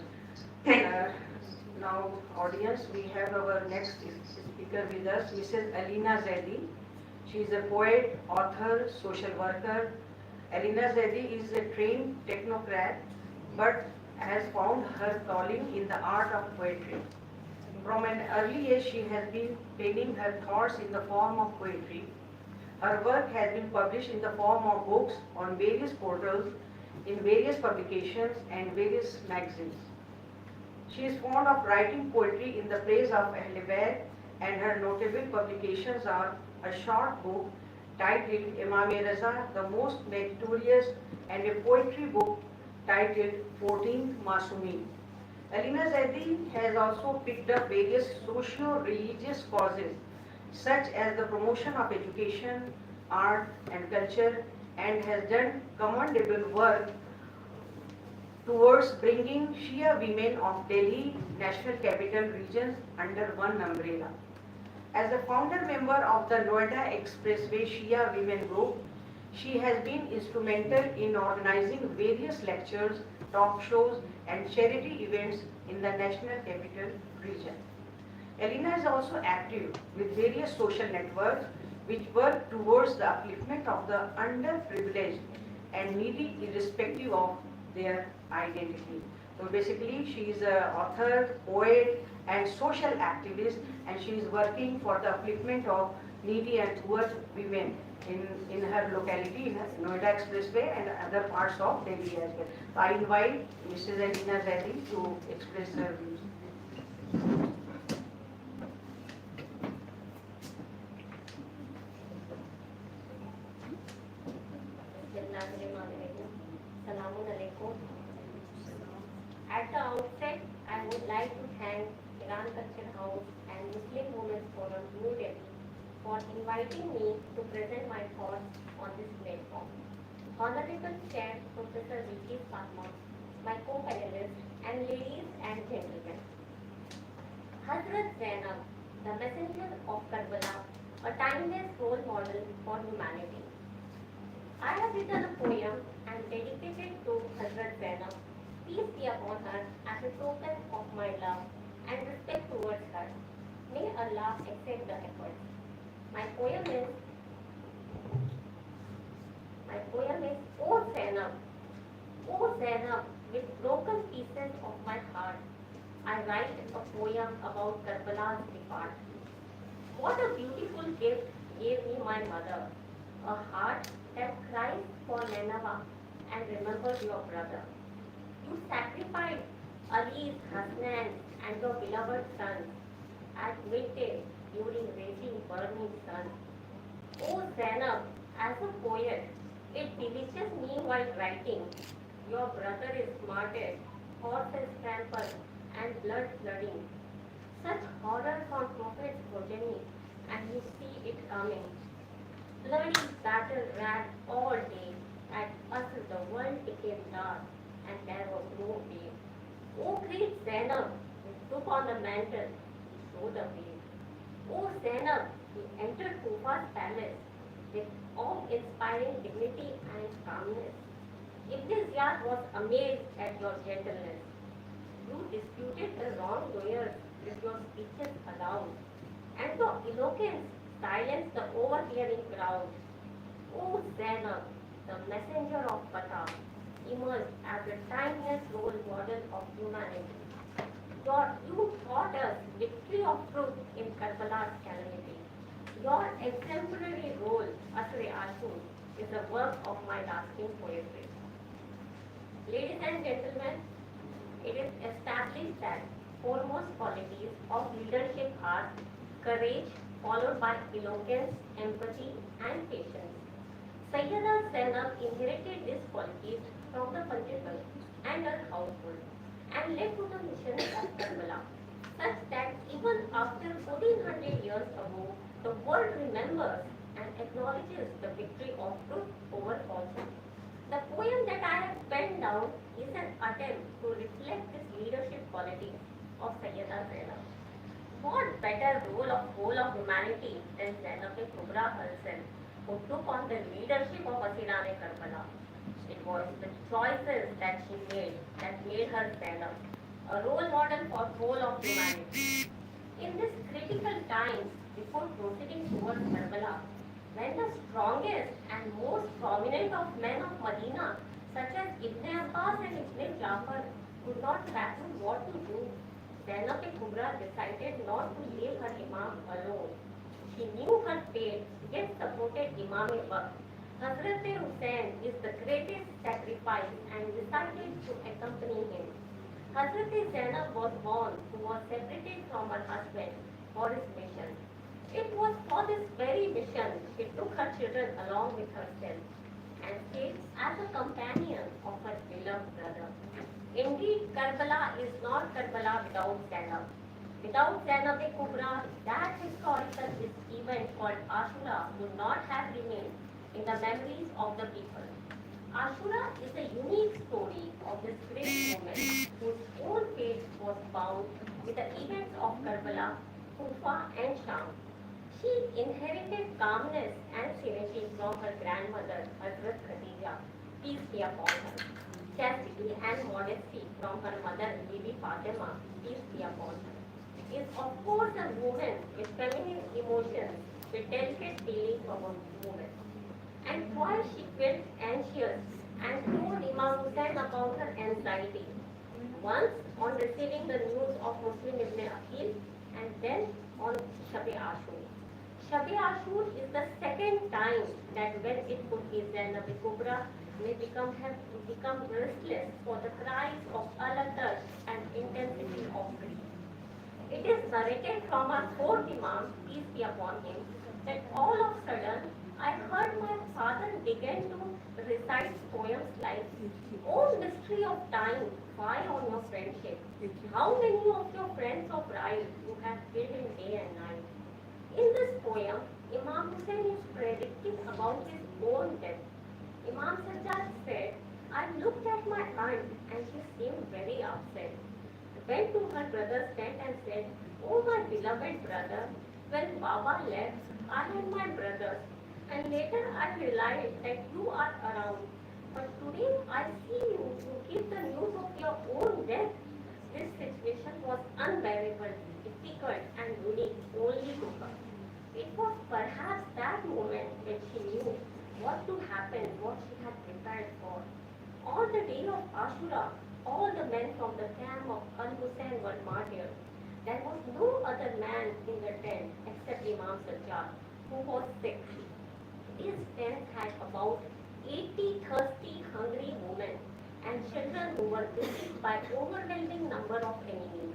Now, audience, we have our next speaker with us, Mrs. Alina Zaidi. She is a poet, author, social worker. Alina Zaidi is a trained technocrat, but has found her calling in the art of poetry. From an early age, she has been penning her thoughts in the form of poetry. Her work has been published in the form of books on various portals, in various publications and various magazines. She is fond of writing poetry in the praise of Ahl Bayt, and her notable publications are a short book titled Imam Raza, the most meritorious, and a poetry book titled 14th Masumi. Alina Zaidi has also picked up various socio-religious causes such as the promotion of education, art and culture, and has done commendable work towards bringing Shia women of Delhi National Capital Regions under one umbrella. As a founder member of the Noida Expressway Shia Women Group, she has been instrumental in organizing various lectures, talk shows, and charity events in the National Capital Region. Elena is also active with various social networks which work towards the upliftment of the underprivileged and needy irrespective of their identity. So basically she is an author, poet and social activist, and she is working for the upliftment of needy and poor women in her locality, in Noida Expressway and other parts of Delhi as well. So I invite Mrs. Alina Zaidi to express her views. At the outset, I would like to thank Iran Kachar House and Muslim Women's Forum New Delhi for inviting me to present my thoughts on this platform. Honorable Chair Professor Vicky Fatma, my co-panelists, and ladies and gentlemen. Hazrat Zainab, the messenger of Karbala, a timeless role model for humanity. I have written a poem and dedicated to Hazrat Zainab, peace be upon her, as a token of my love and respect towards her. May Allah accept the efforts. My poem is, O Zainab, with broken pieces of my heart, I write a poem about Karbala's depart. What a beautiful gift gave me my mother, a heart that cries for Nineveh and remembers your brother. You sacrificed Ali's, Hassan's and your beloved sons at midday during raging burning sun. O Zainab, as a poet, it delights me while writing. Your brother is martyred, horses trampled and blood flooding. Such horrors on Prophet's progeny, and you see it coming. Bloody battle ran all day. At us the world became dark, and there was no way. O great Zainab, you took on the mantle, you showed the way. O Zainab, you entered Kufa's palace with awe-inspiring dignity and calmness. Ibn Ziyad was amazed at your gentleness. You disputed the wrongdoers with your speeches aloud, and your eloquence silenced the overhearing crowd. O Zainab, the messenger of Fatah, emerged as a timeless role model of humanity. You taught us victory of truth in Karbala's calamity. Your exemplary role, Asr-e Ashur, is a work of my lasting poetry. Ladies and gentlemen, it is established that foremost qualities of leadership are courage, followed by eloquence, empathy, and patience. Sayyida Zainab inherited these qualities from the principal and her household and led to the mission of Karbala, such that even after 1400 years ago, the world remembers and acknowledges the victory of truth over falsehood. The poem that I have penned down is an attempt to reflect this leadership quality of Sayyida Zainab. What better role of whole of humanity than Zainab-e-Kubra herself, who took on the leadership of Asiran-e Karbala. It was the choices that she made that made her Zainab, a role model for whole of humanity. In this critical time before proceeding towards Karbala, when the strongest and most prominent of men of Medina, such as Ibn Abbas and Ibn Jafar, could not fathom what to do, Zainab-e-Kubra decided not to leave her Imam alone. She knew her fate, yet supported Imam-e-Waqt. Hazrat Hussain is the greatest sacrifice and decided to accompany him. Hazrat Zainab was born, who was separated from her husband for his mission. It was for this very mission she took her children along with herself and stayed as a companion of her beloved brother. Indeed, Karbala is not Karbala without Zainab. Without Zainab Kubra, that historical event called Ashura would not have remained in the memories of the people. Ashura is a unique story of this great woman whose own fate was bound with the events of Karbala, Kufa and Sham. She inherited calmness and serenity from her grandmother, Hazrat Khadija, peace be upon her. Chastity and modesty from her mother, Bibi Fatima, peace be upon her. Is of course a woman with feminine emotions, with delicate feelings of a woman. And twice she felt anxious and told Imam Hussain about her anxiety. Once on receiving the news of Muslim Ibn Aqil and then on Shab-e Ashur. Shab-e Ashur is the second time that when it could be Zainab Kubra may become restless for the cries of alatars and intensity of grief. It is narrated from our fourth Imam, peace be upon him, that all of a sudden I heard my father begin to recite poems like, "O mystery of time, why on your friendship? How many of your friends or brides you have killed in day and night?" In this poem, Imam Hussain is predicting about his own death. Imam Sajjad said, "I looked at my aunt and she seemed very upset. Went to her brother's tent and said, 'Oh my beloved brother, when Baba left, I had my brothers, and later I realized that you are around. But today I see you give the news of your own death.' This situation was unbearable, difficult, and unique only to her. It was perhaps that moment when she knew what to happen, what she had prepared for. On the day of Ashura, all the men from the camp of Al-Hussein were martyred. There was no other man in the tent except Imam Sajjad, who was sick. This tent had about 80 thirsty, hungry women and children who were visited by overwhelming number of enemies.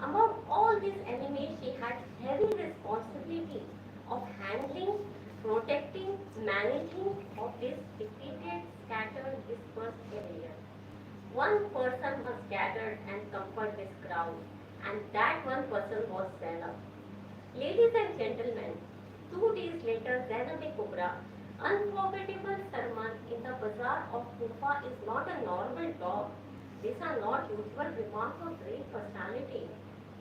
Among all these enemies, she had heavy responsibility of handling, protecting, managing of this defeated, scattered, dispersed area. One person was gathered and comfort this crowd, and that one person was Zainab. Ladies and gentlemen, 2 days later, Zainab Kubra, unforgettable sermon in the bazaar of Kufa is not a normal talk. These are not usual remarks of great personality.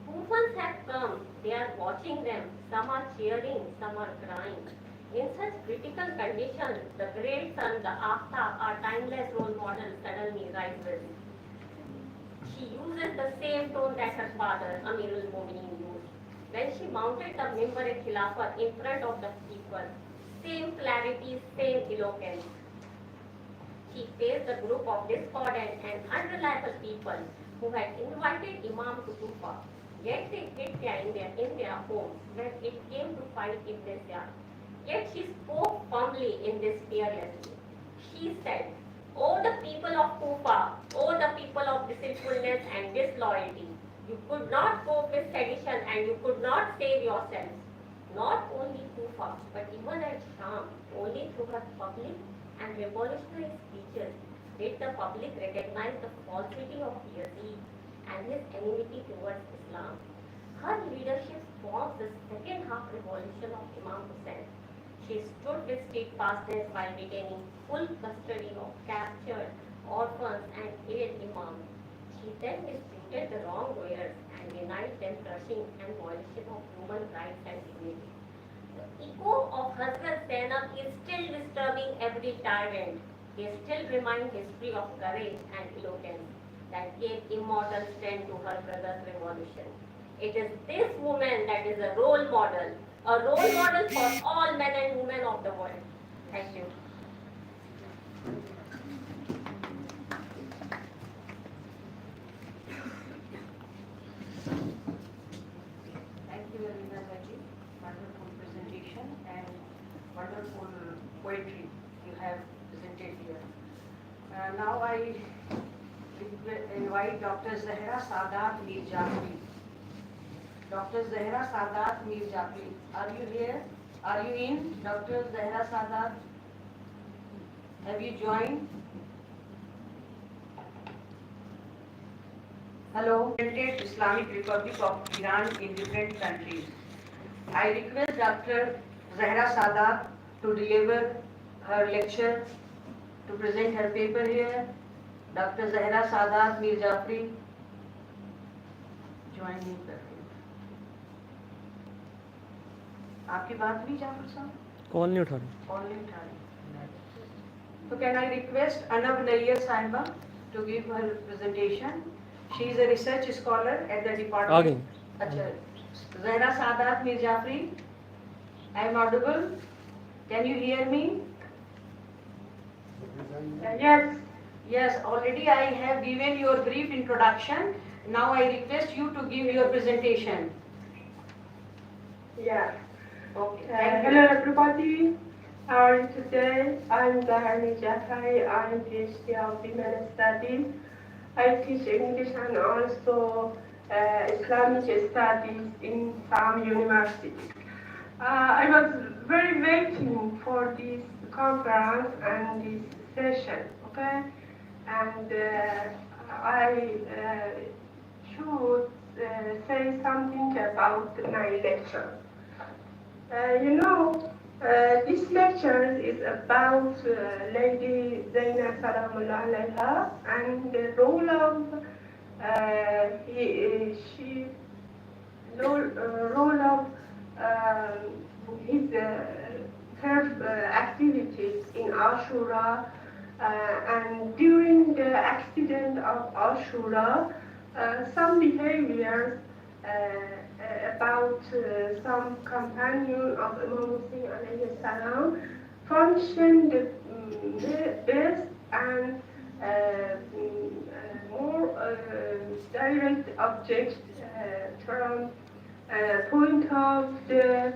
Kufans have come, they are watching them, some are cheering, some are crying. In such critical conditions, the great sun, the Aftab, our timeless role model, suddenly rises. She uses the same tone that her father, Amirul Mu'mineen, used. When she mounted the Mimbar-e-Khilafat in front of the people, same clarity, same eloquence. She faced the group of discordant and unreliable people who had invited Imam to Kufa. Yet they hid in their homes when it came to fight Ibn Ziyad. Yet she spoke firmly in this fearlessly. She said, "O the people of Kufa, O the people of deceitfulness and disloyalty, you could not cope with sedition and you could not save yourselves. Not only Kufa, but even at Sham, only through her public and revolutionary speeches did the public recognize the falsity of Yazid and his enmity towards Islam. Her leadership forms the second half revolution of Imam Hussain. She stood with steadfastness while retaining full custody of captured orphans and aid imams. She then disputed the wrongdoers and denied them crushing and violation of human rights and dignity. The echo of Hazrat Zainab is still disturbing every tyrant. They still remind history of courage and eloquence that gave immortal strength to her brother's revolution. It is this woman that is a role model for all men and women of the world. Thank you. Thank you, Alina Gaji. Wonderful presentation and wonderful poetry you have presented here. Now I invite Dr. Zahra Sadat Mir Jafri. Dr. Zahra Sadat Mir Jafri. Are you here? Are you in? Dr. Zahra Sadat? Have you joined? Hello. Represented Islamic Republic of Iran in different countries. I request Dr. Zahra Sadat to deliver her lecture, to present her paper here. Dr. Zahra Sadat Mir Jafri, join in. आपकी बात नहीं जाफर साहब call नहीं उठा रहे call नहीं उठा रहे तो can I request Anab Nayyar साहिबा to give her presentation she is a research scholar at the department आ गई अच्छा Zahra Sadat Mir Jafri I am audible can you hear me yes already I have given your brief introduction now I request you to give your presentation okay hello everybody. How are you today? I'm Zahra Jafari. I'm PhD of Women Studies. I teach English and also Islamic Studies in some universities. I was very waiting for this conference and this session, okay? And I should say something about my lecture. This lecture is about Lady Zainab Salamullah alayha and the role of her activities in Ashura and during the accident of Ashura, some behaviors about some companion of Imam Hussein alayhi salam functioned best and more direct objects from point of the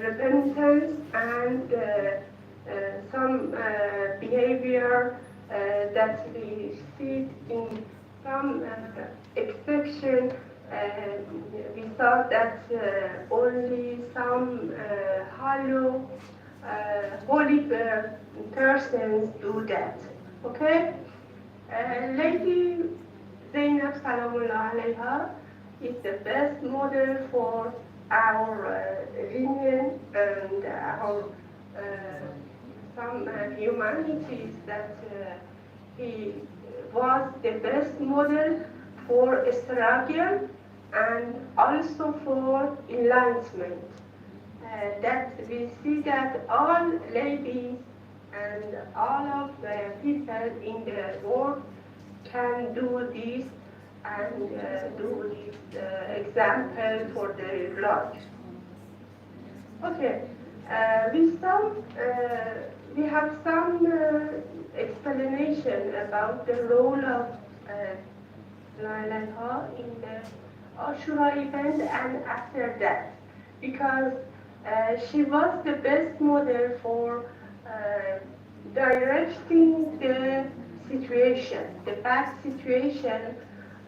repentance and some behavior that we see in some exception. We thought that only some holy persons do that. Okay? Lady Zainab Salamullah alayha is the best model for our religion and our some humanities that he was the best model for struggle and also for enlightenment. That we see that all ladies and all of the people in the world can do this and do this example for their life. Okay, we have some explanation about the role of Laila in the Ashura event and after that, because she was the best model for directing the situation, the bad situation,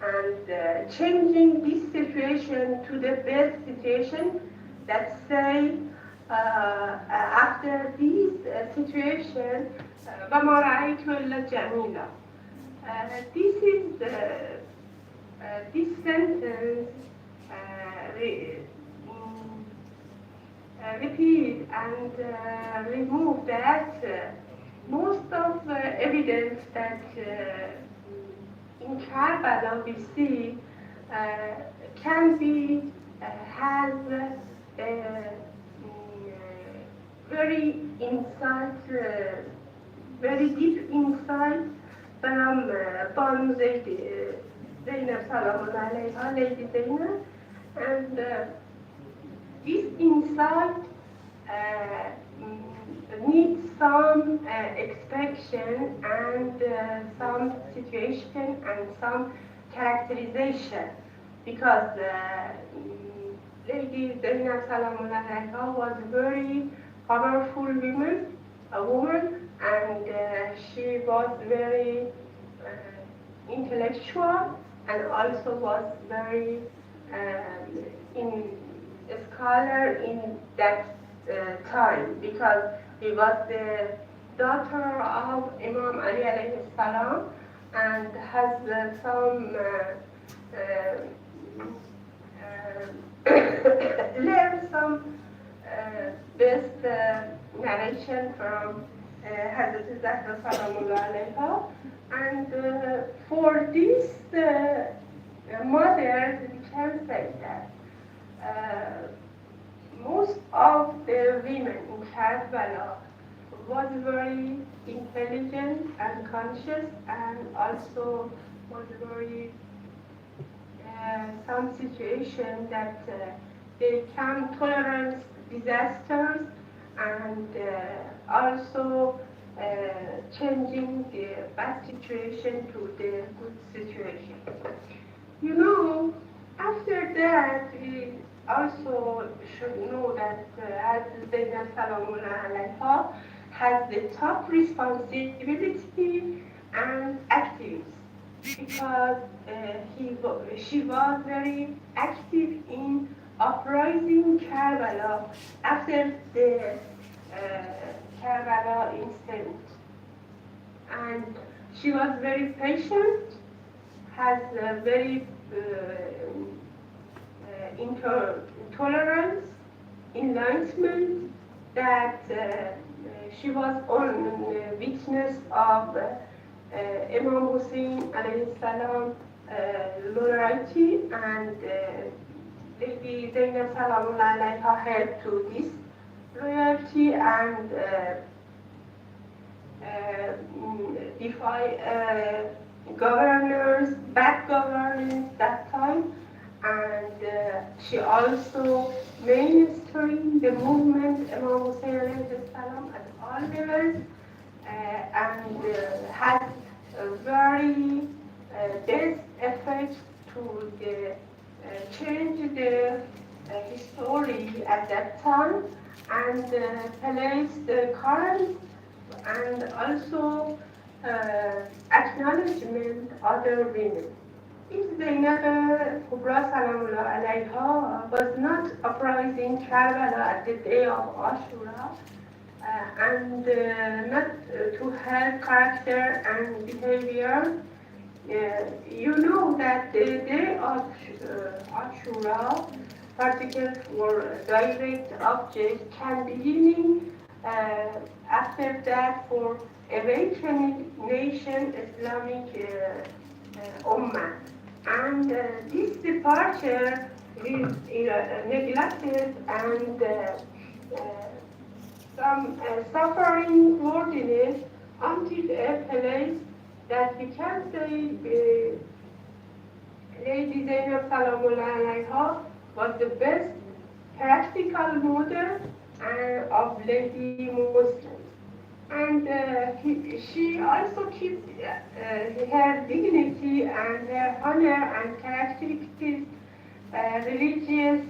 and changing this situation to the best situation. That say after this situation, وَمَا رَأَيْتُ إِلَّا جَمِيلًا. This sentence repeat and remove that most of evidence that in Karbala we see can be has very deep insight from Banu Zainab Salamullah alayha, Lady Zainab, and this insight needs some expression and some situation and some characterization, because Lady Zainab Salamullah alayha was a very powerful woman, and she was very intellectual, and also was very in a scholar in that time, because he was the daughter of Imam Ali alayhi salam and has some learned some best narration from Hazrat Zahra salamullah alayha. And for this mother, we can say that most of the women in Karbala was very intelligent and conscious, and also was very some situation that they can tolerate disasters, and also changing the bad situation to the good situation. You know, after that, we also should know that Zainab salamullah alayha has the top responsibility and activities, because she was very active in uprising Karbala after the Karbala incident. And she was very patient, has a very tolerance, enlightenment, that she was on witness of Imam Hussein alayhi salam loyalty, and Lady Zainab salamullah alayha held to this loyalty and defy governors, bad governors that time, and she also mainstreamed the movement Imam Hussein alayhi salam at all levels, and had a very best effect to the change the history at that time, and place the current and also acknowledgement other women. If Zainab Kubra salamullah alayha was not uprising Karbala at the day of Ashura, and not to her character and behavior, you know that the day of Ashura, particular for direct object, can beginning after that for awakening nation Islamic Ummah. And this departure is neglected, and some suffering worthiness until a place that we can say Lady Zainab salamullah alayha was the best practical model of Lady Muslims. And she also keeps her dignity and her honor and characteristics, religious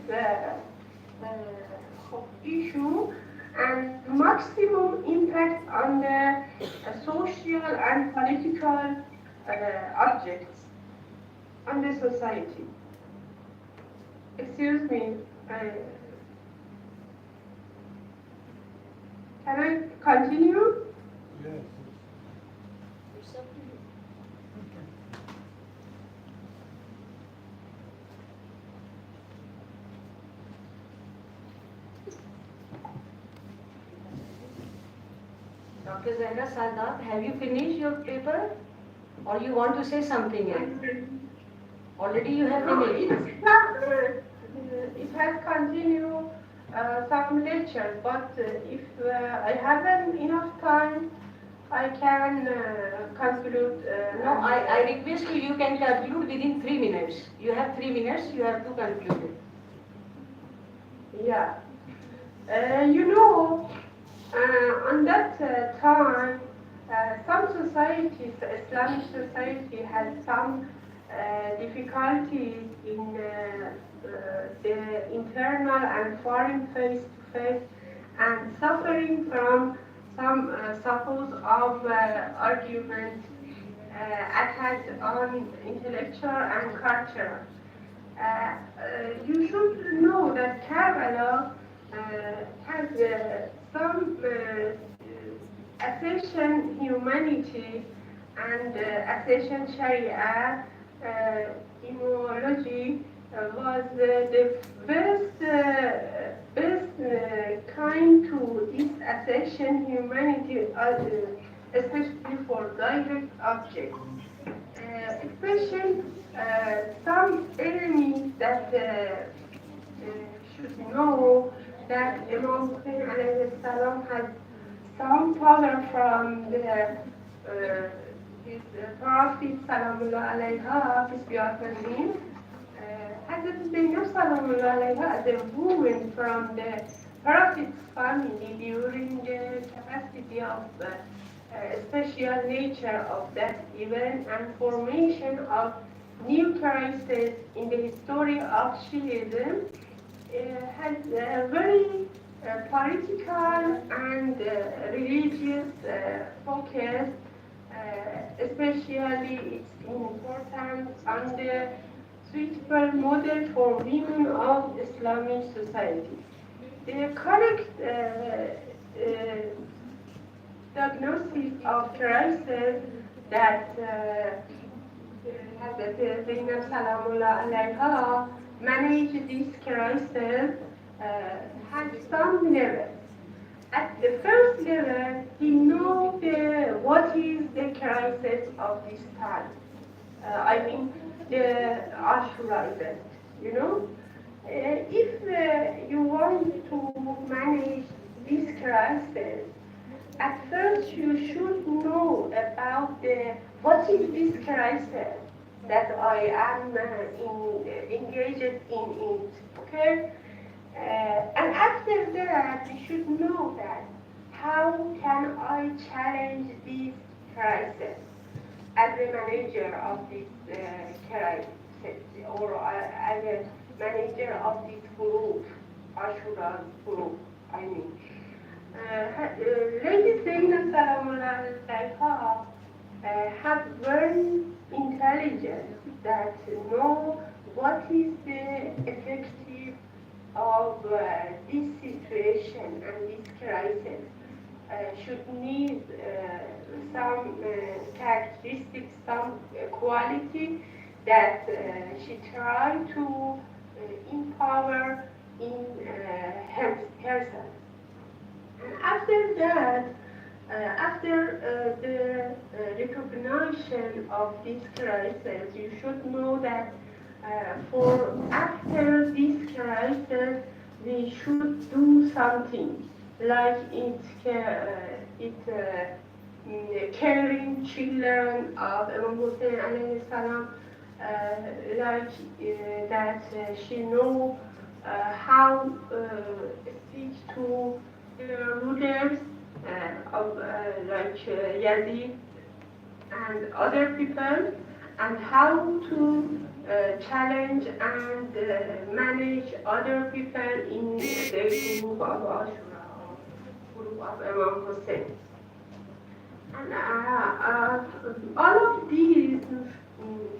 issue, and maximum impact on the social and political objects on the society. Excuse me. Can I continue? Yes. Dr. Zainab Sadat, have you finished your paper, or you want to say something else? Already you have finished. It has continued some lectures, but if I haven't enough time, I can conclude. No, I request you can conclude within 3 minutes. You have 3 minutes, you have to conclude it. Yeah. You know, on that time, some societies, Islamic society, had some difficulties in the internal and foreign face-to-face, and suffering from some suppose of argument attacks on intellectual and culture. You should know that Karbala has some accession humanity and accession Sharia immunology was the best kind to this accession humanity, especially for direct objects. Especially some enemies that should know that Imam Hussein alayhi salam has some power from his Prophet Salamullah alayha, peace be upon him. Hazrat Zainab Salamullah alayha, as a woman from the Prophet's family during the capacity of special nature of that event and formation of new crisis in the history of Shiism, has a very political and religious focus, especially its importance on the suitable model for women of Islamic society. The correct diagnosis of crisis that Hazrat Zainab Salamullah alayha managed this crisis has some levels. At the first level, he knows what is the crisis of this time. I mean, the Ashura event, you know. If you want to manage this crisis, at first you should know about what is this crisis that I am engaged in it, okay? And after that, you should know that how can I challenge this crisis as a manager of this crisis, or as a manager of this group, Ashura group, I mean. Lady Zainab Salamullah alayha have very intelligence that know what is the effective of this situation and this crisis. Should need some characteristics, some quality that she tried to empower in herself. And after that, after the recognition of this crisis, you should know that for after this crisis, we should do something, like caring children of Imam Hussein alayhi salam, like that she know how speak to the rulers of like Yazid and other people, and how to challenge and manage other people in the group of Ashura, group of Imam Hussein. And all of these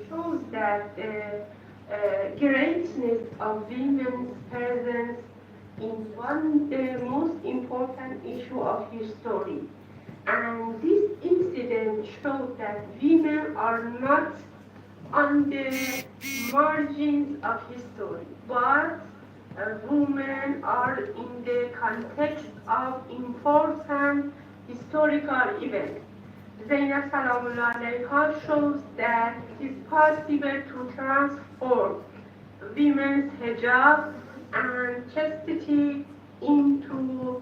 shows that the greatness of women's presence in one the most important issue of history. And this incident showed that women are not on the margins of history, but women are in the context of important historical events. Zainab Salamullah alayha shows that it is possible to transform women's hijab and chastity into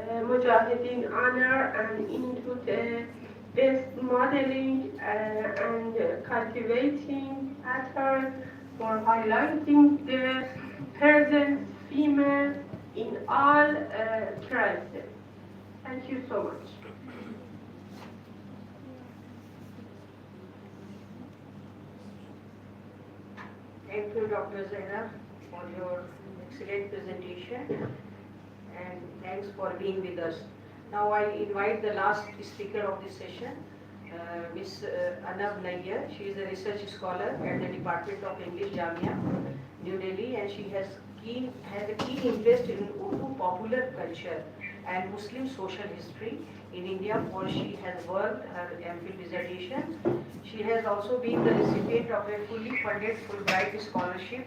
mujahideen honor and into the best modeling and cultivating pattern for highlighting the present female in all crises. Thank you so much. Thank you, Dr. Zainab, for your excellent presentation, and thanks for being with us. Now I invite the last speaker of this session, Miss Anab Nayyar. She is a research scholar at the Department of English, Jamia, New Delhi, and she has a keen interest in Urdu popular culture and Muslim social history in India, for she has worked her MPhil dissertation. She has also been the recipient of a fully funded Fulbright scholarship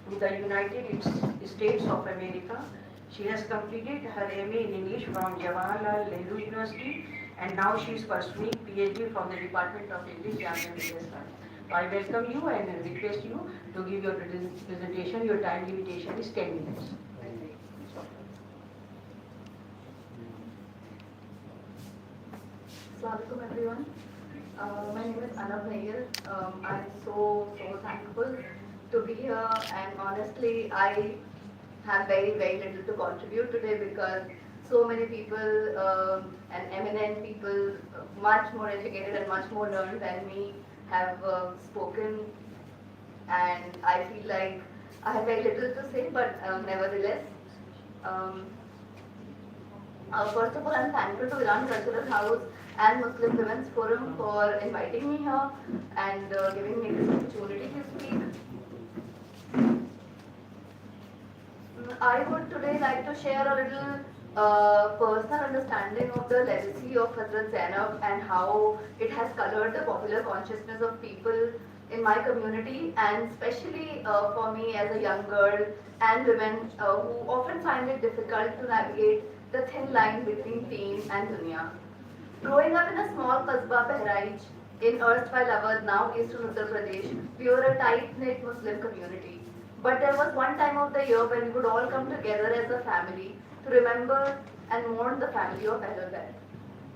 to the United States of America. She has completed her MA in English from Jawaharlal Nehru University, and now she is pursuing PhD from the Department of English, Jamia Millia. I welcome you and request you to give your presentation. Your time limitation is 10 minutes. Assalamualaikum everyone. My name is Anab Nayyar. I'm so thankful to be here, and honestly I have very little to contribute today because so many people and eminent people, much more educated and much more learned than me, have spoken, and I feel like I have very little to say, but nevertheless. First of all, I'm thankful to Iran Cultural House and Muslim Women's Forum for inviting me here and giving me this opportunity to speak. I would today like to share a little personal understanding of the legacy of Hazrat Zainab and how it has colored the popular consciousness of people in my community, and especially for me as a young girl and women who often find it difficult to navigate the thin line between teen and dunya. Growing up in a small Qasba, Bahraich, in erstwhile Awadh, now Eastern Uttar Pradesh, we were a tight-knit Muslim community. But there was one time of the year when we would all come together as a family to remember and mourn the family of Ahlul Bayt.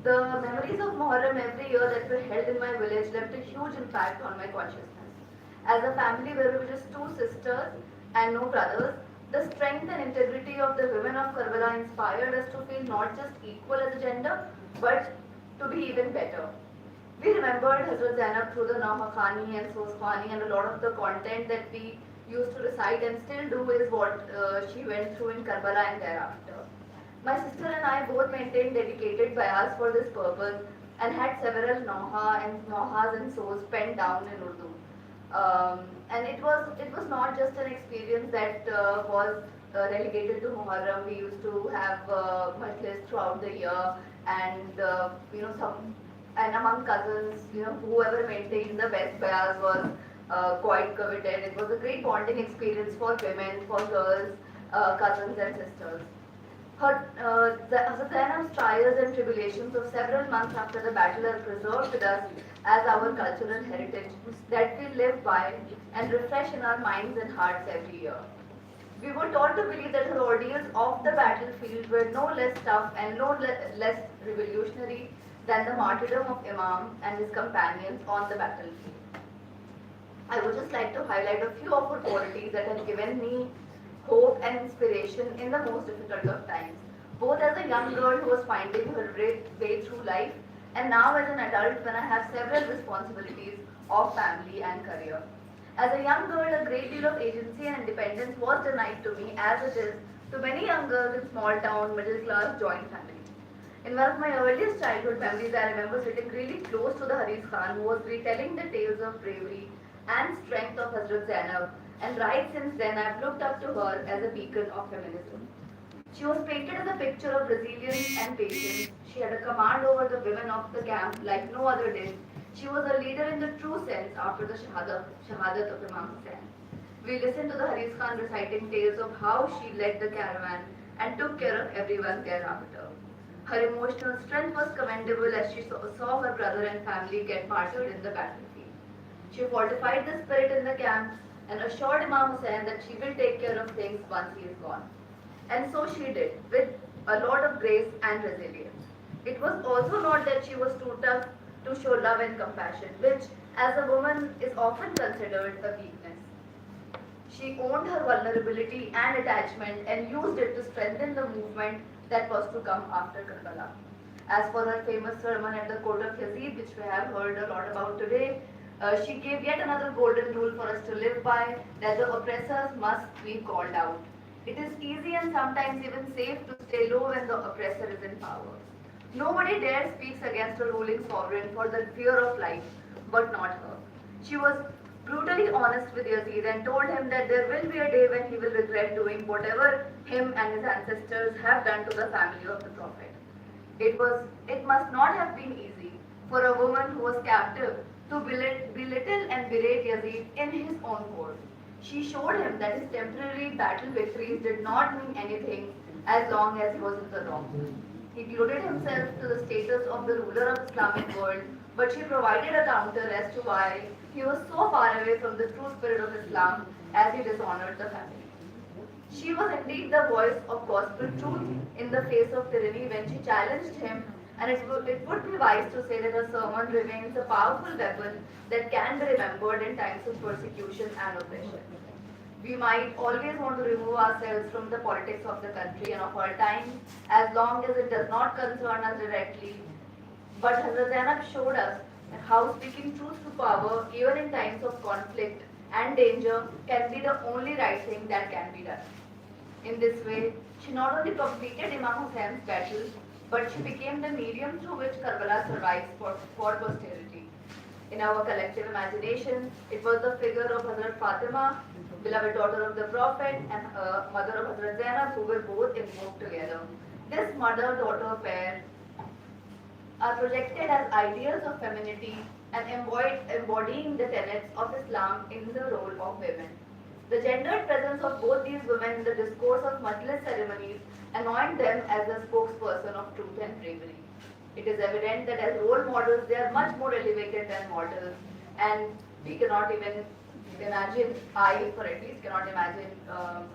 The memories of Muharram every year that were held in my village left a huge impact on my consciousness. As a family where we were just two sisters and no brothers, the strength and integrity of the women of Karbala inspired us to feel not just equal as a gender, but to be even better. We remembered Hazrat Zainab through the Naha Khani and Sos Khani, and a lot of the content that we used to recite and still do is what she went through in Karbala and thereafter. My sister and I both maintained dedicated bayas for this purpose and had several Nohas and Sos penned down in Urdu. And it was not just an experience that was relegated to Muharram. We used to have majlis throughout the year, and and among cousins, whoever maintained the best bayas was quite coveted. It was a great bonding experience for women, for girls, cousins and sisters. Hazrat Zainab's trials and tribulations of several months after the battle are preserved with us as our cultural heritage that we live by and refresh in our minds and hearts every year. We were taught to believe that her ordeals off the battlefield were no less tough and no less revolutionary than the martyrdom of Imam and his companions on the battlefield. I would just like to highlight a few of her qualities that have given me hope and inspiration in the most difficult of times, both as a young girl who was finding her way through life, and now as an adult when I have several responsibilities of family and career. As a young girl, a great deal of agency and independence was denied to me, as it is to many young girls in small town, middle class, joint families. In one of my earliest childhood memories, I remember sitting really close to the Haris Khan, who was retelling the tales of bravery and strength of Hazrat Zainab, and right since then I have looked up to her as a beacon of feminism. She was painted as a picture of resilience and patience. She had a command over the women of the camp like no other did. She was a leader in the true sense after the Shahadat of Imam Hussain. We listened to the Haris Khan reciting tales of how she led the caravan and took care of everyone thereafter. Her emotional strength was commendable as she saw her brother and family get martyred in the battlefield. She fortified the spirit in the camp and assured Imam Hussain that she will take care of things once he is gone. And so she did, with a lot of grace and resilience. It was also not that she was too tough to show love and compassion, which as a woman is often considered a weakness. She owned her vulnerability and attachment and used it to strengthen the movement that was to come after Karbala. As for her famous sermon at the court of Yazid, which we have heard a lot about today, she gave yet another golden rule for us to live by, that the oppressors must be called out. It is easy and sometimes even safe to stay low when the oppressor is in power. Nobody dared speak against a ruling sovereign for the fear of life, but not her. She was brutally honest with Yazid and told him that there will be a day when he will regret doing whatever him and his ancestors have done to the family of the Prophet. It must not have been easy for a woman who was captive to belittle and berate Yazid in his own court. She showed him that his temporary battle victories did not mean anything as long as he was in the wrong. He deluded himself to the status of the ruler of Islamic world, but she provided a counter as to why he was so far away from the true spirit of Islam as he dishonored the family. She was indeed the voice of gospel truth in the face of tyranny when she challenged him, and it would be wise to say that her sermon remains a powerful weapon that can be remembered in times of persecution and oppression. We might always want to remove ourselves from the politics of the country and of our time as long as it does not concern us directly. But Hazrat Zainab showed us how speaking truth to power, even in times of conflict and danger, can be the only right thing that can be done. In this way, she not only completed Imam Hussein's battle, but she became the medium through which Karbala survives for posterity. In our collective imagination, it was the figure of Hazrat Fatima, beloved daughter of the Prophet, and mother of Hazrat Zainab, who were both invoked together. This mother-daughter pair are projected as ideals of femininity and embodying the tenets of Islam in the role of women. The gendered presence of both these women in the discourse of Majlis ceremonies anoint them as the spokesperson of truth and bravery. It is evident that as role models, they are much more elevated than mortals, and we cannot even imagine, I for at least cannot imagine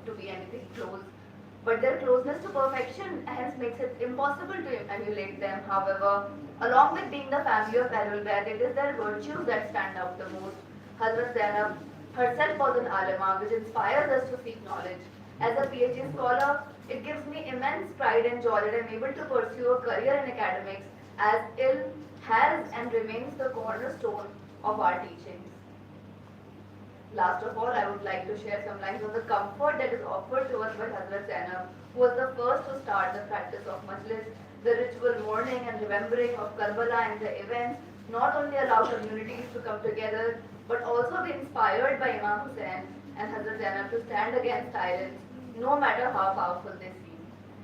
to be anything close. But their closeness to perfection hence makes it impossible to emulate them. However, along with being the family of Ahlul Bayt, it is their virtues that stand out the most. Hazrat Zainab herself was an alima, which inspires us to seek knowledge. As a PhD scholar, it gives me immense pride and joy that I am able to pursue a career in academics, as ilm has and remains the cornerstone of our teachings. Last of all, I would like to share some lines on the comfort that is offered to us by Hazrat Zainab, who was the first to start the practice of Majlis. The ritual mourning and remembering of Karbala and the events not only allow communities to come together, but also be inspired by Imam Hussain and Hazrat Zainab to stand against tyrants, no matter how powerful they seem.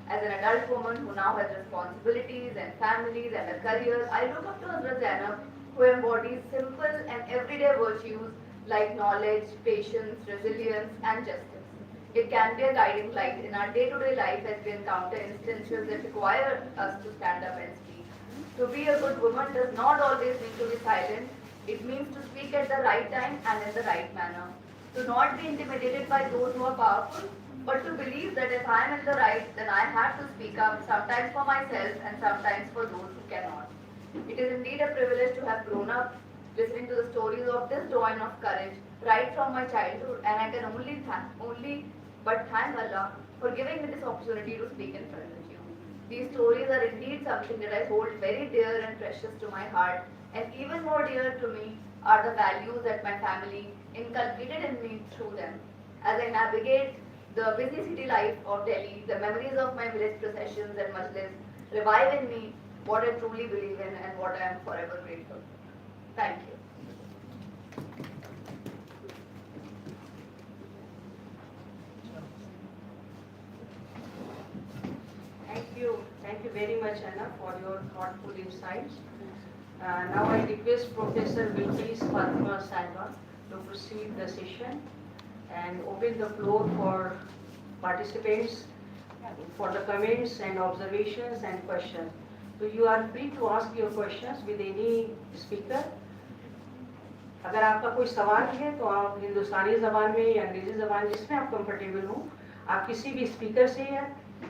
As an adult woman who now has responsibilities and families and a career, I look up to Hazrat Zainab, who embodies simple and everyday virtues like knowledge, patience, resilience, and justice. It can be a guiding light in our day-to-day life as we encounter instances that require us to stand up and speak. To be a good woman does not always mean to be silent. It means to speak at the right time and in the right manner. To not be intimidated by those who are powerful, but to believe that if I am in the right, then I have to speak up, sometimes for myself and sometimes for those who cannot. It is indeed a privilege to have grown up listening to the stories of this dawn of courage right from my childhood, and I can only thank Allah for giving me this opportunity to speak in front of you. These stories are indeed something that I hold very dear and precious to my heart, and even more dear to me are the values that my family inculcated in me through them. As I navigate the busy city life of Delhi, the memories of my village processions and majlis revive in me what I truly believe in and what I am forever grateful for. Thank you. Thank you very much, Anna, for your thoughtful insights. Now I request Professor Bilqis Fatima Sahiba to proceed the session and open the floor for participants for the comments and observations and questions. So you are free to ask your questions with any speaker. अगर आपका कोई सवाल है तो आप हिंदुस्तानी ज़बान में या अंग्रेज़ी ज़बान जिसमें आप कंफर्टेबल हो, आप किसी भी स्पीकर से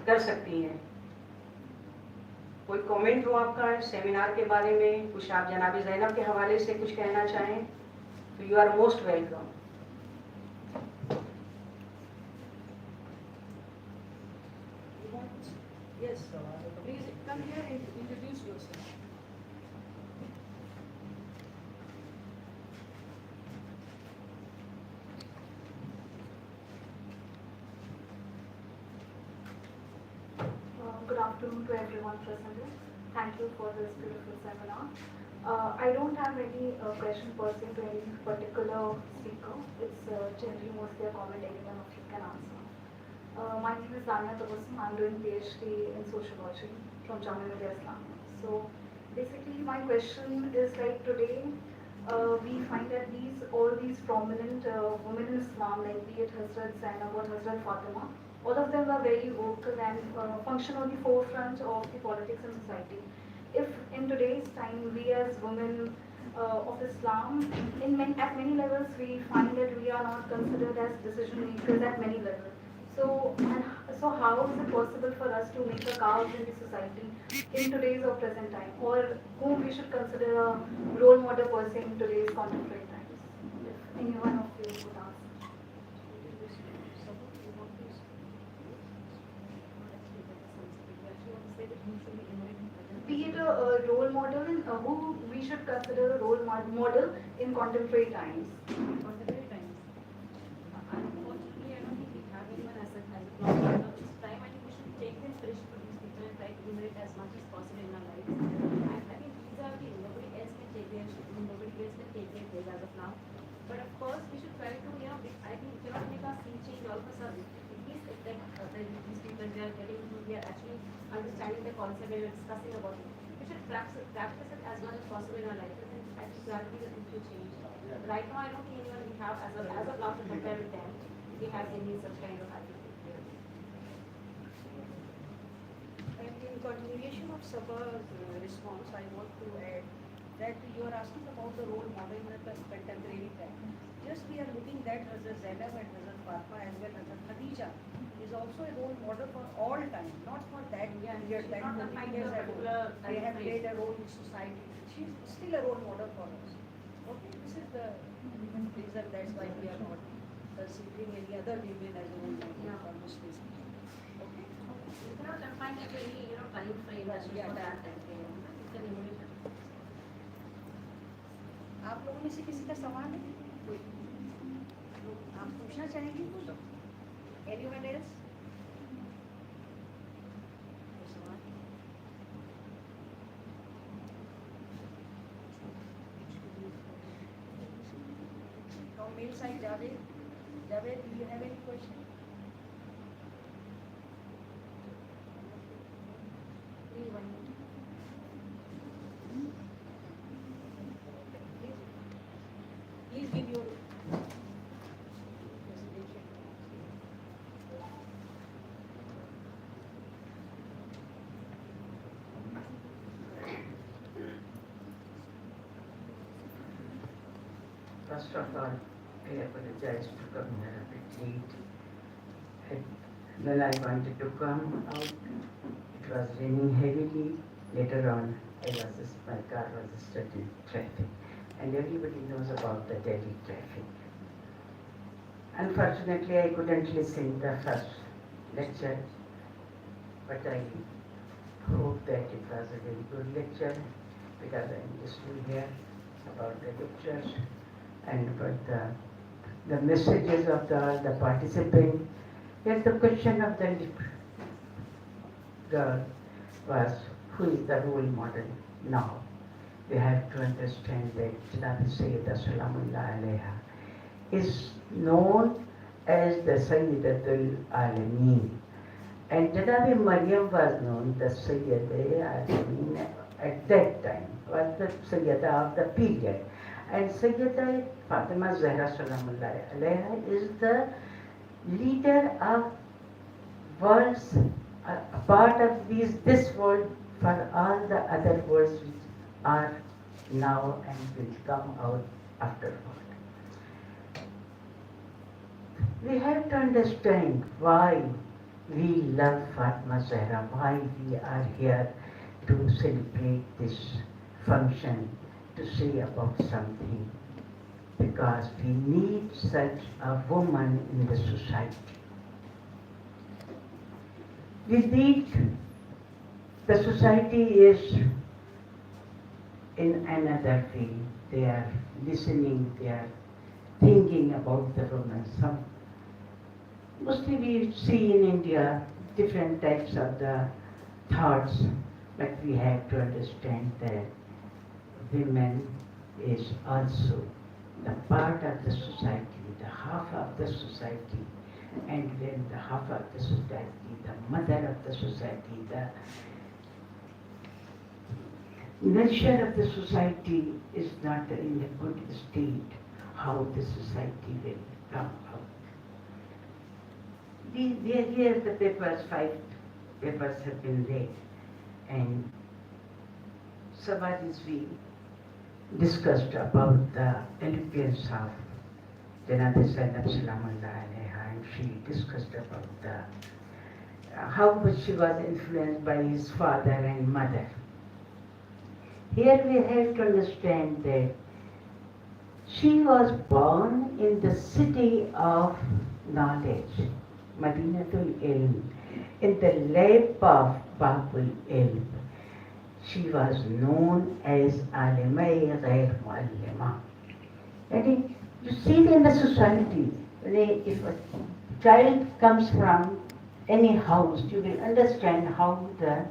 कर सकती हैं. कोई कमेंट हो आपका सेमिनार के बारे में, कुछ आप जनाब ज़ैनब के हवाले से कुछ कहना चाहें, तो you are most welcome. Yes, please come here and introduce yourself. Good afternoon to everyone present here. Thank you for this beautiful seminar. I don't have any question per se to any particular speaker. It's generally mostly a comment anyone of you can answer. My name is Zainab. I'm doing PhD in sociology from Jamia Millia Islamia. So basically my question is like today we find that all these prominent women in Islam, like be it Hazrat Zainab or Hazrat Fatima, all of them are very vocal and function on the forefront of the politics and society. If in today's time we as women of Islam, at many levels we find that we are not considered as decision makers at many levels. So how is it possible for us to make a carve in the society in today's or present time, or whom we should consider a role model person in today's contemporary times? If any one of you would answer. Be it a role model, who we should consider a role model in contemporary times. Contemporary times. Unfortunately, I don't think we have anyone as a role model. It's time I think we should take the inspiration from these people and try to emulate as much as possible in our lives. And I think these are the nobody else can take their place as of now. But of course, we should try to, I think we cannot make our scene change all of a sudden. At least these people we are actually understanding the concept and we are discussing about it. We should practice it as much as possible in our life. And I think gradually the things will change. Right now, I don't think anyone we have as of now to compare with them. We have any such kind of attitude. And in continuation of Sabha's response, I want to add that you are asking about the role model in the contemporary time. Just we are looking that Hazrat Zainab and Hazrat Fatima as well as Hazrat Khadija is also a role model for all time, not for that period, that 40 years ago. They have played a role in society. She is still a role model for us. Okay, this is the reason that's why we are not considering any other women as a role model for Muslims. Okay? You cannot define it very, time frame as we are that time frame. It's an evolution. आप लोगों में से किसी का सवाल है? कोई आप पूछना चाहेंगे कुछ? Anyone else? From male side, Javed, do you have any question? Please give your presentation. First of all, I apologize to come here a bit late. When I wanted to come out, it was raining heavily. Later on, my car was stuck in traffic. And everybody knows about the Delhi traffic. Unfortunately, I couldn't listen to the first lecture, but I hope that it was a very good lecture because I'm listening here about the lectures and about the messages of the participants. Yet the question of the girl was, who is the role model now? We have to understand that Janabi Sayyida Salamullah Alaiha is known as the Sayyidatul Alameen. And Janabi Maryam was known the Sayyida Alameen at that time, was the Sayyida of the period. And Sayyida Fatima Zahra Salamullah Alaiha is the leader of worlds, a part of this world for all the other worlds which are now and will come out afterward. We have to understand why we love Fatima Zahra, why we are here to celebrate this function, to say about something, because we need such a woman in the society. We need, the society is in another way. They are listening, they are thinking about the woman. Mostly we see in India different types of the thoughts. but we have to understand that women is also the part of the society, the half of the society, and when the half of the society, the mother of the society, the nurture of the society is not in a good state, how the society will come out. Here the papers, 5 papers have been laid, and Sabadis we discussed about the eloquence of Zainab Salamullah alayha, and she discussed about the how much she was influenced by his father and mother. Here we have to understand that she was born in the city of knowledge, Madinatul Ilm, in the lap of Babul Ilm. She was known as Alimai Ghair Muallima. And you see in the society, if a child comes from any house, you will understand how the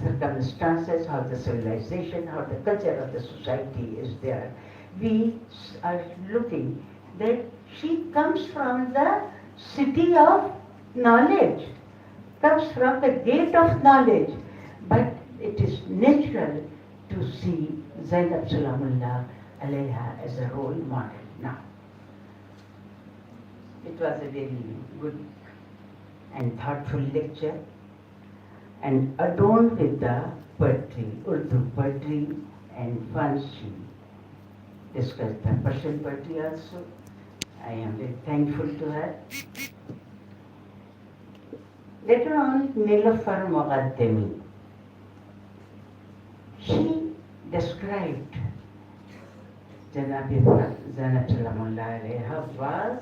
circumstances, how the civilization, how the culture of the society is there. We are looking that she comes from the city of knowledge, comes from the gate of knowledge, but it is natural to see Zainab Salamullah alayha as a role model now. It was a very good and thoughtful lecture, and adorned with the poetry, Urdu poetry, and once she discussed the Persian poetry also. I am very thankful to her. Later on, Nilufar Muqaddami, she described Zainab Salamullah alayha was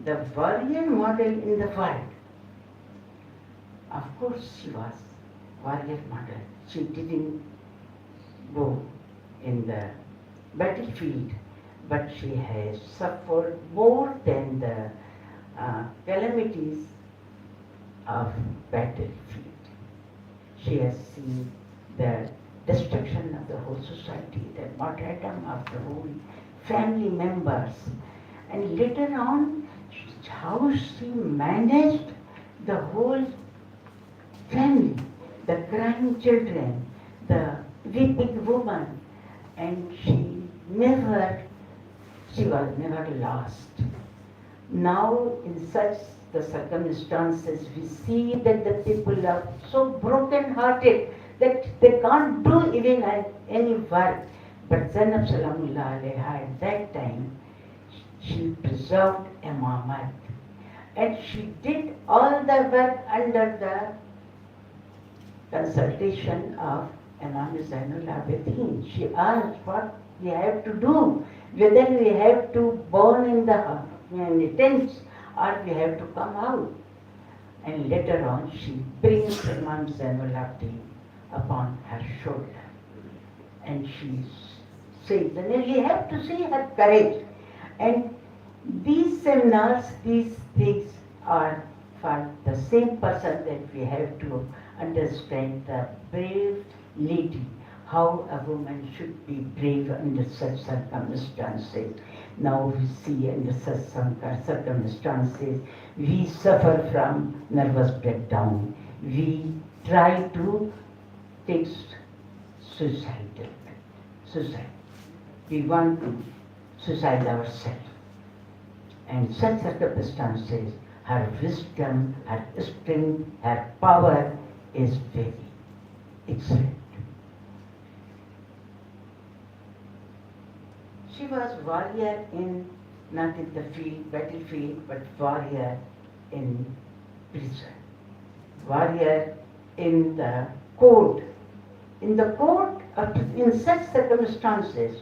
the warrior model in the world. Of course she was warrior model. She didn't go in the battlefield, but she has suffered more than the calamities of battlefield. She has seen the destruction of the whole society, the martyrdom of the whole family members, and later on how she managed the whole family, the crying children, the weeping woman, and she was never lost. Now in such the circumstances, we see that the people are so broken-hearted that they can't do even any work. But Zainab Salamullah alayha at that time, she preserved Imamat, and she did all the work under the consultation of Imam Zainul Abidin. She asked what we have to do, whether we have to burn in the tents or we have to come out. And later on she brings Imam Zainul Abidin upon her shoulder, and she says, and we have to see her courage. And these seminars, these things are for the same person, that we have to understand the brave lady, how a woman should be brave under such circumstances. Now we see under such circumstances, we suffer from nervous breakdown. We try to take suicide. We want to suicide ourselves. And such circumstances, her wisdom, her strength, her power is very excellent. She was warrior in, not in the battlefield, but warrior in prison. Warrior in the court. In the court, in such circumstances,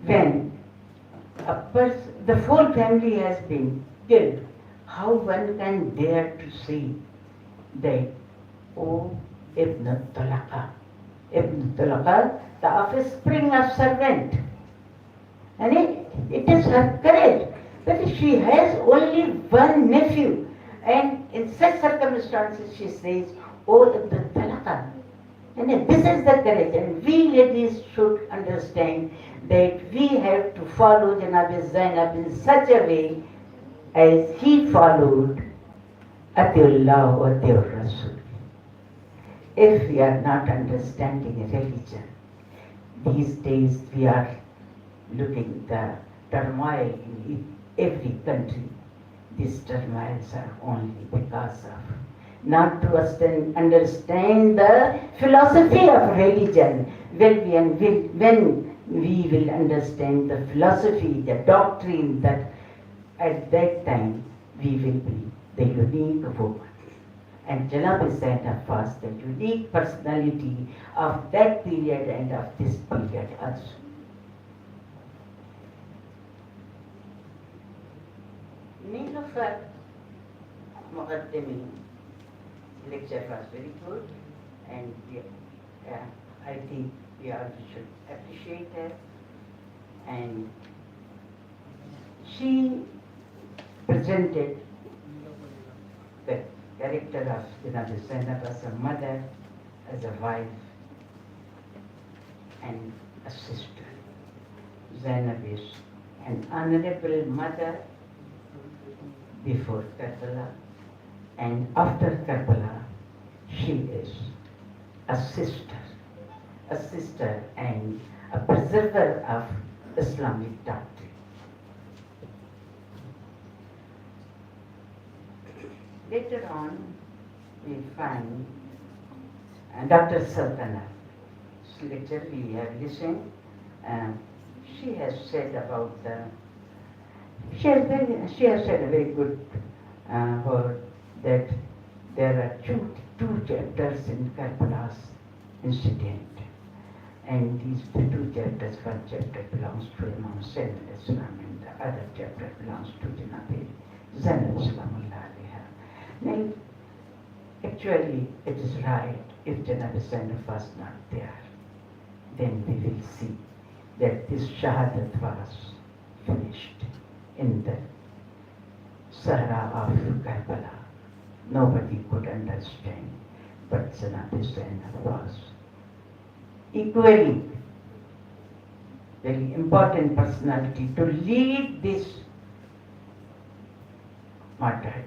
when the whole family has been killed, how one can dare to say that, oh, Ibn Talaqa. Ibn Talaqa, the offspring of servant. And it is her courage. But she has only one nephew. And in such circumstances she says, oh, Ibn Talaqa. And this is the courage, and we ladies should understand that we have to follow Janab Zainab in such a way as he followed Atiullah wa Atiur Rasul. If we are not understanding religion, these days we are looking the turmoil in every country. These turmoils are only because of not to understand the philosophy of religion. When we will understand the philosophy, the doctrine, that at that time we will be the unique woman. And Janab Zainab was the unique personality of that period and of this period also. Nilufar Muqaddimi lecture was very good, and I think we all should appreciate her. And she presented the character of Janab Zainab as a mother, as a wife, and a sister. Zainab is an honorable mother before Karbala, and after Karbala, she is a sister and a preserver of Islamic doctrine. Later on, we find Dr. Sultana's lecture we have listened. She has said about the. She has said a very good word that there are two chapters in Karbala's incident, and these two chapters, one chapter belongs to Imam Hussain al-Islam and the other chapter belongs to Janab Zainab Islamullah alayha. Now, actually it is right, if Janab Zainab was not there, then we will see that this Shahadat was finished in the Sahara of Karbala. Nobody could understand, but Janab Zainab was equally very important personality to lead this martyrdom.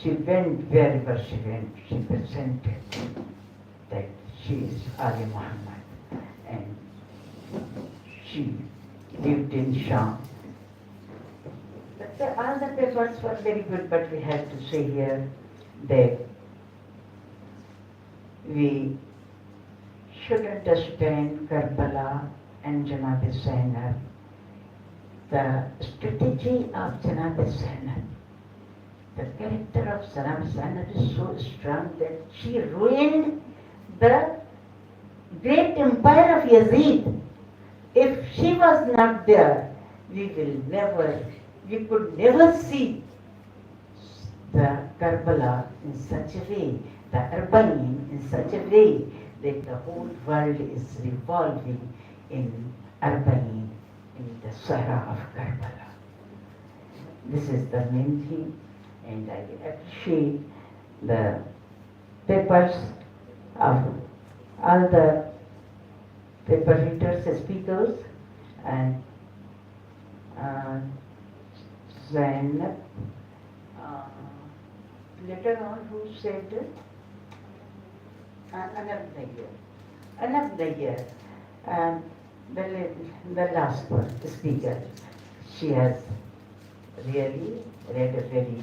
She went wherever she went, she presented that she is Ali Muhammad, and she lived in Sham. All the papers were very good, but we have to say here that we should understand Karbala and Janab Zainab, the strategy of Janab Zainab. The character of Janab Zainab is so strong that she ruined the great empire of Yazid. If she was not there, we could never see the Karbala in such a way, the Arbanin in such a way that the whole world is revolving in Arbanin, in the Sahara of Karbala. This is the main thing, and I appreciate the papers of all the paper readers, speakers, and Zainab. Later on, who said it? Anab Nayyar, the last one, the speaker. She has really read a very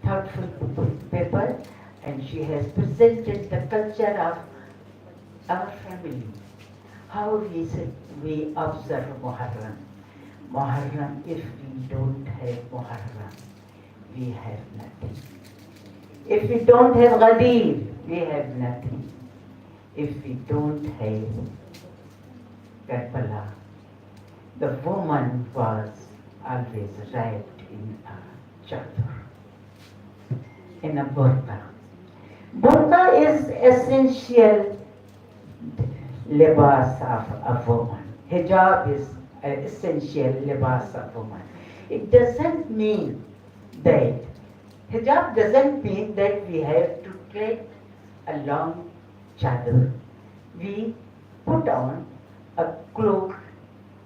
thoughtful paper, and she has presented the culture of our family. How we observe Muharram. Muharram, if we don't have Muharram, we have nothing. If we don't have Ghadir, we have nothing. If we don't have Karbala, the woman was always wrapped in a chador, in a burqa. Burqa is essential libas of a woman. Hijab is an essential libas of a woman. It doesn't mean that, hijab doesn't mean that we have to take a long chador we put on a cloak,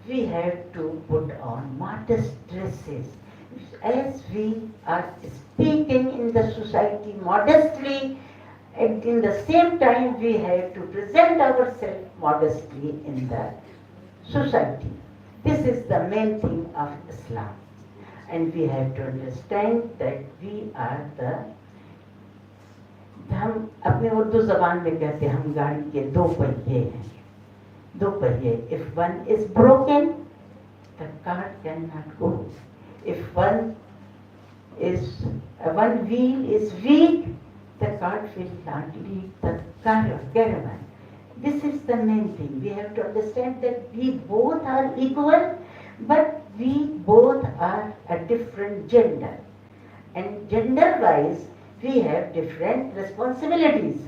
we have to put on modest dresses. As we are speaking in the society modestly, and in the same time we have to present ourselves modestly in the society. This is the main thing of Islam. And we have to understand that we are the, हम अपने उर्दू ज़बान में कहते हैं हम गाड़ी के दो पहिए हैं, दो पहिए. If one is broken, the car cannot go. If one wheel is weak, the cart will not lead the caravan. This is the main thing. We have to understand that we both are equal, but we both are a different gender. And gender-wise, we have different responsibilities.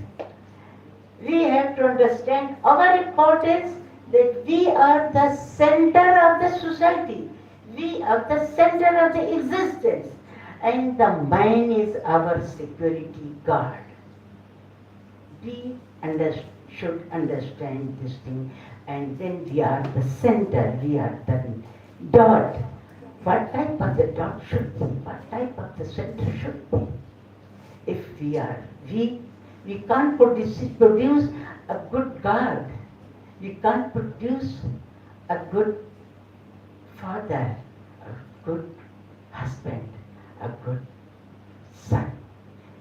We have to understand our importance, that we are the center of the society. We are the center of the existence. And the mind is our security guard. We should understand this thing. And then we are the center, we are the dot. What type of the dot should be? What type of the center should be? If we are weak, we can't produce a good guard. We can't produce a good father, a good husband, a good son.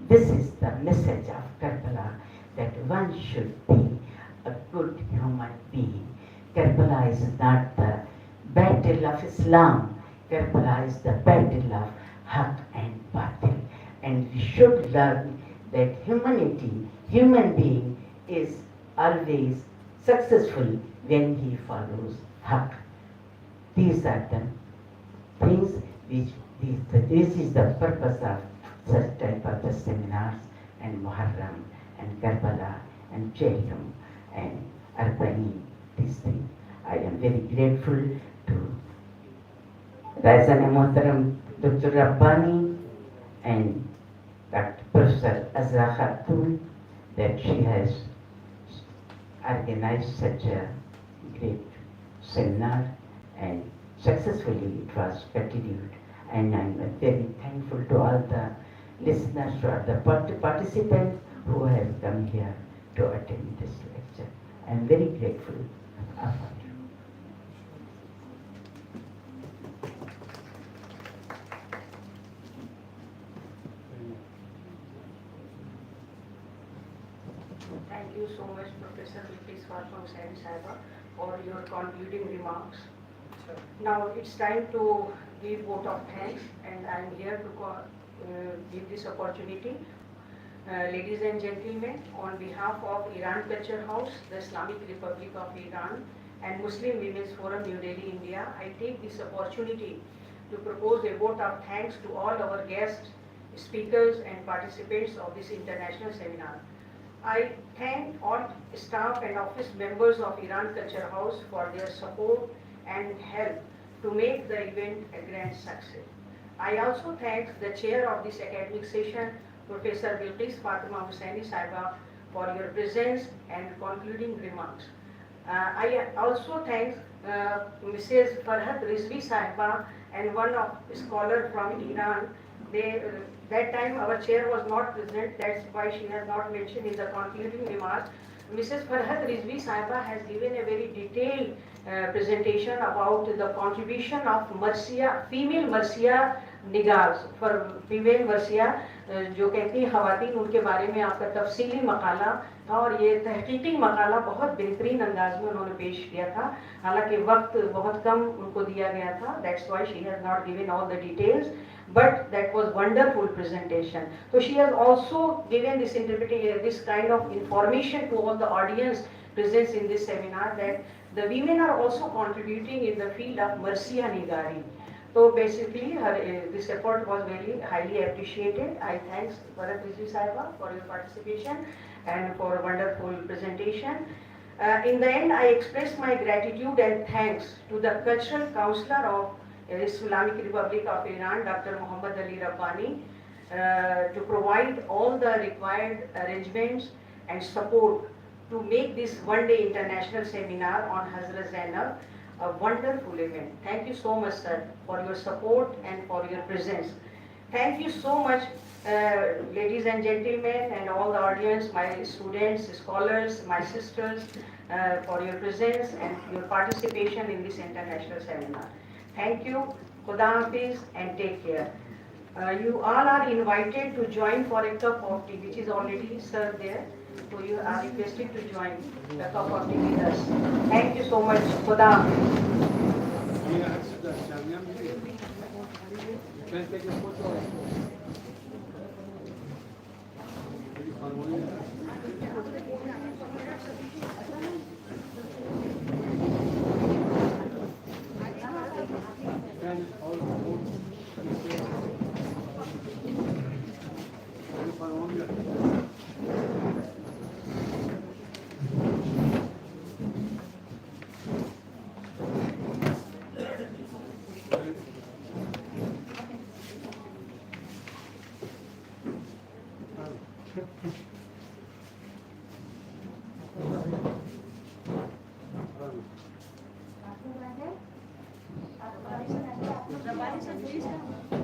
This is the message of Karbala, that one should be a good human being. Karbala is not the battle of Islam. Karbala is the battle of Haq and Batil. And we should learn that human being is always successful when he follows Haq. These are the things this is the purpose of such type of the seminars and Muharram and Karbala and Cherham and Arbani, these things. I am very grateful to Razan Mohtaram Dr. Rabbani and Dr. Professor Azra Khatun that she has organized such a great seminar, and successfully it was continued. And I'm very thankful to all the listeners, to all the participants who have come here to attend this lecture. I'm very grateful of you. Thank you so much, Professor Bilqis Fatma Hussain Sahiba, for your concluding remarks. Now it's time to give vote of thanks, and I am here to give this opportunity. Ladies and gentlemen, on behalf of Iran Culture House, the Islamic Republic of Iran, and Muslim Women's Forum, New Delhi, India, I take this opportunity to propose a vote of thanks to all our guests, speakers, and participants of this international seminar. I thank all staff and office members of Iran Culture House for their support and help to make the event a grand success. I also thank the chair of this academic session, Professor Bilqis Fatma Hussain Sahiba, for your presence and concluding remarks. I also thank Mrs. Farhat Rizvi Sahiba and one of scholar from Iran. That time our chair was not present, that's why she has not mentioned in the concluding remarks. Mrs. Farhat Rizvi Sahiba has given a very detailed presentation about the contribution of Marsiya, female Marsiya Nigahs, for female Marsiya जो कहती हैं ख़वातीन, उनके बारे में आपका तफसीली मकाला था, और ये तहकीकी मकाला बहुत बेहतरीन अंदाज में उन्होंने पेश किया था, हालांकि वक्त बहुत कम उनको दिया गया था. That's why she has not given all the details, but that was wonderful presentation. So she has also given this this kind of information to all the audience present in this seminar, that the women are also contributing in the field of Marsiya Nigari. So basically this effort was very highly appreciated. I thank Farhat Rizvi Sahiba for your participation and for a wonderful presentation. In the end, I express my gratitude and thanks to the Cultural Counselor of Islamic Republic of Iran, Dr. Muhammad Ali Rabbani, to provide all the required arrangements and support to make this one-day international seminar on Hazrat Zainab a wonderful event. Thank you so much, sir, for your support and for your presence. Thank you so much, ladies and gentlemen, and all the audience, my students, scholars, my sisters, for your presence and your participation in this international seminar. Thank you. Khuda Hafiz, and take care. You all are invited to join for a cup of tea, which is already served there. So you are requested to join a cup of tea with us. Thank you so much. Khuda Hafiz. You can take a photo. Rabani sir, please.